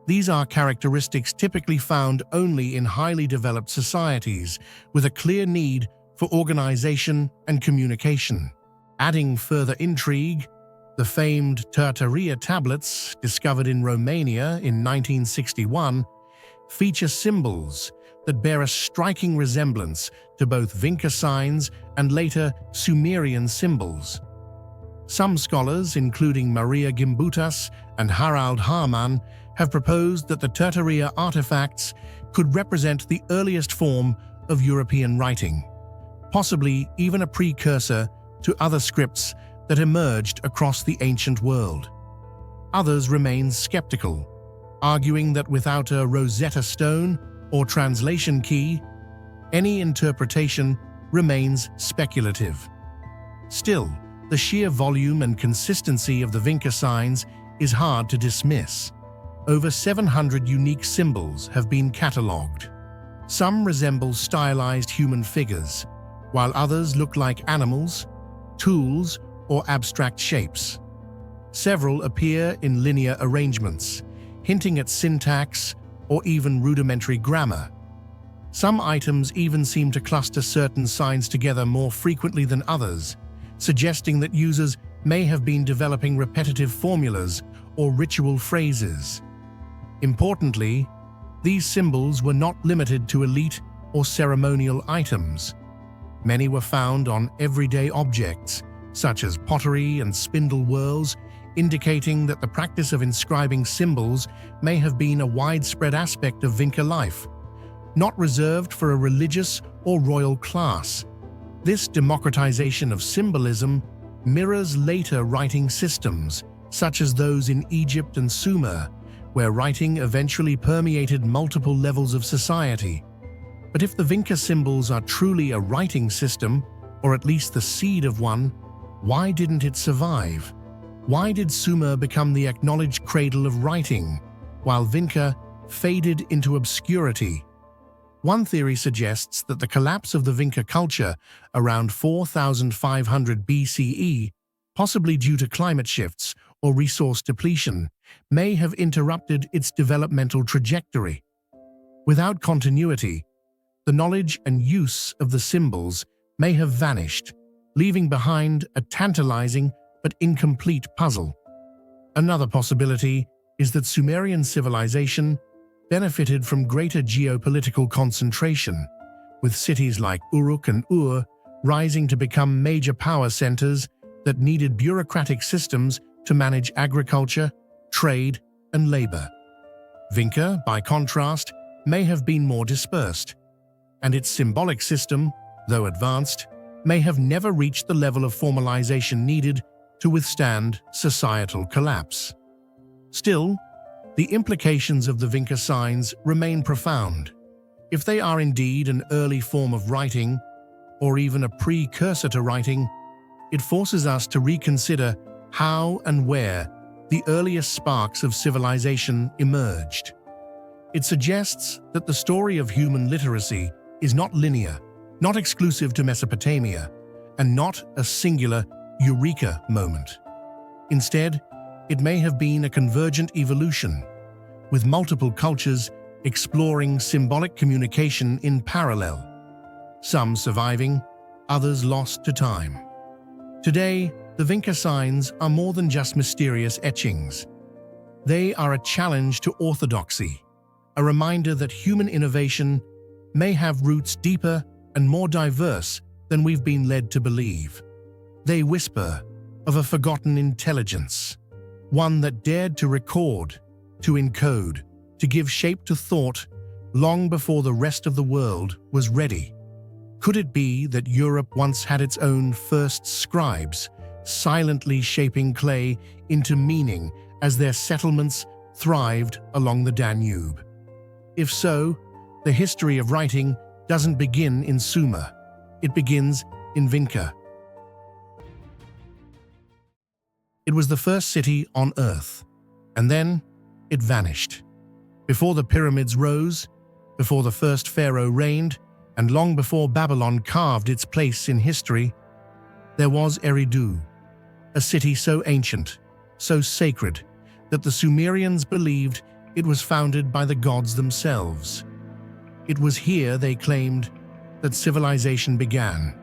These are characteristics typically found only in highly developed societies with a clear need for organization and communication. Adding further intrigue, the famed Tartaria tablets, discovered in Romania in 1961, feature symbols that bear a striking resemblance to both Vinka signs and later Sumerian symbols. Some scholars, including Maria Gimbutas and Harald Hamann, have proposed that the Tartaria artifacts could represent the earliest form of European writing, possibly even a precursor to other scripts that emerged across the ancient world. Others remain skeptical, arguing that without a Rosetta Stone or translation key, any interpretation remains speculative. Still, the sheer volume and consistency of the Vinka signs is hard to dismiss. Over 700 unique symbols have been catalogued. Some resemble stylized human figures, while others look like animals, tools, or abstract shapes. Several appear in linear arrangements, hinting at syntax or even rudimentary grammar. Some items even seem to cluster certain signs together more frequently than others, suggesting that users may have been developing repetitive formulas or ritual phrases. Importantly, these symbols were not limited to elite or ceremonial items. Many were found on everyday objects, such as pottery and spindle whorls, indicating that the practice of inscribing symbols may have been a widespread aspect of Vinka life, not reserved for a religious or royal class. This democratization of symbolism mirrors later writing systems, such as those in Egypt and Sumer, where writing eventually permeated multiple levels of society. But if the Vinka symbols are truly a writing system, or at least the seed of one, why didn't it survive? Why did Sumer become the acknowledged cradle of writing, while Vinka faded into obscurity? One theory suggests that the collapse of the Vinka culture around 4500 BCE, possibly due to climate shifts or resource depletion, may have interrupted its developmental trajectory. Without continuity, the knowledge and use of the symbols may have vanished, leaving behind a tantalizing but incomplete puzzle. Another possibility is that Sumerian civilization benefited from greater geopolitical concentration, with cities like Uruk and Ur rising to become major power centers that needed bureaucratic systems to manage agriculture, trade, and labor. Vinka, by contrast, may have been more dispersed, and its symbolic system, though advanced, may have never reached the level of formalization needed to withstand societal collapse. Still, the implications of the Vinka signs remain profound. If they are indeed an early form of writing, or even a precursor to writing, it forces us to reconsider how and where the earliest sparks of civilization emerged. It suggests that the story of human literacy is not linear, not exclusive to Mesopotamia, and not a singular eureka moment. Instead, it may have been a convergent evolution, with multiple cultures exploring symbolic communication in parallel, some surviving, others lost to time. Today, the Vinka signs are more than just mysterious etchings. They are a challenge to orthodoxy, a reminder that human innovation may have roots deeper and more diverse than we've been led to believe. They whisper of a forgotten intelligence, one that dared to record, to encode, to give shape to thought long before the rest of the world was ready. Could it be that Europe once had its own first scribes, silently shaping clay into meaning as their settlements thrived along the Danube? If so, the history of writing doesn't begin in Sumer. It begins in Vinka. It was the first city on Earth, and then it vanished. Before the pyramids rose, before the first pharaoh reigned, and long before Babylon carved its place in history, there was Eridu, a city so ancient, so sacred, that the Sumerians believed it was founded by the gods themselves. It was here, they claimed, that civilization began,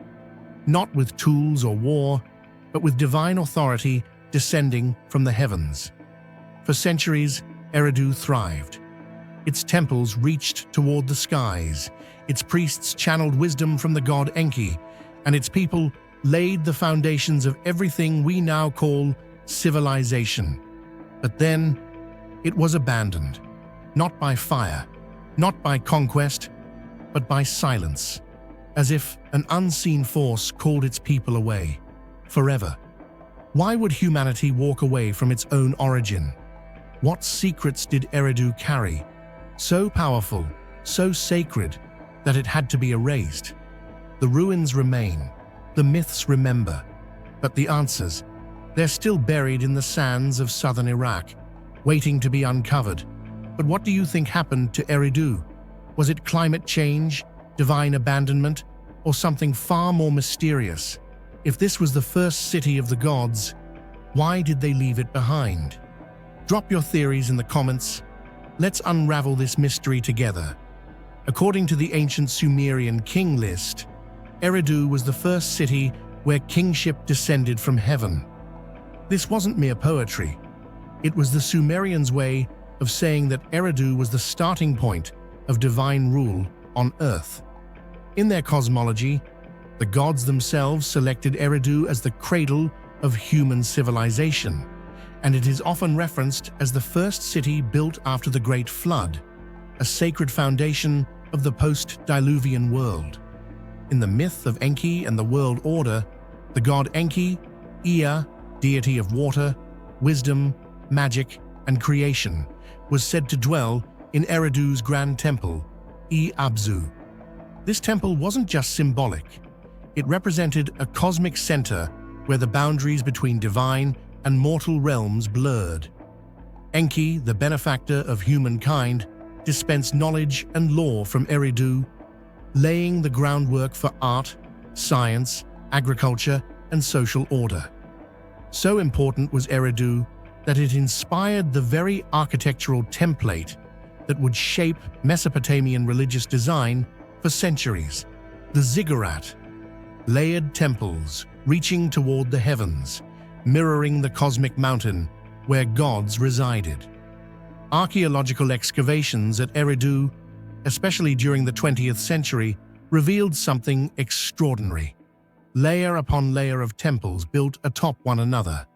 not with tools or war, but with divine authority descending from the heavens. For centuries, Eridu thrived. Its temples reached toward the skies, its priests channeled wisdom from the god Enki, and its people laid the foundations of everything we now call civilization. But then, it was abandoned, not by fire, not by conquest, but by silence, as if an unseen force called its people away, forever. Why would humanity walk away from its own origin? What secrets did Eridu carry, so powerful, so sacred, that it had to be erased? The ruins remain, the myths remember, but the answers, they're still buried in the sands of southern Iraq, waiting to be uncovered. But what do you think happened to Eridu? Was it climate change, divine abandonment, or something far more mysterious? If this was the first city of the gods, why did they leave it behind? Drop your theories in the comments. Let's unravel this mystery together. According to the ancient Sumerian king list, Eridu was the first city where kingship descended from heaven. This wasn't mere poetry. It was the Sumerians' way of saying that Eridu was the starting point of divine rule on Earth. In their cosmology, the gods themselves selected Eridu as the cradle of human civilization, and it is often referenced as the first city built after the Great Flood, a sacred foundation of the post-Diluvian world. In the myth of Enki and the world order, the god Enki, Ea, deity of water, wisdom, magic, and creation, was said to dwell in Eridu's grand temple, E-Abzu. This temple wasn't just symbolic. It represented a cosmic center where the boundaries between divine and mortal realms blurred. Enki, the benefactor of humankind, dispensed knowledge and lore from Eridu, laying the groundwork for art, science, agriculture, and social order. So important was Eridu that it inspired the very architectural template that would shape Mesopotamian religious design for centuries. The ziggurat, layered temples reaching toward the heavens, mirroring the cosmic mountain where gods resided. Archaeological excavations at Eridu, especially during the 20th century, revealed something extraordinary. Layer upon layer of temples built atop one another,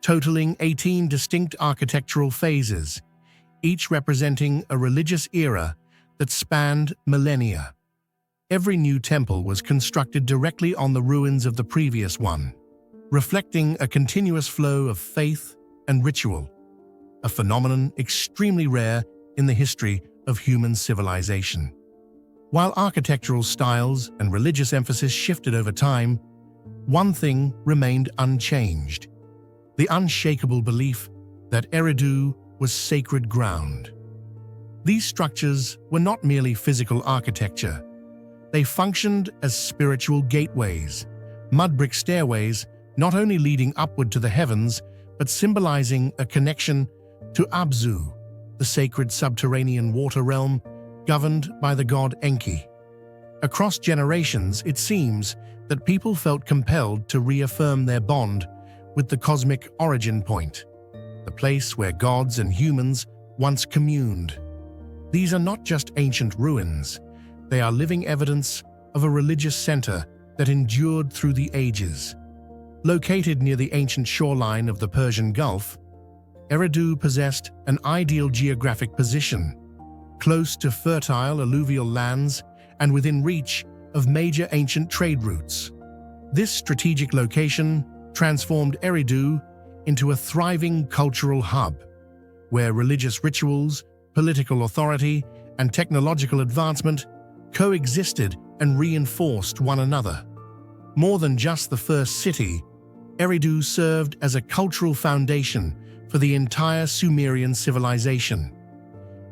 totaling 18 distinct architectural phases, each representing a religious era that spanned millennia. Every new temple was constructed directly on the ruins of the previous one, reflecting a continuous flow of faith and ritual, a phenomenon extremely rare in the history of human civilization. While architectural styles and religious emphasis shifted over time, one thing remained unchanged: the unshakable belief that Eridu was sacred ground. These structures were not merely physical architecture. They functioned as spiritual gateways, mud brick stairways not only leading upward to the heavens, but symbolizing a connection to Abzu, the sacred subterranean water realm governed by the god Enki. Across generations, it seems that people felt compelled to reaffirm their bond with the cosmic origin point, the place where gods and humans once communed. These are not just ancient ruins, they are living evidence of a religious center that endured through the ages. Located near the ancient shoreline of the Persian Gulf, Eridu possessed an ideal geographic position, close to fertile alluvial lands and within reach of major ancient trade routes. This strategic location transformed Eridu into a thriving cultural hub, where religious rituals, political authority, and technological advancement coexisted and reinforced one another. More than just the first city, Eridu served as a cultural foundation for the entire Sumerian civilization.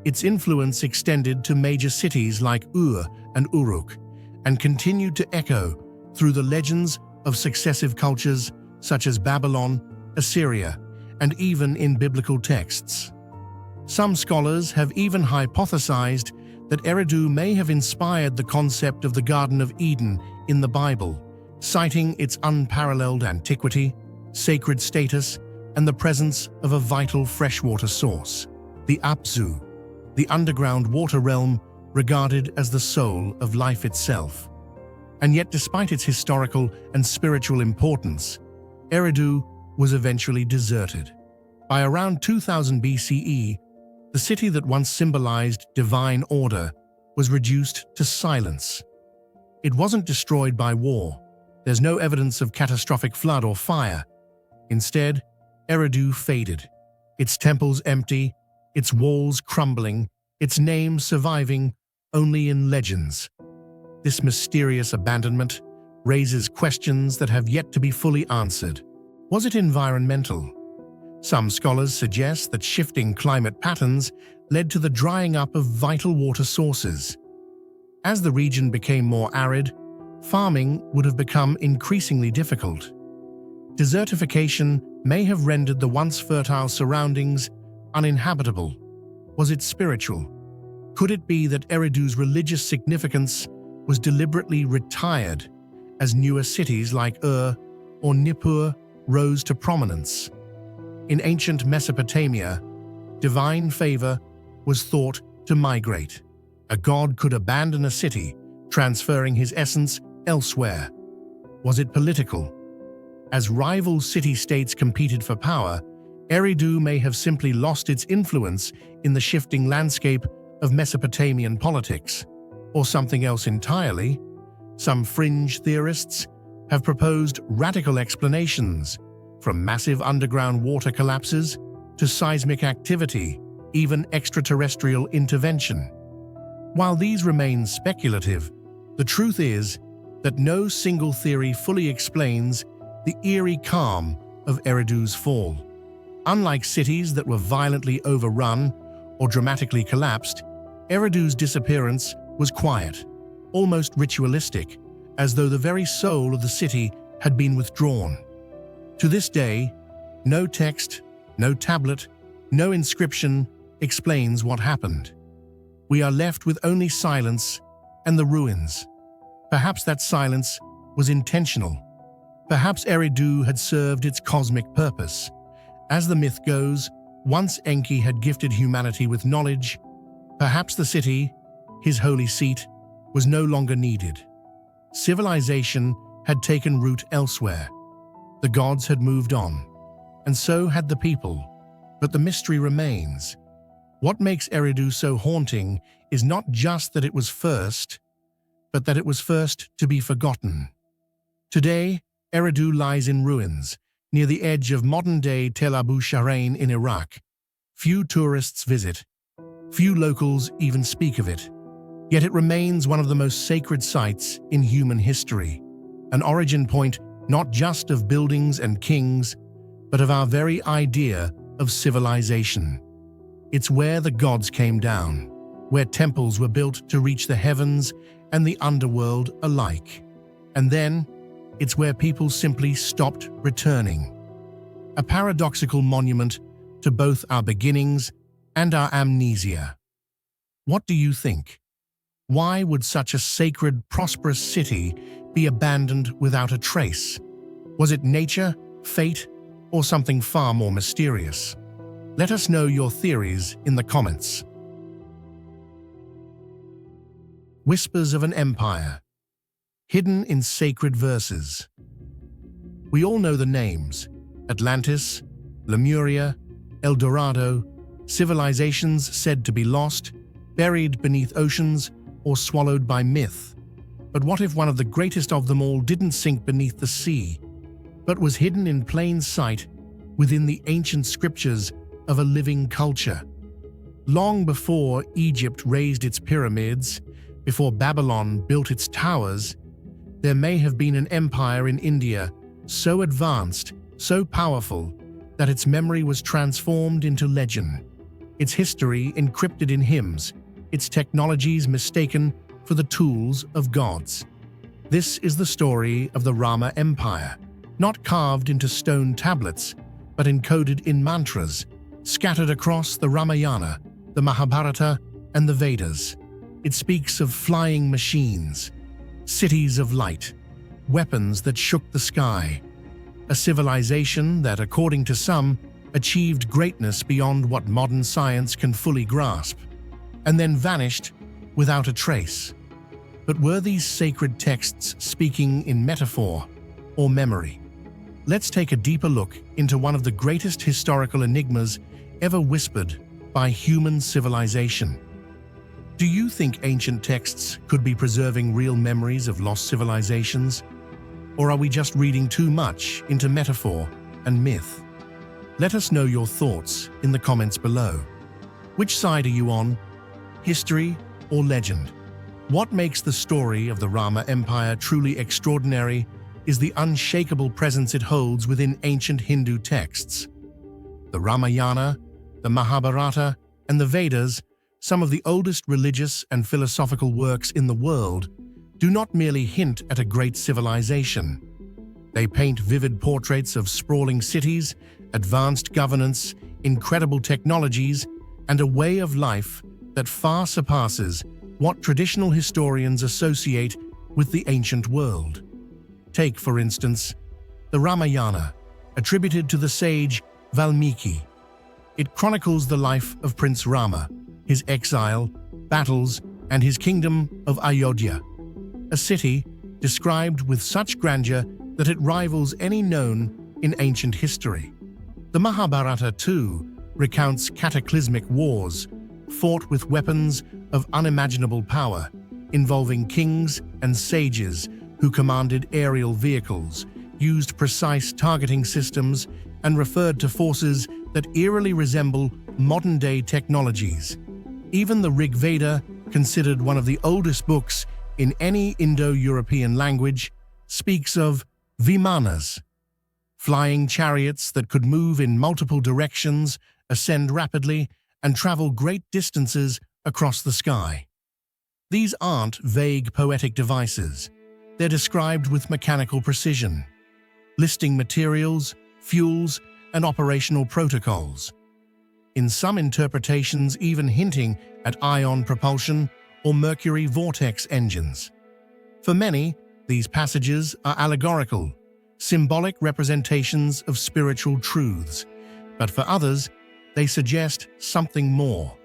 Its influence extended to major cities like Ur and Uruk, and continued to echo through the legends of successive cultures such as Babylon, Assyria, and even in biblical texts. Some scholars have even hypothesized that Eridu may have inspired the concept of the Garden of Eden in the Bible, citing its unparalleled antiquity, sacred status, and the presence of a vital freshwater source, the Abzu, the underground water realm regarded as the soul of life itself. And yet, despite its historical and spiritual importance, Eridu was eventually deserted. By around 2000 BCE, the city that once symbolized divine order was reduced to silence. It wasn't destroyed by war. There's no evidence of catastrophic flood or fire. Instead, Eridu faded, its temples empty, its walls crumbling, its name surviving only in legends. This mysterious abandonment raises questions that have yet to be fully answered. Was it environmental? Some scholars suggest that shifting climate patterns led to the drying up of vital water sources. As the region became more arid, farming would have become increasingly difficult. Desertification may have rendered the once fertile surroundings uninhabitable. Was it spiritual? Could it be that Eridu's religious significance was deliberately retired as newer cities like Ur or Nippur rose to prominence? In ancient Mesopotamia, divine favor was thought to migrate. A god could abandon a city, transferring his essence elsewhere. Was it political? As rival city-states competed for power, Eridu may have simply lost its influence in the shifting landscape of Mesopotamian politics, or something else entirely. Some fringe theorists have proposed radical explanations, from massive underground water collapses to seismic activity, even extraterrestrial intervention. While these remain speculative, the truth is that no single theory fully explains the eerie calm of Eridu's fall. Unlike cities that were violently overrun or dramatically collapsed, Eridu's disappearance was quiet, almost ritualistic, as though the very soul of the city had been withdrawn. To this day, no text, no tablet, no inscription explains what happened. We are left with only silence and the ruins. Perhaps that silence was intentional. Perhaps Eridu had served its cosmic purpose. As the myth goes, once Enki had gifted humanity with knowledge, perhaps the city, his holy seat, was no longer needed. Civilization had taken root elsewhere. The gods had moved on, and so had the people. But the mystery remains. What makes Eridu so haunting is not just that it was first, but that it was first to be forgotten. Today, Eridu lies in ruins, near the edge of modern-day Tel Abu Shahrain in Iraq. Few tourists visit. Few locals even speak of it. Yet it remains one of the most sacred sites in human history, an origin point not just of buildings and kings, but of our very idea of civilization. It's where the gods came down, where temples were built to reach the heavens and the underworld alike. And then, it's where people simply stopped returning. A paradoxical monument to both our beginnings and our amnesia. What do you think? Why would such a sacred, prosperous city be abandoned without a trace? Was it nature, fate, or something far more mysterious? Let us know your theories in the comments. Whispers of an Empire, hidden in sacred verses. We all know the names: Atlantis, Lemuria, El Dorado, civilizations said to be lost, buried beneath oceans, or swallowed by myth. But what if one of the greatest of them all didn't sink beneath the sea, but was hidden in plain sight within the ancient scriptures of a living culture? Long before Egypt raised its pyramids, before Babylon built its towers, there may have been an empire in India so advanced, so powerful, that its memory was transformed into legend, its history encrypted in hymns, its technologies mistaken for the tools of gods. This is the story of the Rama Empire, not carved into stone tablets, but encoded in mantras, scattered across the Ramayana, the Mahabharata, and the Vedas. It speaks of flying machines, cities of light, weapons that shook the sky, a civilization that, according to some, achieved greatness beyond what modern science can fully grasp, and then vanished without a trace. But were these sacred texts speaking in metaphor or memory? Let's take a deeper look into one of the greatest historical enigmas ever whispered by human civilization. Do you think ancient texts could be preserving real memories of lost civilizations? Or are we just reading too much into metaphor and myth? Let us know your thoughts in the comments below. Which side are you on? History or legend? What makes the story of the Rama Empire truly extraordinary is the unshakable presence it holds within ancient Hindu texts. The Ramayana, the Mahabharata, and the Vedas, some of the oldest religious and philosophical works in the world, do not merely hint at a great civilization. They paint vivid portraits of sprawling cities, advanced governance, incredible technologies, and a way of life that far surpasses what traditional historians associate with the ancient world. Take, for instance, the Ramayana, attributed to the sage Valmiki. It chronicles the life of Prince Rama, his exile, battles, and his kingdom of Ayodhya, a city described with such grandeur that it rivals any known in ancient history. The Mahabharata, too, recounts cataclysmic wars, fought with weapons of unimaginable power, involving kings and sages who commanded aerial vehicles, used precise targeting systems, and referred to forces that eerily resemble modern-day technologies. Even the Rig Veda, considered one of the oldest books in any Indo-European language, speaks of vimanas, flying chariots that could move in multiple directions, ascend rapidly, and travel great distances across the sky. These aren't vague poetic devices. They're described with mechanical precision, listing materials, fuels, and operational protocols. In some interpretations even hinting at ion propulsion or mercury vortex engines. For many, These passages are allegorical, symbolic representations of spiritual truths, but for others, they suggest something more.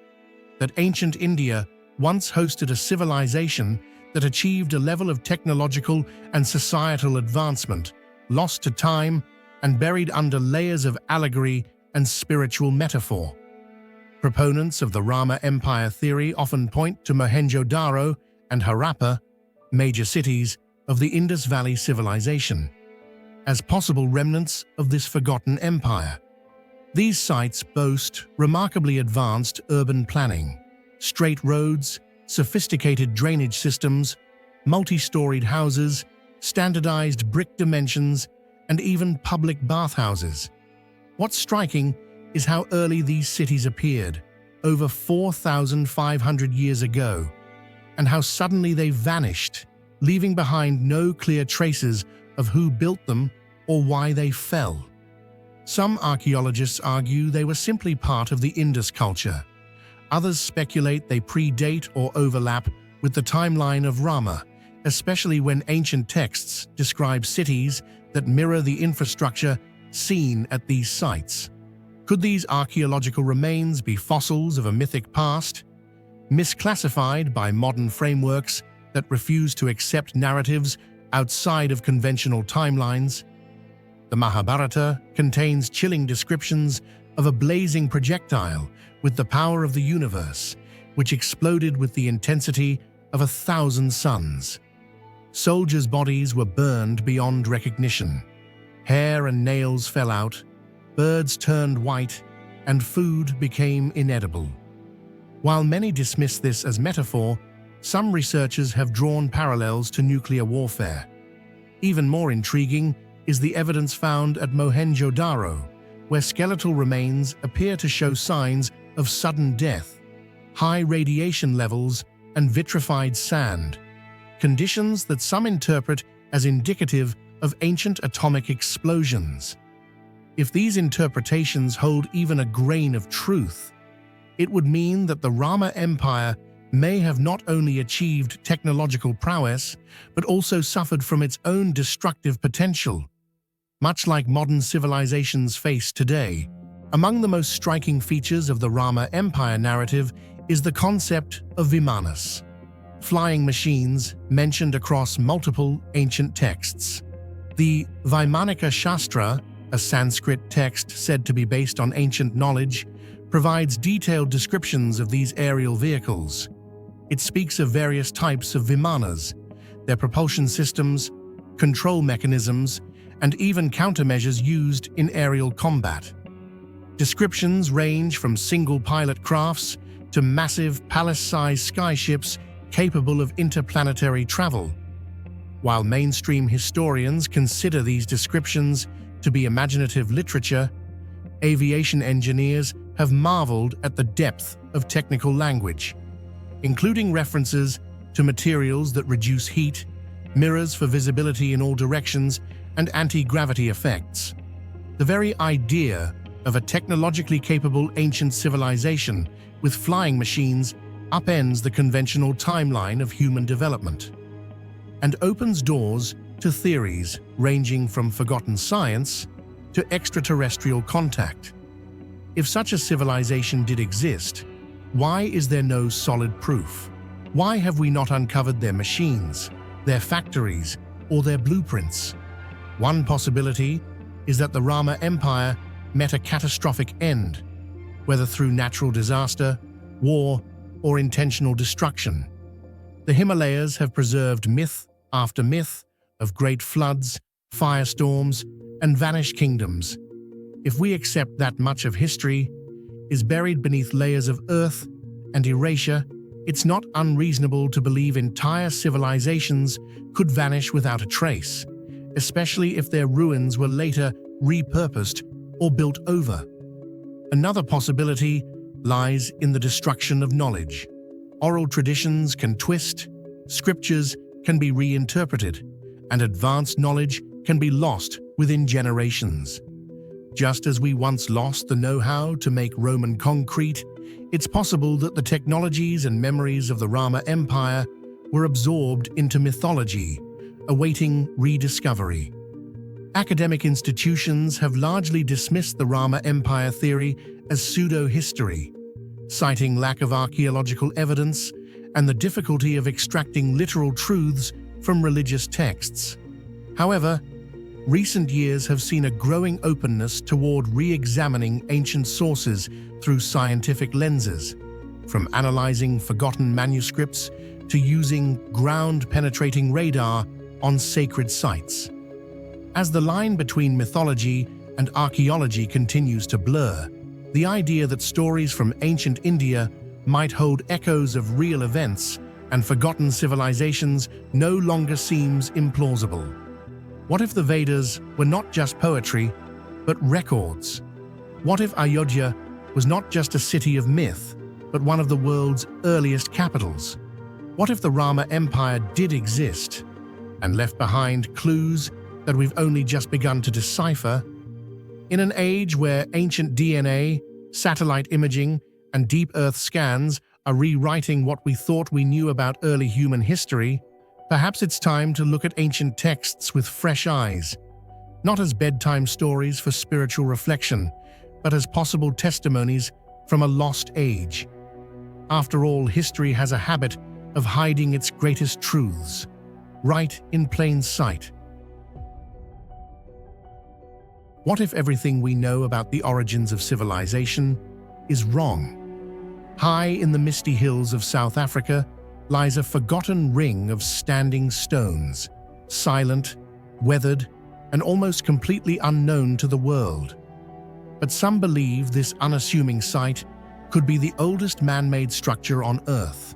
That ancient India once hosted a civilization that achieved a level of technological and societal advancement, lost to time and buried under layers of allegory and spiritual metaphor. Proponents of the Rama Empire theory often point to Mohenjo-daro and Harappa, major cities of the Indus Valley civilization, as possible remnants of this forgotten empire. These sites boast remarkably advanced urban planning, straight roads, sophisticated drainage systems, multi-storied houses, standardized brick dimensions, and even public bathhouses. What's striking is how early these cities appeared, over 4,500 years ago, and how suddenly they vanished, leaving behind no clear traces of who built them or why they fell. Some archaeologists argue they were simply part of the Indus culture. Others speculate they predate or overlap with the timeline of Rama, especially when ancient texts describe cities that mirror the infrastructure seen at these sites. Could these archaeological remains be fossils of a mythic past, misclassified by modern frameworks that refuse to accept narratives outside of conventional timelines? The Mahabharata contains chilling descriptions of a blazing projectile with the power of the universe, which exploded with the intensity of 1,000 suns. Soldiers' bodies were burned beyond recognition. Hair and nails fell out, birds turned white, and food became inedible. While many dismiss this as metaphor, some researchers have drawn parallels to nuclear warfare. Even more intriguing is the evidence found at Mohenjo-daro, where skeletal remains appear to show signs of sudden death, high radiation levels, and vitrified sand, conditions that some interpret as indicative of ancient atomic explosions. If these interpretations hold even a grain of truth, it would mean that the Rama Empire may have not only achieved technological prowess, but also suffered from its own destructive potential, much like modern civilizations face today. Among the most striking features of the Rama Empire narrative is the concept of Vimanas, flying machines mentioned across multiple ancient texts. The Vaimanika Shastra, a Sanskrit text said to be based on ancient knowledge, provides detailed descriptions of these aerial vehicles. It speaks of various types of Vimanas, their propulsion systems, control mechanisms, and even countermeasures used in aerial combat. Descriptions range from single-pilot crafts to massive palace-sized skyships capable of interplanetary travel. While mainstream historians consider these descriptions to be imaginative literature, aviation engineers have marveled at the depth of technical language, including references to materials that reduce heat, mirrors for visibility in all directions, and anti-gravity effects. The very idea of a technologically capable ancient civilization with flying machines upends the conventional timeline of human development and opens doors to theories ranging from forgotten science to extraterrestrial contact. If such a civilization did exist, why is there no solid proof? Why have we not uncovered their machines, their factories, or their blueprints? One possibility is that the Rama Empire met a catastrophic end, whether through natural disaster, war, or intentional destruction. The Himalayas have preserved myth after myth of great floods, firestorms, and vanished kingdoms. If we accept that much of history is buried beneath layers of earth and erasure, it's not unreasonable to believe entire civilizations could vanish without a trace, especially if their ruins were later repurposed or built over. Another possibility lies in the destruction of knowledge. Oral traditions can twist, scriptures can be reinterpreted, and advanced knowledge can be lost within generations. Just as we once lost the know-how to make Roman concrete, it's possible that the technologies and memories of the Rama Empire were absorbed into mythology, awaiting rediscovery. Academic institutions have largely dismissed the Rama Empire theory as pseudo-history, citing lack of archaeological evidence and the difficulty of extracting literal truths from religious texts. However, recent years have seen a growing openness toward re-examining ancient sources through scientific lenses, from analyzing forgotten manuscripts to using ground-penetrating radar on sacred sites. As the line between mythology and archaeology continues to blur, the idea that stories from ancient India might hold echoes of real events and forgotten civilizations no longer seems implausible. What if the Vedas were not just poetry, but records? What if Ayodhya was not just a city of myth, but one of the world's earliest capitals? What if the Rama Empire did exist and left behind clues that we've only just begun to decipher? In an age where ancient DNA, satellite imaging, and deep Earth scans are rewriting what we thought we knew about early human history, perhaps it's time to look at ancient texts with fresh eyes, not as bedtime stories for spiritual reflection, but as possible testimonies from a lost age. After all, history has a habit of hiding its greatest truths, right in plain sight. What if everything we know about the origins of civilization is wrong? High in the misty hills of South Africa lies a forgotten ring of standing stones, silent, weathered, and almost completely unknown to the world. But some believe this unassuming site could be the oldest man-made structure on Earth,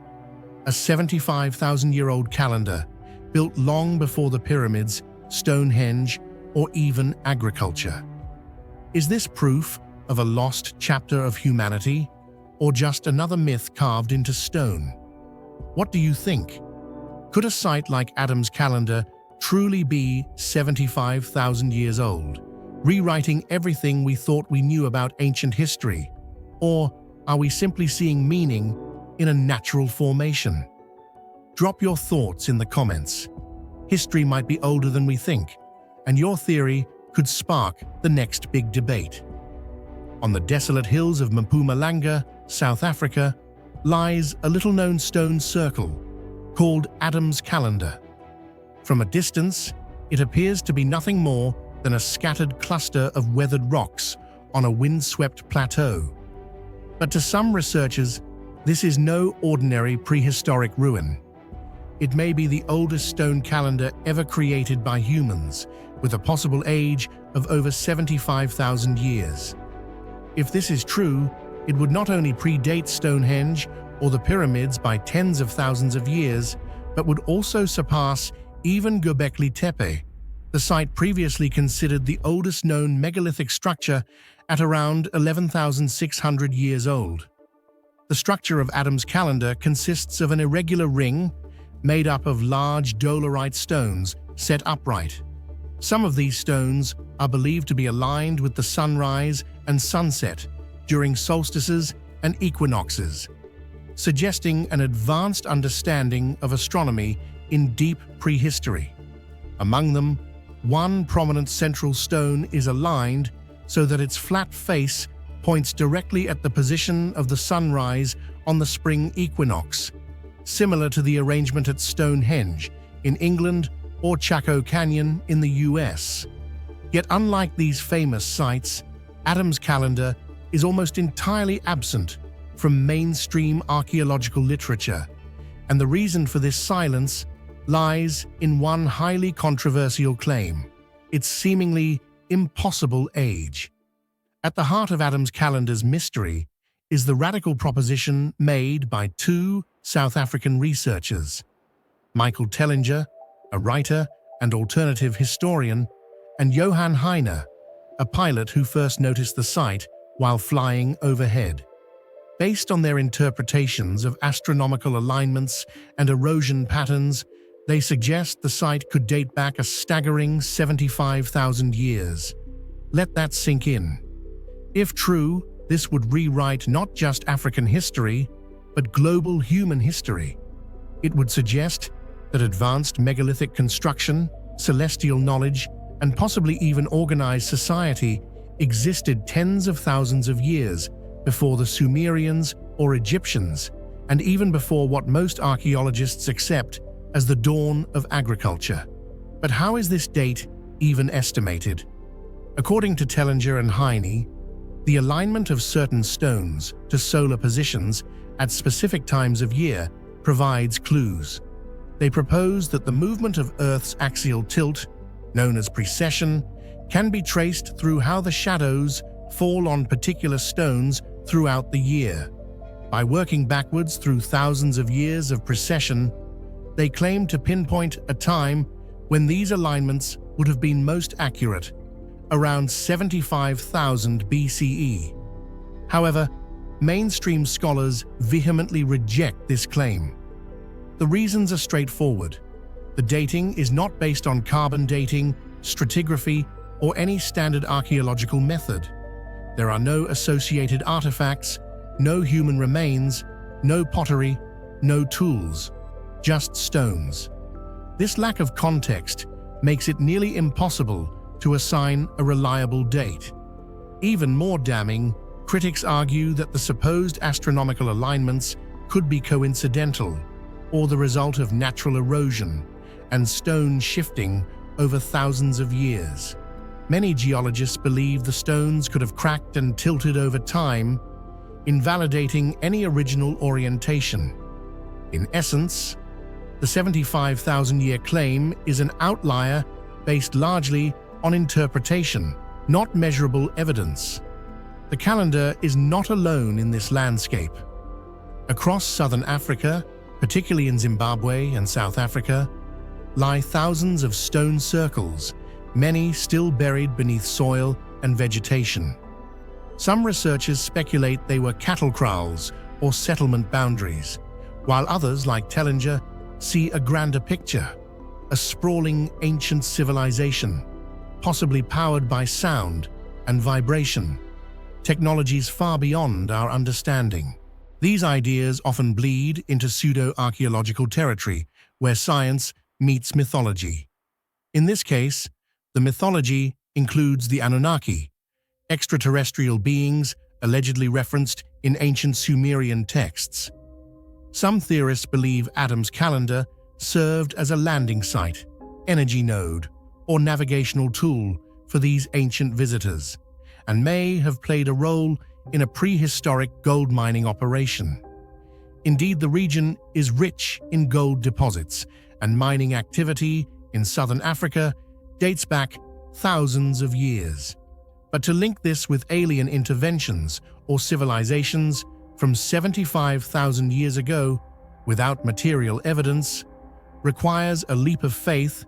a 75,000-year-old calendar built long before the pyramids, Stonehenge, or even agriculture. Is this proof of a lost chapter of humanity, or just another myth carved into stone? What do you think? Could a site like Adam's calendar truly be 75,000 years old, rewriting everything we thought we knew about ancient history? Or are we simply seeing meaning in a natural formation? Drop your thoughts in the comments. History might be older than we think, and your theory could spark the next big debate. On the desolate hills of Mpumalanga, South Africa, lies a little-known stone circle called Adam's Calendar. From a distance, it appears to be nothing more than a scattered cluster of weathered rocks on a windswept plateau. But to some researchers, this is no ordinary prehistoric ruin. It may be the oldest stone calendar ever created by humans, with a possible age of over 75,000 years. If this is true, it would not only predate Stonehenge or the pyramids by tens of thousands of years, but would also surpass even Göbekli Tepe, the site previously considered the oldest known megalithic structure at around 11,600 years old. The structure of Adam's calendar consists of an irregular ring made up of large dolerite stones set upright. Some of these stones are believed to be aligned with the sunrise and sunset during solstices and equinoxes, suggesting an advanced understanding of astronomy in deep prehistory. Among them, one prominent central stone is aligned so that its flat face points directly at the position of the sunrise on the spring equinox, similar to the arrangement at Stonehenge in England or Chaco Canyon in the US. Yet unlike these famous sites, Adam's calendar is almost entirely absent from mainstream archaeological literature, and the reason for this silence lies in one highly controversial claim: its seemingly impossible age. At the heart of Adam's calendar's mystery is the radical proposition made by two South African researchers, Michael Tellinger, a writer and alternative historian, and Johann Heine, a pilot who first noticed the site while flying overhead. Based on their interpretations of astronomical alignments and erosion patterns, they suggest the site could date back a staggering 75,000 years. Let that sink in. If true, this would rewrite not just African history, but global human history. It would suggest that advanced megalithic construction, celestial knowledge, and possibly even organized society existed tens of thousands of years before the Sumerians or Egyptians, and even before what most archaeologists accept as the dawn of agriculture. But how is this date even estimated? According to Tellinger and Heine, the alignment of certain stones to solar positions at specific times of year provides clues. They propose that the movement of Earth's axial tilt, known as precession, can be traced through how the shadows fall on particular stones throughout the year. By working backwards through thousands of years of precession, they claim to pinpoint a time when these alignments would have been most accurate, around 75,000 BCE. However, mainstream scholars vehemently reject this claim. The reasons are straightforward. The dating is not based on carbon dating, stratigraphy, or any standard archaeological method. There are no associated artifacts, no human remains, no pottery, no tools, just stones. This lack of context makes it nearly impossible to assign a reliable date. Even more damning, critics argue that the supposed astronomical alignments could be coincidental or the result of natural erosion and stone shifting over thousands of years. Many geologists believe the stones could have cracked and tilted over time, invalidating any original orientation. In essence, the 75,000-year claim is an outlier based largely on interpretation, not measurable evidence. The calendar is not alone in this landscape. Across southern Africa, particularly in Zimbabwe and South Africa, lie thousands of stone circles, many still buried beneath soil and vegetation. Some researchers speculate they were cattle kraals or settlement boundaries, while others, like Tellinger, see a grander picture, a sprawling ancient civilization, possibly powered by sound and vibration, technologies far beyond our understanding. These ideas often bleed into pseudo-archaeological territory, where science meets mythology. In this case, the mythology includes the Anunnaki, extraterrestrial beings allegedly referenced in ancient Sumerian texts. Some theorists believe Adam's calendar served as a landing site, energy node, or navigational tool for these ancient visitors, and may have played a role in a prehistoric gold mining operation. Indeed, the region is rich in gold deposits, and mining activity in southern Africa dates back thousands of years. But to link this with alien interventions or civilizations from 75,000 years ago without material evidence requires a leap of faith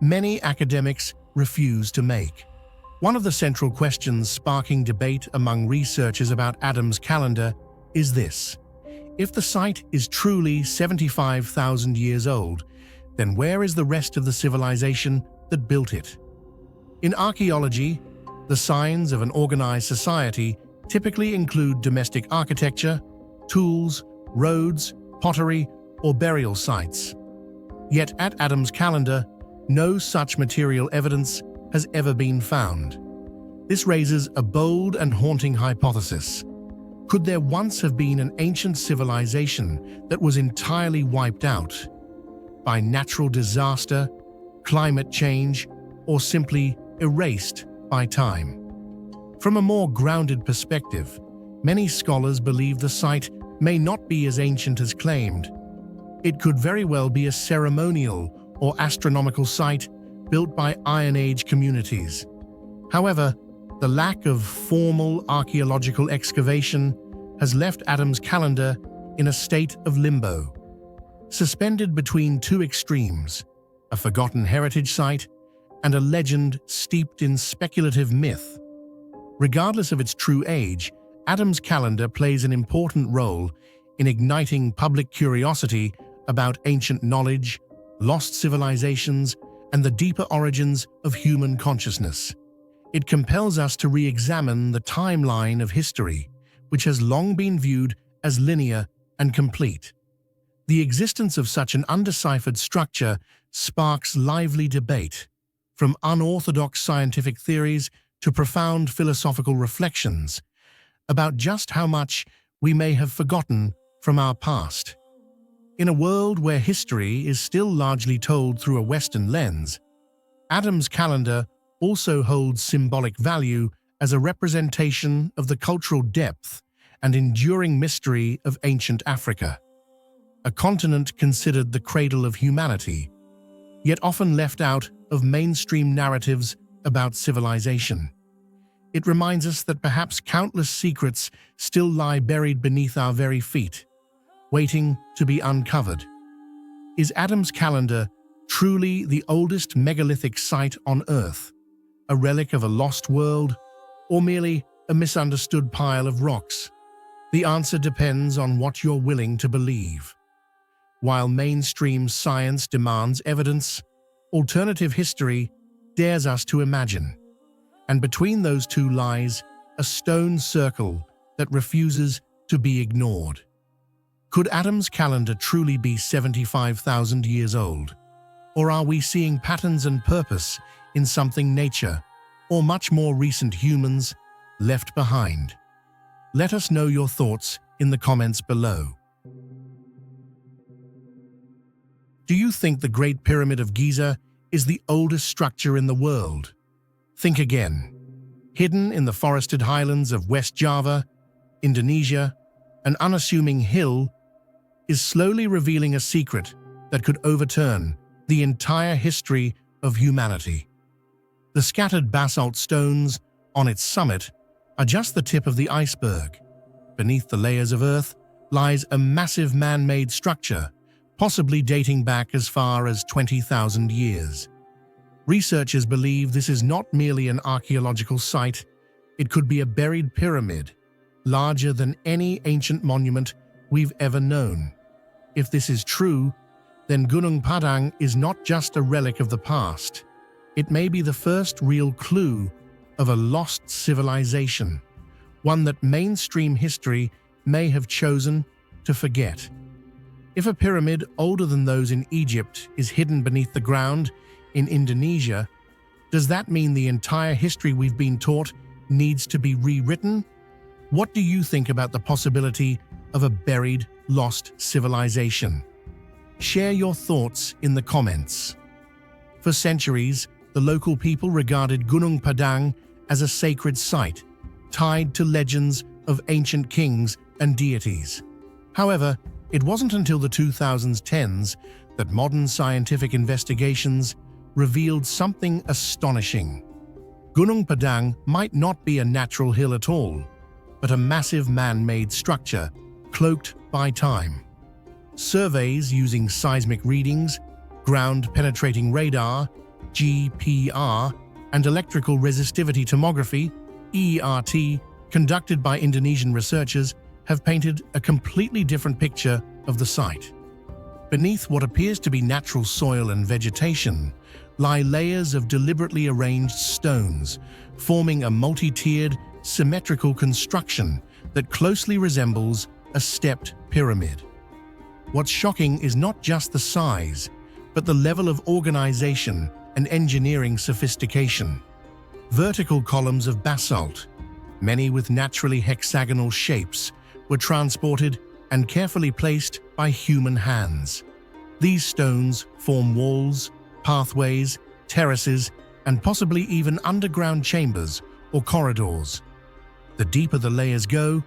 many academics refuse to make. One of the central questions sparking debate among researchers about Adam's calendar is this: if the site is truly 75,000 years old, then where is the rest of the civilization that built it? In archaeology, the signs of an organized society typically include domestic architecture, tools, roads, pottery, or burial sites. Yet at Adam's calendar, no such material evidence has ever been found. This raises a bold and haunting hypothesis. Could there once have been an ancient civilization that was entirely wiped out by natural disaster, climate change, or simply erased by time? From a more grounded perspective, many scholars believe the site may not be as ancient as claimed. It could very well be a ceremonial or astronomical site built by Iron Age communities. However, the lack of formal archaeological excavation has left Adam's calendar in a state of limbo, suspended between two extremes: a forgotten heritage site and a legend steeped in speculative myth. Regardless of its true age, Adam's calendar plays an important role in igniting public curiosity about ancient knowledge, lost civilizations, and the deeper origins of human consciousness. It compels us to re-examine the timeline of history, which has long been viewed as linear and complete. The existence of such an undeciphered structure sparks lively debate, from unorthodox scientific theories to profound philosophical reflections about just how much we may have forgotten from our past. In a world where history is still largely told through a Western lens, Adam's calendar also holds symbolic value as a representation of the cultural depth and enduring mystery of ancient Africa, a continent considered the cradle of humanity, yet often left out of mainstream narratives about civilization. It reminds us that perhaps countless secrets still lie buried beneath our very feet, waiting to be uncovered. Is Adam's calendar truly the oldest megalithic site on Earth, a relic of a lost world, or merely a misunderstood pile of rocks? The answer depends on what you're willing to believe. While mainstream science demands evidence, alternative history dares us to imagine. And between those two lies a stone circle that refuses to be ignored. Could Adam's calendar truly be 75,000 years old? Or are we seeing patterns and purpose in something nature, or much more recent humans, left behind? Let us know your thoughts in the comments below. Do you think the Great Pyramid of Giza is the oldest structure in the world? Think again. Hidden in the forested highlands of West Java, Indonesia, an unassuming hill is slowly revealing a secret that could overturn the entire history of humanity. The scattered basalt stones on its summit are just the tip of the iceberg. Beneath the layers of earth lies a massive man-made structure, possibly dating back as far as 20,000 years. Researchers believe this is not merely an archaeological site, it could be a buried pyramid, larger than any ancient monument we've ever known. If this is true, then Gunung Padang is not just a relic of the past. It may be the first real clue of a lost civilization, one that mainstream history may have chosen to forget. If a pyramid older than those in Egypt is hidden beneath the ground in Indonesia, does that mean the entire history we've been taught needs to be rewritten? What do you think about the possibility of a buried, lost civilization? Share your thoughts in the comments. For centuries, the local people regarded Gunung Padang as a sacred site, tied to legends of ancient kings and deities. However, it wasn't until the 2010s that modern scientific investigations revealed something astonishing. Gunung Padang might not be a natural hill at all, but a massive man-made structure cloaked by time. Surveys using seismic readings, ground-penetrating radar, GPR, and electrical resistivity tomography, ERT, conducted by Indonesian researchers, have painted a completely different picture of the site. Beneath what appears to be natural soil and vegetation lie layers of deliberately arranged stones, forming a multi-tiered, symmetrical construction that closely resembles a stepped pyramid. What's shocking is not just the size, but the level of organization and engineering sophistication. Vertical columns of basalt, many with naturally hexagonal shapes, were transported and carefully placed by human hands. These stones form walls, pathways, terraces, and possibly even underground chambers or corridors. The deeper the layers go,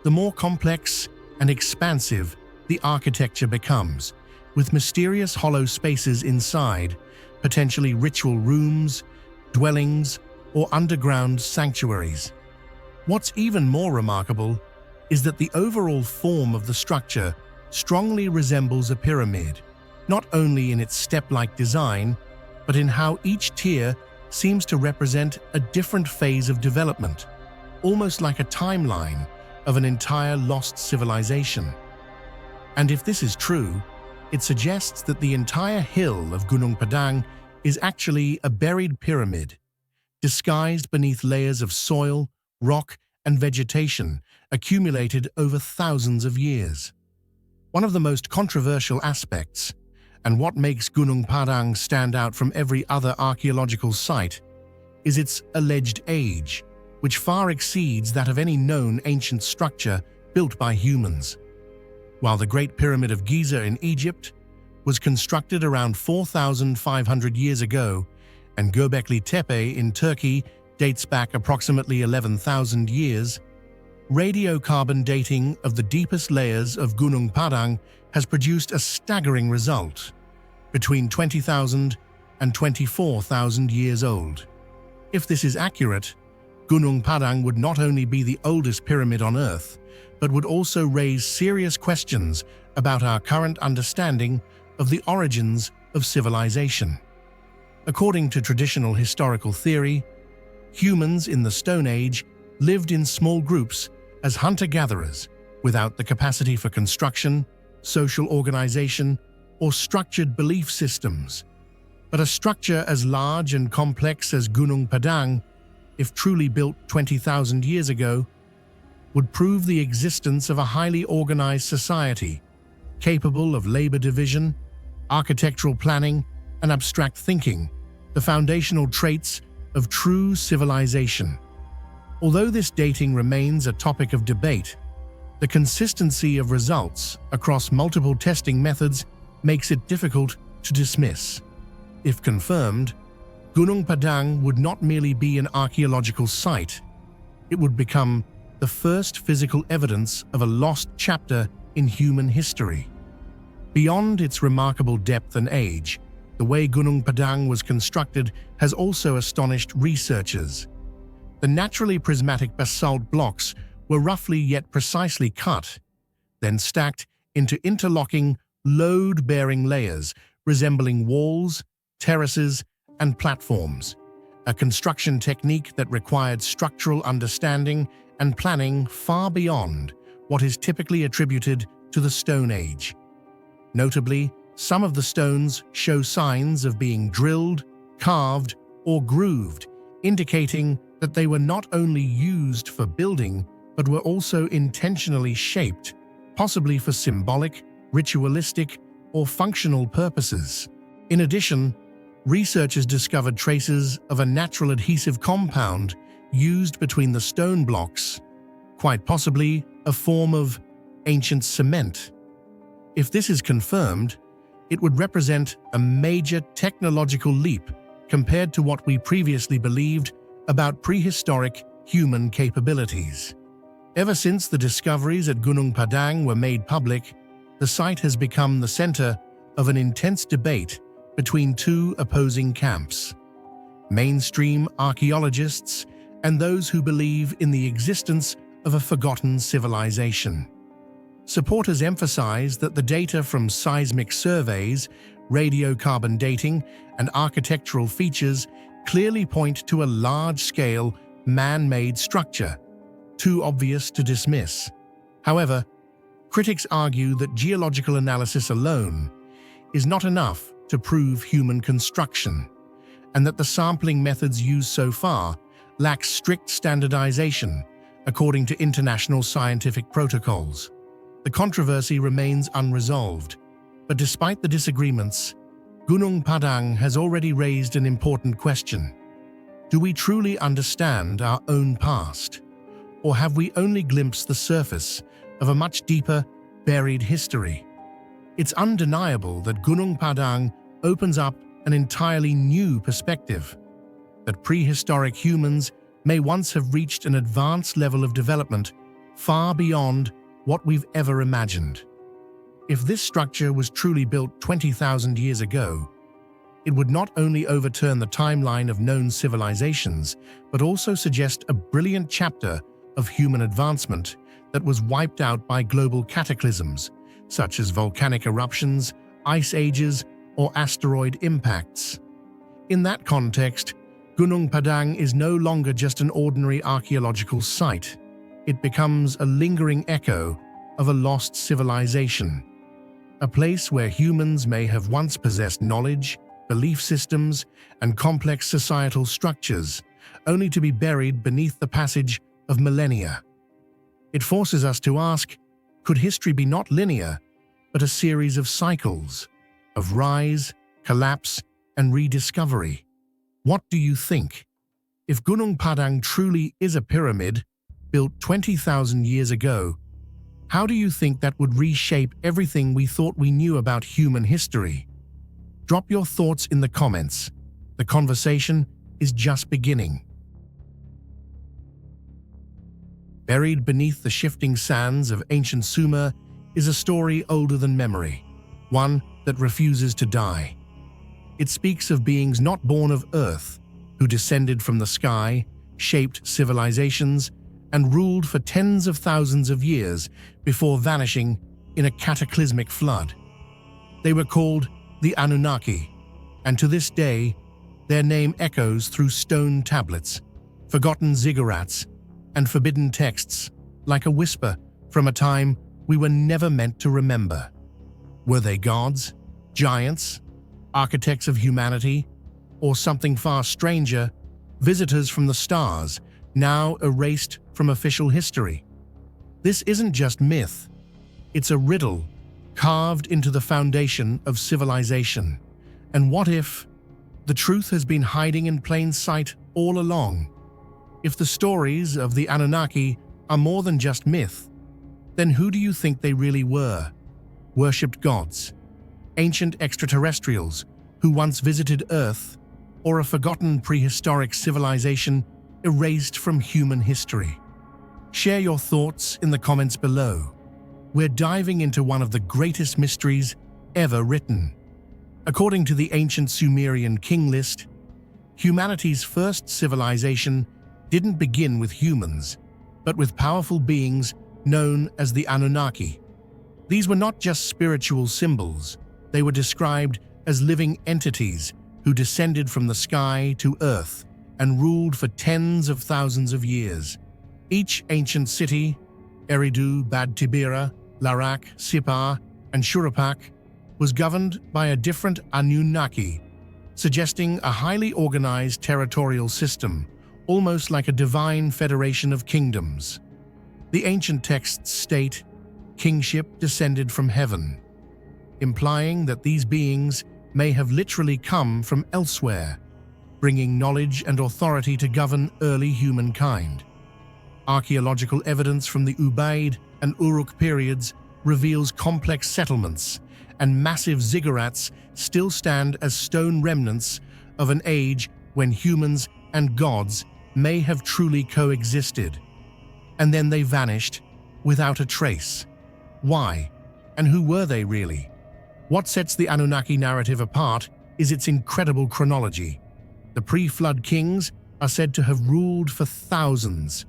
the more complex and expansive the architecture becomes, with mysterious hollow spaces inside, potentially ritual rooms, dwellings, or underground sanctuaries. What's even more remarkable is that the overall form of the structure strongly resembles a pyramid, not only in its step-like design, but in how each tier seems to represent a different phase of development, almost like a timeline of an entire lost civilization. And if this is true, it suggests that the entire hill of Gunung Padang is actually a buried pyramid, disguised beneath layers of soil, rock, and vegetation accumulated over thousands of years. One of the most controversial aspects, and what makes Gunung Padang stand out from every other archaeological site, is its alleged age, which far exceeds that of any known ancient structure built by humans. While the Great Pyramid of Giza in Egypt was constructed around 4,500 years ago, and Göbekli Tepe in Turkey dates back approximately 11,000 years, radiocarbon dating of the deepest layers of Gunung Padang has produced a staggering result, between 20,000 and 24,000 years old. If this is accurate, Gunung Padang would not only be the oldest pyramid on Earth, but would also raise serious questions about our current understanding of the origins of civilization. According to traditional historical theory, humans in the Stone Age lived in small groups as hunter-gatherers, without the capacity for construction, social organization, or structured belief systems. But a structure as large and complex as Gunung Padang, if truly built 20,000 years ago, would prove the existence of a highly organized society, capable of labor division, architectural planning, and abstract thinking, the foundational traits of true civilization. Although this dating remains a topic of debate, the consistency of results across multiple testing methods makes it difficult to dismiss. If confirmed, Gunung Padang would not merely be an archaeological site, it would become the first physical evidence of a lost chapter in human history. Beyond its remarkable depth and age, the way Gunung Padang was constructed has also astonished researchers. The naturally prismatic basalt blocks were roughly yet precisely cut, then stacked into interlocking, load-bearing layers resembling walls, terraces, and platforms, a construction technique that required structural understanding and planning far beyond what is typically attributed to the Stone Age. Notably, some of the stones show signs of being drilled, carved, or grooved, indicating that they were not only used for building, but were also intentionally shaped, possibly for symbolic, ritualistic, or functional purposes. In addition, researchers discovered traces of a natural adhesive compound used between the stone blocks, quite possibly a form of ancient cement. If this is confirmed, it would represent a major technological leap compared to what we previously believed about prehistoric human capabilities. Ever since the discoveries at Gunung Padang were made public, the site has become the center of an intense debate between two opposing camps: mainstream archaeologists and those who believe in the existence of a forgotten civilization. Supporters emphasize that the data from seismic surveys, radiocarbon dating, and architectural features clearly point to a large-scale, man-made structure, too obvious to dismiss. However, critics argue that geological analysis alone is not enough to prove human construction, and that the sampling methods used so far lack strict standardization according to international scientific protocols. The controversy remains unresolved, but despite the disagreements, Gunung Padang has already raised an important question. Do we truly understand our own past, or have we only glimpsed the surface of a much deeper, buried history? It's undeniable that Gunung Padang opens up an entirely new perspective, that prehistoric humans may once have reached an advanced level of development far beyond what we've ever imagined. If this structure was truly built 20,000 years ago, it would not only overturn the timeline of known civilizations, but also suggest a brilliant chapter of human advancement that was wiped out by global cataclysms, such as volcanic eruptions, ice ages, or asteroid impacts. In that context, Gunung Padang is no longer just an ordinary archaeological site. It becomes a lingering echo of a lost civilization, a place where humans may have once possessed knowledge, belief systems, and complex societal structures, only to be buried beneath the passage of millennia. It forces us to ask, could history be not linear, but a series of cycles of rise, collapse, and rediscovery. What do you think? If Gunung Padang truly is a pyramid built 20,000 years ago, how do you think that would reshape everything we thought we knew about human history? Drop your thoughts in the comments. The conversation is just beginning. Buried beneath the shifting sands of ancient Sumer is a story older than memory, one that refuses to die. It speaks of beings not born of earth, who descended from the sky, shaped civilizations, and ruled for tens of thousands of years before vanishing in a cataclysmic flood. They were called the Anunnaki, and to this day, their name echoes through stone tablets, forgotten ziggurats, and forbidden texts, like a whisper from a time we were never meant to remember. Were they gods, giants, architects of humanity, or something far stranger, visitors from the stars, now erased from official history? This isn't just myth. It's a riddle carved into the foundation of civilization. And what if the truth has been hiding in plain sight all along? If the stories of the Anunnaki are more than just myth, then who do you think they really were? Worshipped gods, ancient extraterrestrials who once visited Earth, or a forgotten prehistoric civilization erased from human history? Share your thoughts in the comments below. We're diving into one of the greatest mysteries ever written. According to the ancient Sumerian king list, humanity's first civilization didn't begin with humans, but with powerful beings known as the Anunnaki. These were not just spiritual symbols, they were described as living entities who descended from the sky to earth and ruled for tens of thousands of years. Each ancient city, Eridu, Bad Tibira, Larak, Sipar, and Shurapak, was governed by a different Anunnaki, suggesting a highly organized territorial system, almost like a divine federation of kingdoms. The ancient texts state, "Kingship descended from heaven," implying that these beings may have literally come from elsewhere, bringing knowledge and authority to govern early humankind. Archaeological evidence from the Ubaid and Uruk periods reveals complex settlements, and massive ziggurats still stand as stone remnants of an age when humans and gods may have truly coexisted. And then they vanished without a trace. Why? And who were they really? What sets the Anunnaki narrative apart is its incredible chronology. The pre-flood kings are said to have ruled for thousands,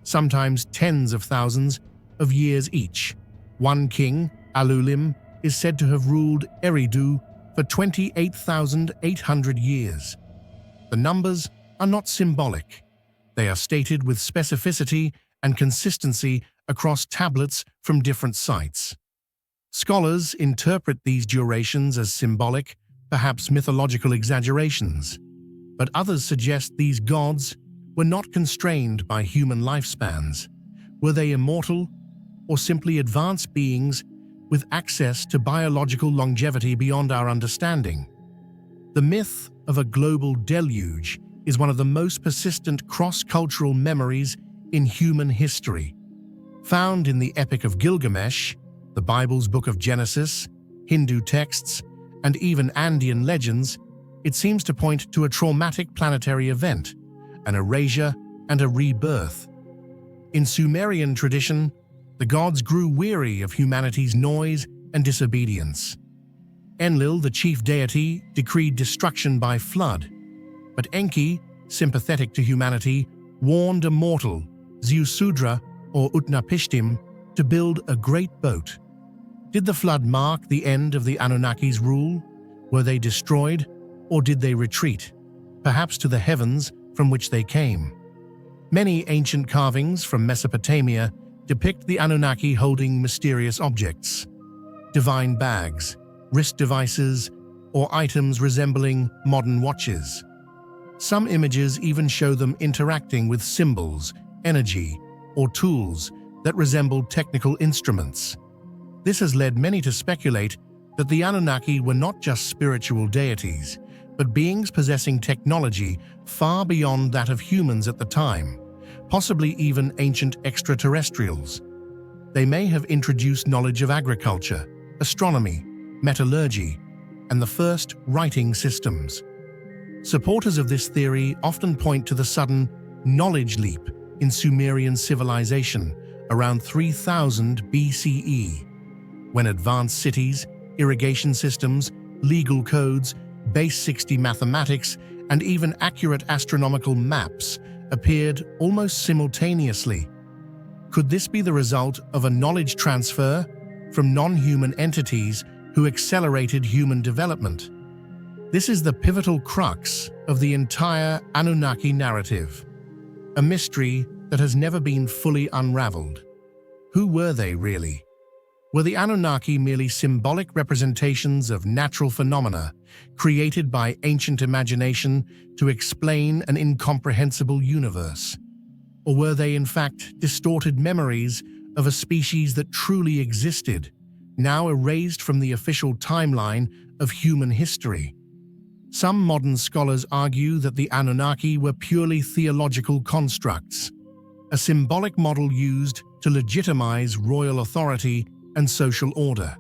sometimes tens of thousands, of years each. One king, Alulim, is said to have ruled Eridu for 28,800 years. The numbers are not symbolic. They are stated with specificity and consistency across tablets from different sites. Scholars interpret these durations as symbolic, perhaps mythological exaggerations, but others suggest these gods were not constrained by human lifespans. Were they immortal, or simply advanced beings with access to biological longevity beyond our understanding? The myth of a global deluge is one of the most persistent cross-cultural memories in human history. Found in the Epic of Gilgamesh, the Bible's Book of Genesis, Hindu texts, and even Andean legends, it seems to point to a traumatic planetary event, an erasure and a rebirth. In Sumerian tradition, the gods grew weary of humanity's noise and disobedience. Enlil, the chief deity, decreed destruction by flood, but Enki, sympathetic to humanity, warned a mortal, Ziusudra or Utnapishtim, to build a great boat. Did the flood mark the end of the Anunnaki's rule? Were they destroyed, or did they retreat, perhaps to the heavens from which they came? Many ancient carvings from Mesopotamia depict the Anunnaki holding mysterious objects, divine bags, wrist devices, or items resembling modern watches. Some images even show them interacting with symbols, energy, or tools that resemble technical instruments. This has led many to speculate that the Anunnaki were not just spiritual deities, but beings possessing technology far beyond that of humans at the time, possibly even ancient extraterrestrials. They may have introduced knowledge of agriculture, astronomy, metallurgy, and the first writing systems. Supporters of this theory often point to the sudden knowledge leap in Sumerian civilization around 3000 BCE, when advanced cities, irrigation systems, legal codes, base 60 mathematics, and even accurate astronomical maps appeared almost simultaneously. Could this be the result of a knowledge transfer from non-human entities who accelerated human development? This is the pivotal crux of the entire Anunnaki narrative, a mystery that has never been fully unraveled. Who were they really? Were the Anunnaki merely symbolic representations of natural phenomena created by ancient imagination to explain an incomprehensible universe? Or were they in fact distorted memories of a species that truly existed, now erased from the official timeline of human history? Some modern scholars argue that the Anunnaki were purely theological constructs, a symbolic model used to legitimize royal authority and social order.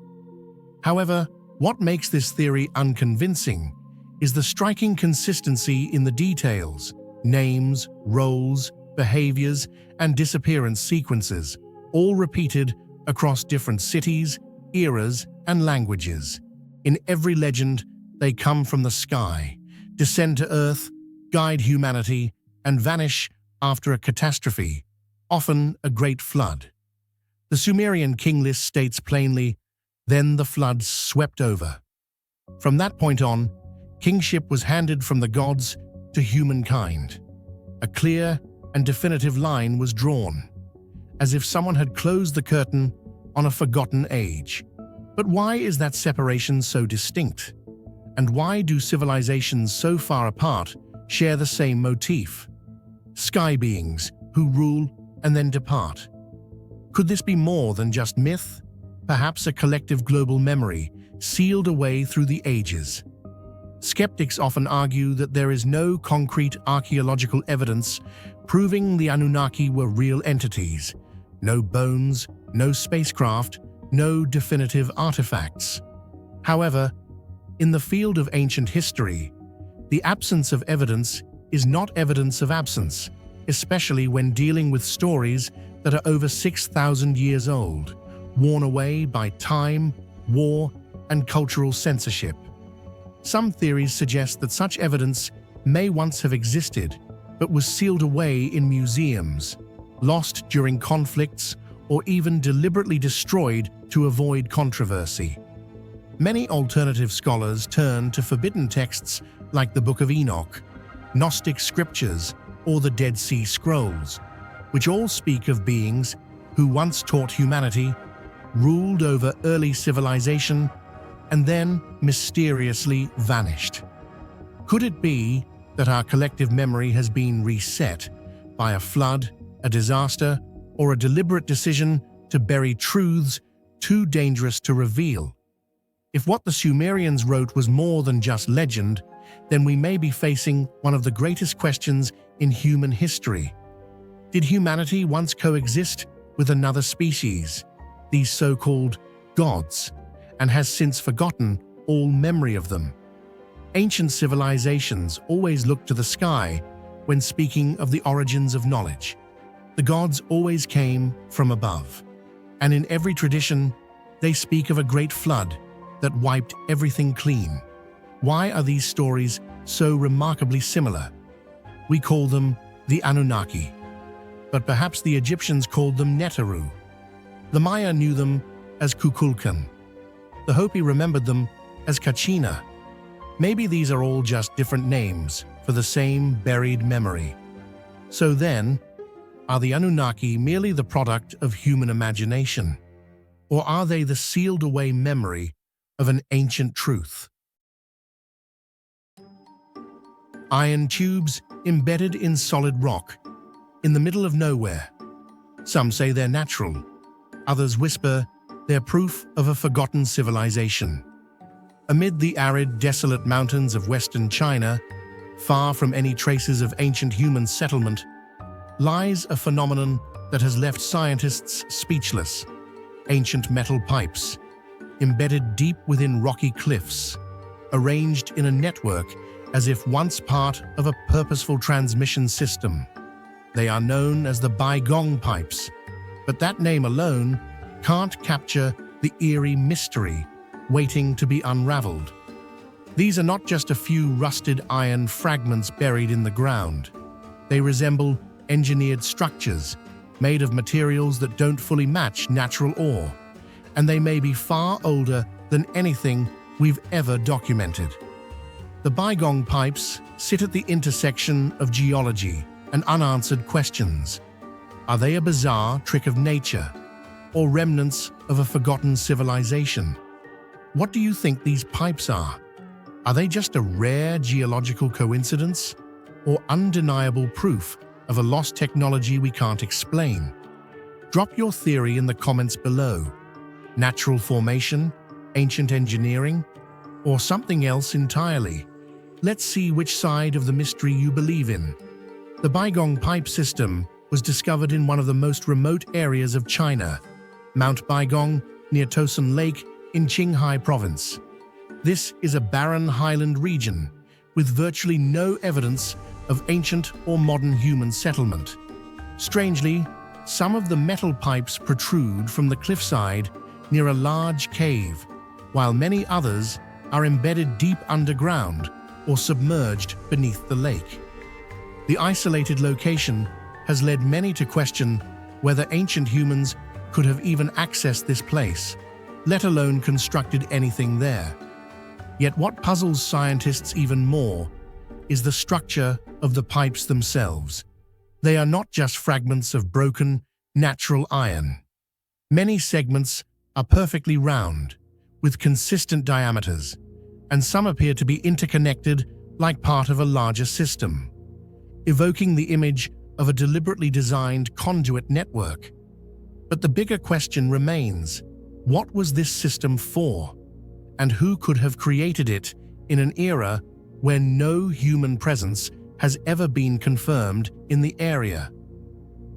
However, what makes this theory unconvincing is the striking consistency in the details: names, roles, behaviors, and disappearance sequences, all repeated across different cities, eras, and languages. In every legend, they come from the sky, descend to earth, guide humanity, and vanish after a catastrophe, often a great flood. The Sumerian king list states plainly, "Then the flood swept over." From that point on, kingship was handed from the gods to humankind. A clear and definitive line was drawn, as if someone had closed the curtain on a forgotten age. But why is that separation so distinct? And why do civilizations so far apart share the same motif? Sky beings who rule and then depart. Could this be more than just myth? Perhaps a collective global memory sealed away through the ages. Skeptics often argue that there is no concrete archaeological evidence proving the Anunnaki were real entities. No bones, no spacecraft, no definitive artifacts. However, in the field of ancient history, the absence of evidence is not evidence of absence, especially when dealing with stories that are over 6,000 years old, worn away by time, war, and cultural censorship. Some theories suggest that such evidence may once have existed, but was sealed away in museums, lost during conflicts, or even deliberately destroyed to avoid controversy. Many alternative scholars turn to forbidden texts like the Book of Enoch, Gnostic scriptures, or the Dead Sea Scrolls, which all speak of beings who once taught humanity, ruled over early civilization, and then mysteriously vanished. Could it be that our collective memory has been reset by a flood, a disaster, or a deliberate decision to bury truths too dangerous to reveal? If what the Sumerians wrote was more than just legend, then we may be facing one of the greatest questions in human history. Did humanity once coexist with another species, these so-called gods, and has since forgotten all memory of them? Ancient civilizations always looked to the sky when speaking of the origins of knowledge. The gods always came from above, and in every tradition, they speak of a great flood that wiped everything clean. Why are these stories so remarkably similar? We call them the Anunnaki, but perhaps the Egyptians called them Neteru. The Maya knew them as Kukulkan. The Hopi remembered them as Kachina. Maybe these are all just different names for the same buried memory. So then, are the Anunnaki merely the product of human imagination? Or are they the sealed-away memory of an ancient truth? Iron tubes embedded in solid rock, in the middle of nowhere. Some say they're natural. Others whisper They're proof of a forgotten civilization. Amid the arid, desolate mountains of western China, far from any traces of ancient human settlement, lies a phenomenon that has left scientists speechless. Ancient metal pipes, embedded deep within rocky cliffs, arranged in a network as if once part of a purposeful transmission system. They are known as the Baigong pipes, but that name alone can't capture the eerie mystery waiting to be unraveled. These are not just a few rusted iron fragments buried in the ground. They resemble engineered structures made of materials that don't fully match natural ore, and they may be far older than anything we've ever documented. The Baigong pipes sit at the intersection of geology and unanswered questions. Are they a bizarre trick of nature, or remnants of a forgotten civilization? What do you think these pipes are? Are they just a rare geological coincidence, or undeniable proof of a lost technology we can't explain? Drop your theory in the comments below. Natural formation, ancient engineering, or something else entirely? Let's see which side of the mystery you believe in. The Baigong pipe system was discovered in one of the most remote areas of China, Mount Baigong near Fuxian Lake in Qinghai province. This is a barren highland region with virtually no evidence of ancient or modern human settlement. Strangely, some of the metal pipes protrude from the cliffside near a large cave, while many others are embedded deep underground or submerged beneath the lake. The isolated location has led many to question whether ancient humans could have even accessed this place, let alone constructed anything there. Yet what puzzles scientists even more is the structure of the pipes themselves. They are not just fragments of broken, natural iron. Many segments are perfectly round, with consistent diameters, and some appear to be interconnected like part of a larger system, evoking the image of a deliberately designed conduit network. But the bigger question remains: what was this system for? And who could have created it in an era where no human presence has ever been confirmed in the area?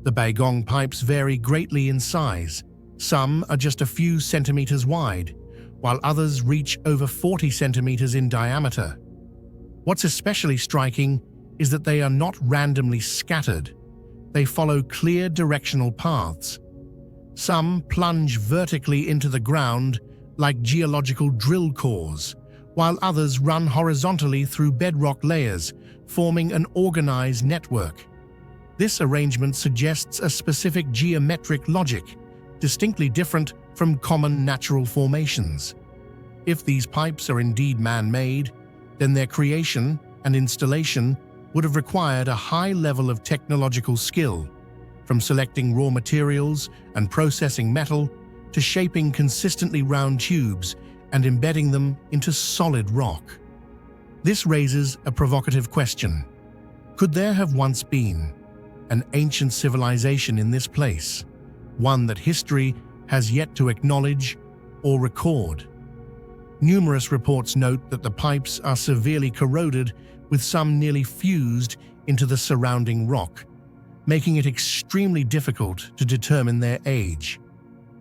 The Baigong pipes vary greatly in size. Some are just a few centimeters wide, while others reach over 40 centimeters in diameter. What's especially striking is that they are not randomly scattered. They follow clear directional paths. Some plunge vertically into the ground like geological drill cores, while others run horizontally through bedrock layers, forming an organized network. This arrangement suggests a specific geometric logic, distinctly different from common natural formations. If these pipes are indeed man-made, then their creation and installation would have required a high level of technological skill, from selecting raw materials and processing metal to shaping consistently round tubes and embedding them into solid rock. This raises a provocative question. Could there have once been an ancient civilization in this place, one that history has yet to acknowledge or record? Numerous reports note that the pipes are severely corroded, with some nearly fused into the surrounding rock, making it extremely difficult to determine their age.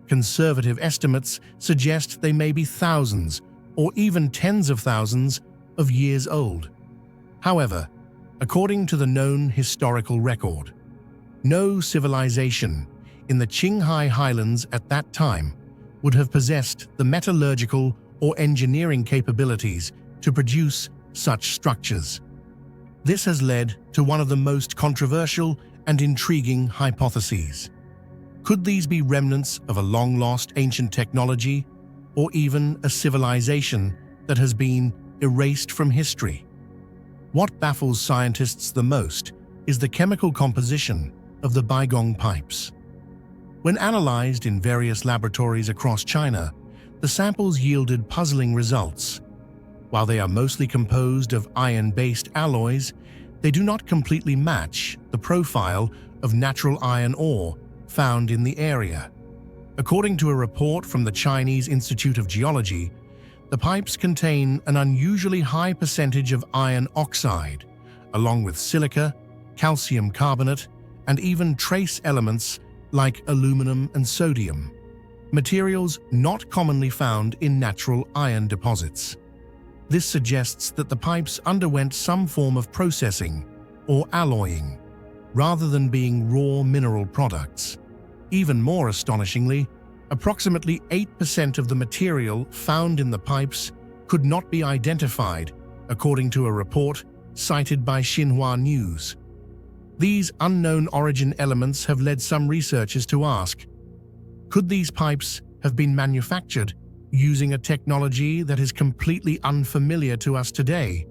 Conservative estimates suggest they may be thousands or even tens of thousands of years old. However, according to the known historical record, no civilization in the Qinghai Highlands at that time would have possessed the metallurgical or engineering capabilities to produce such structures. This has led to one of the most controversial and intriguing hypotheses. Could these be remnants of a long-lost ancient technology, or even a civilization that has been erased from history? What baffles scientists the most is the chemical composition of the Baigong pipes. When analyzed in various laboratories across China, the samples yielded puzzling results. While they are mostly composed of iron-based alloys, they do not completely match the profile of natural iron ore found in the area. According to a report from the Chinese Institute of Geology, the pipes contain an unusually high percentage of iron oxide, along with silica, calcium carbonate, and even trace elements like aluminum and sodium, materials not commonly found in natural iron deposits. This suggests that the pipes underwent some form of processing or alloying, rather than being raw mineral products. Even more astonishingly, approximately 8% of the material found in the pipes could not be identified, according to a report cited by Xinhua News. These unknown origin elements have led some researchers to ask, could these pipes have been manufactured using a technology that is completely unfamiliar to us today?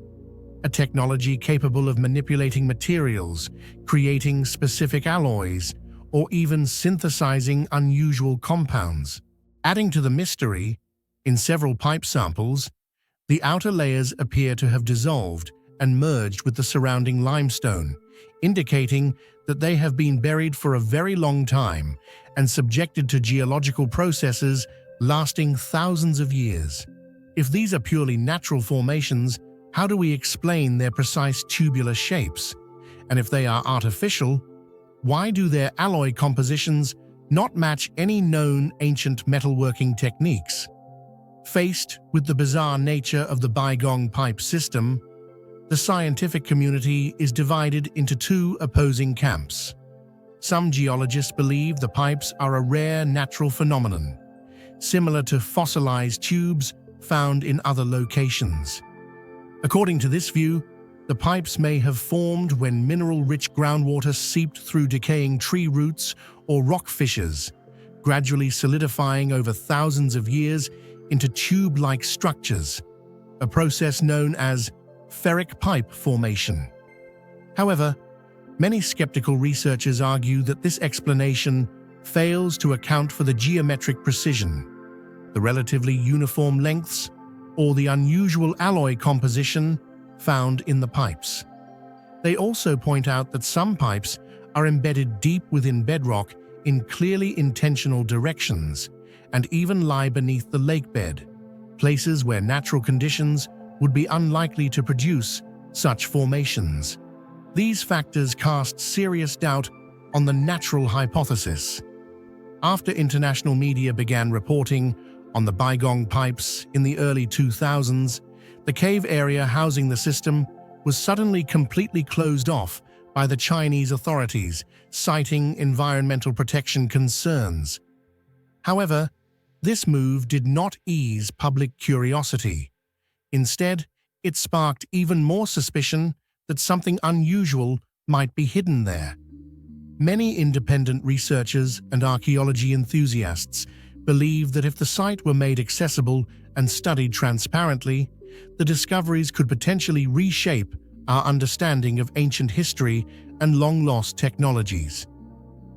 A technology capable of manipulating materials, creating specific alloys, or even synthesizing unusual compounds. Adding to the mystery, in several pipe samples, the outer layers appear to have dissolved and merged with the surrounding limestone, indicating that they have been buried for a very long time and subjected to geological processes lasting thousands of years. If these are purely natural formations, how do we explain their precise tubular shapes? And if they are artificial, why do their alloy compositions not match any known ancient metalworking techniques? Faced with the bizarre nature of the Baigong pipe system, the scientific community is divided into two opposing camps. Some geologists believe the pipes are a rare natural phenomenon, similar to fossilized tubes found in other locations. According to this view, the pipes may have formed when mineral-rich groundwater seeped through decaying tree roots or rock fissures, gradually solidifying over thousands of years into tube-like structures, a process known as ferric pipe formation. However, many skeptical researchers argue that this explanation fails to account for the geometric precision, the relatively uniform lengths, or the unusual alloy composition found in the pipes. They also point out that some pipes are embedded deep within bedrock in clearly intentional directions and even lie beneath the lakebed, places where natural conditions would be unlikely to produce such formations. These factors cast serious doubt on the natural hypothesis. After international media began reporting on the Baigong pipes in the early 2000s, the cave area housing the system was suddenly completely closed off by the Chinese authorities, citing environmental protection concerns. However, this move did not ease public curiosity. Instead, it sparked even more suspicion that something unusual might be hidden there. Many independent researchers and archaeology enthusiasts believe that if the site were made accessible and studied transparently, the discoveries could potentially reshape our understanding of ancient history and long-lost technologies.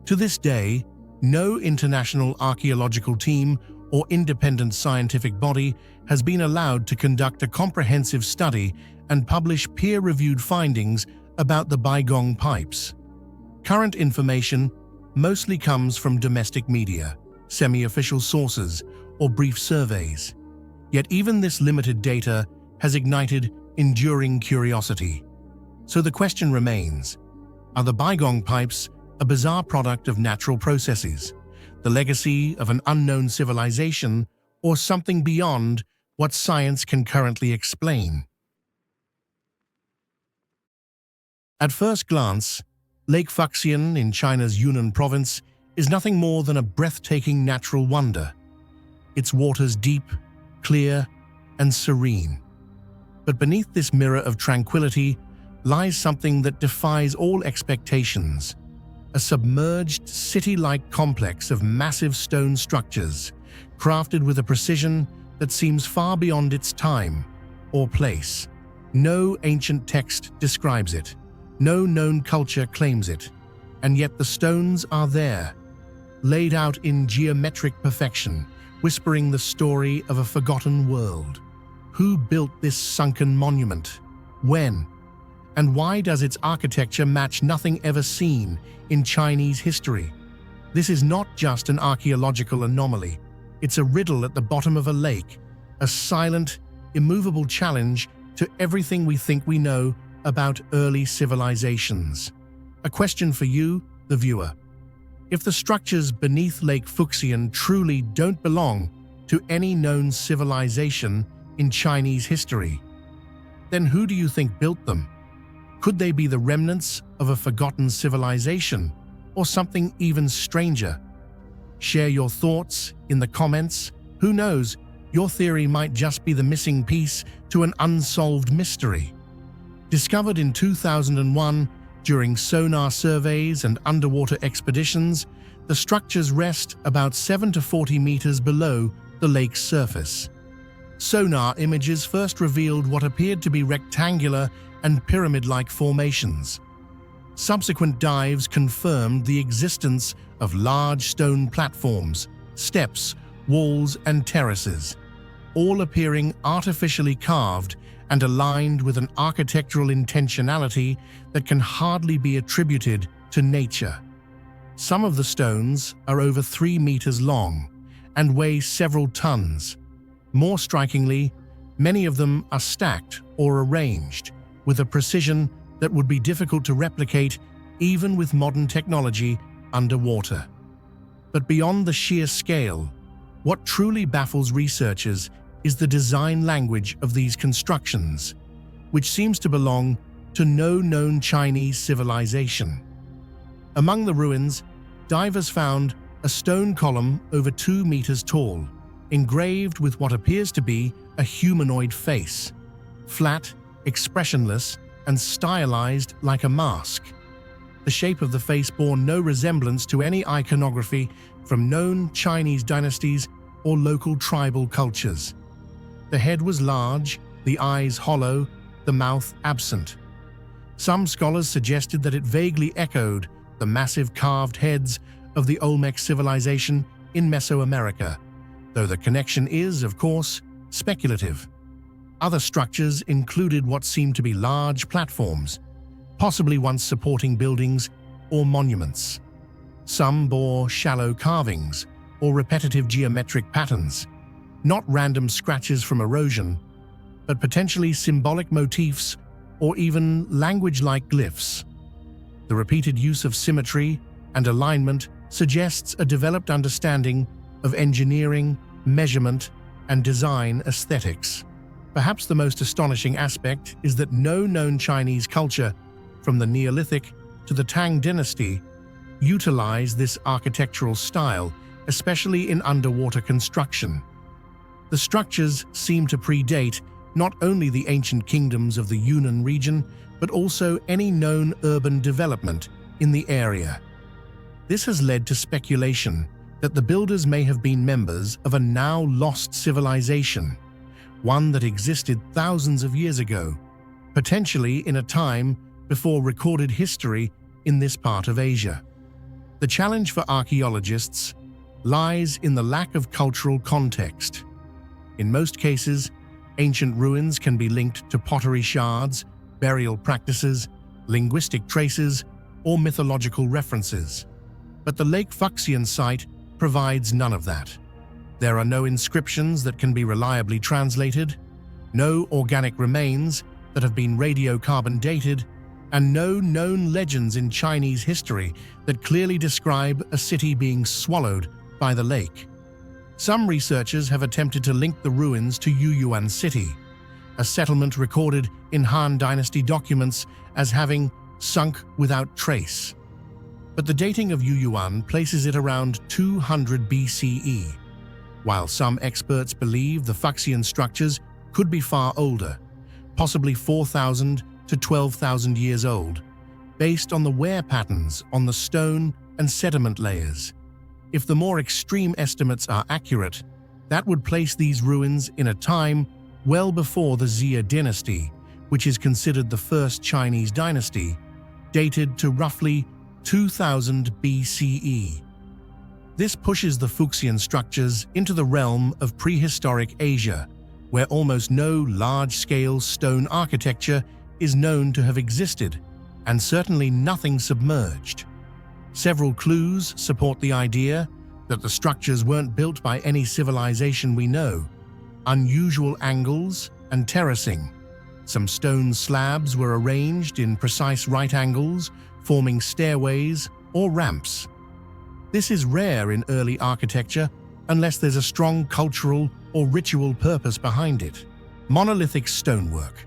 To this day, no international archaeological team or independent scientific body has been allowed to conduct a comprehensive study and publish peer-reviewed findings about the Baigong pipes. Current information mostly comes from domestic media, semi-official sources, or brief surveys. Yet even this limited data has ignited enduring curiosity. So the question remains, are the Baigong pipes a bizarre product of natural processes, the legacy of an unknown civilization, or something beyond what science can currently explain? At first glance, Lake Fuxian in China's Yunnan province is nothing more than a breathtaking natural wonder. Its waters deep, clear, and serene. But beneath this mirror of tranquility lies something that defies all expectations. A submerged city-like complex of massive stone structures, crafted with a precision that seems far beyond its time or place. No ancient text describes it. No known culture claims it. And yet the stones are there, laid out in geometric perfection, whispering the story of a forgotten world. Who built this sunken monument? When? And why does its architecture match nothing ever seen in Chinese history? This is not just an archaeological anomaly. It's a riddle at the bottom of a lake, a silent, immovable challenge to everything we think we know about early civilizations. A question for you, the viewer. If the structures beneath Lake Fuxian truly don't belong to any known civilization in Chinese history, then who do you think built them? Could they be the remnants of a forgotten civilization, or something even stranger? Share your thoughts in the comments. Who knows, your theory might just be the missing piece to an unsolved mystery. Discovered in 2001 during sonar surveys and underwater expeditions, the structures rest about 7 to 40 meters below the lake's surface. Sonar images first revealed what appeared to be rectangular and pyramid-like formations. Subsequent dives confirmed the existence of large stone platforms, steps, walls, and terraces, all appearing artificially carved and aligned with an architectural intentionality that can hardly be attributed to nature. Some of the stones are over 3 meters long and weigh several tons. More strikingly, many of them are stacked or arranged with a precision that would be difficult to replicate even with modern technology underwater. But beyond the sheer scale, what truly baffles researchers is the design language of these constructions, which seems to belong to no known Chinese civilization. Among the ruins, divers found a stone column over 2 meters tall, engraved with what appears to be a humanoid face, flat, expressionless, and stylized like a mask. The shape of the face bore no resemblance to any iconography from known Chinese dynasties or local tribal cultures. The head was large, the eyes hollow, the mouth absent. Some scholars suggested that it vaguely echoed the massive carved heads of the Olmec civilization in Mesoamerica, though the connection is, of course, speculative. Other structures included what seemed to be large platforms, possibly once supporting buildings or monuments. Some bore shallow carvings or repetitive geometric patterns, not random scratches from erosion, but potentially symbolic motifs or even language-like glyphs. The repeated use of symmetry and alignment suggests a developed understanding of engineering, measurement, and design aesthetics. Perhaps the most astonishing aspect is that no known Chinese culture, from the Neolithic to the Tang dynasty, utilized this architectural style, especially in underwater construction. The structures seem to predate not only the ancient kingdoms of the Yunnan region, but also any known urban development in the area. This has led to speculation that the builders may have been members of a now lost civilization, one that existed thousands of years ago, potentially in a time before recorded history in this part of Asia. The challenge for archaeologists lies in the lack of cultural context. In most cases, ancient ruins can be linked to pottery shards, burial practices, linguistic traces, or mythological references. But the Lake Fuxian site provides none of that. There are no inscriptions that can be reliably translated, no organic remains that have been radiocarbon dated, and no known legends in Chinese history that clearly describe a city being swallowed by the lake. Some researchers have attempted to link the ruins to Yuyuan City, a settlement recorded in Han Dynasty documents as having sunk without trace. But the dating of Yuyuan places it around 200 BCE, while some experts believe the Fuxian structures could be far older, possibly 4,000 to 12,000 years old, based on the wear patterns on the stone and sediment layers. If the more extreme estimates are accurate, that would place these ruins in a time well before the Xia dynasty, which is considered the first Chinese dynasty, dated to roughly 2000 BCE. This pushes the Fuxian structures into the realm of prehistoric Asia, where almost no large-scale stone architecture is known to have existed, and certainly nothing submerged. Several clues support the idea that the structures weren't built by any civilization we know. Unusual angles and terracing. Some stone slabs were arranged in precise right angles, forming stairways or ramps. This is rare in early architecture unless there's a strong cultural or ritual purpose behind it. Monolithic stonework.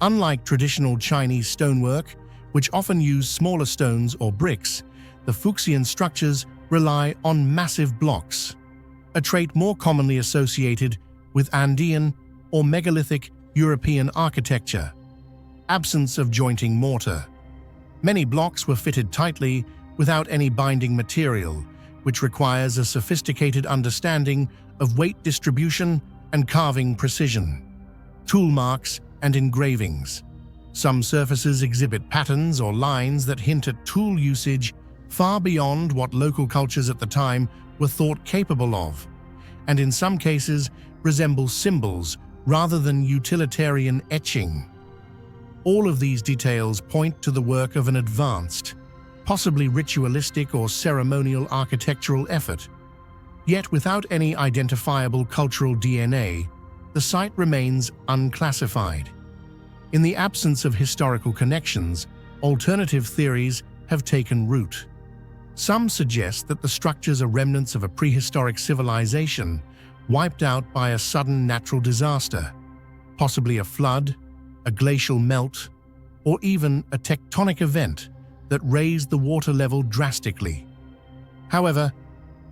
Unlike traditional Chinese stonework, which often use smaller stones or bricks, the Fuxian structures rely on massive blocks, a trait more commonly associated with Andean or megalithic European architecture. Absence of jointing mortar. Many blocks were fitted tightly without any binding material, which requires a sophisticated understanding of weight distribution and carving precision. Tool marks and engravings. Some surfaces exhibit patterns or lines that hint at tool usage far beyond what local cultures at the time were thought capable of, and in some cases resemble symbols rather than utilitarian etching. All of these details point to the work of an advanced, possibly ritualistic or ceremonial architectural effort. Yet without any identifiable cultural DNA, the site remains unclassified. In the absence of historical connections, alternative theories have taken root. Some suggest that the structures are remnants of a prehistoric civilization wiped out by a sudden natural disaster, possibly a flood, a glacial melt, or even a tectonic event that raised the water level drastically. However,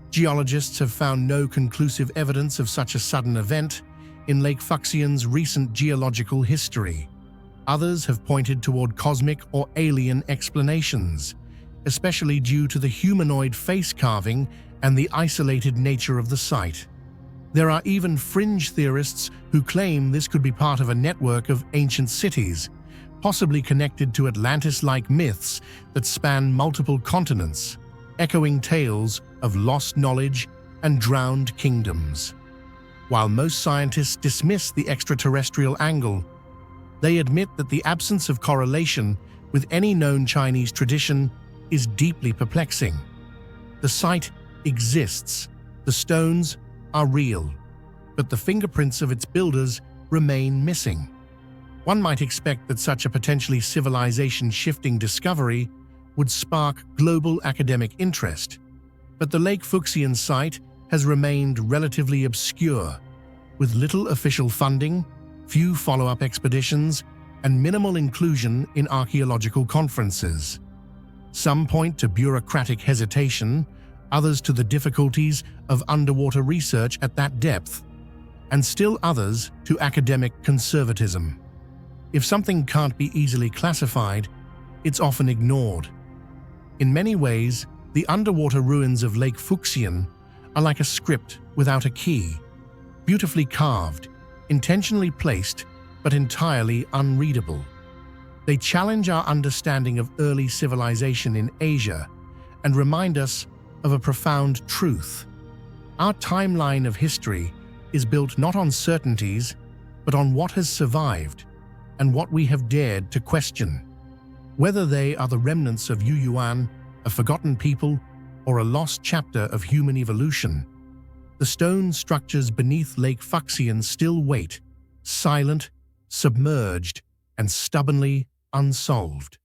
geologists have found no conclusive evidence of such a sudden event in Lake Fuxian's recent geological history. Others have pointed toward cosmic or alien explanations, especially due to the humanoid face carving and the isolated nature of the site. There are even fringe theorists who claim this could be part of a network of ancient cities, possibly connected to Atlantis-like myths that span multiple continents, echoing tales of lost knowledge and drowned kingdoms. While most scientists dismiss the extraterrestrial angle, they admit that the absence of correlation with any known Chinese tradition is deeply perplexing. The site exists, the stones are real, but the fingerprints of its builders remain missing. One might expect that such a potentially civilization-shifting discovery would spark global academic interest, but the Lake Fuxian site has remained relatively obscure, with little official funding, few follow-up expeditions, and minimal inclusion in archaeological conferences. Some point to bureaucratic hesitation, others to the difficulties of underwater research at that depth, and still others to academic conservatism. If something can't be easily classified, it's often ignored. In many ways, the underwater ruins of Lake Fuxian are like a script without a key, beautifully carved, intentionally placed, but entirely unreadable. They challenge our understanding of early civilization in Asia and remind us of a profound truth. Our timeline of history is built not on certainties, but on what has survived and what we have dared to question. Whether they are the remnants of Yuan, a forgotten people, or a lost chapter of human evolution, the stone structures beneath Lake Fuxian still wait, silent, submerged, and stubbornly unsolved.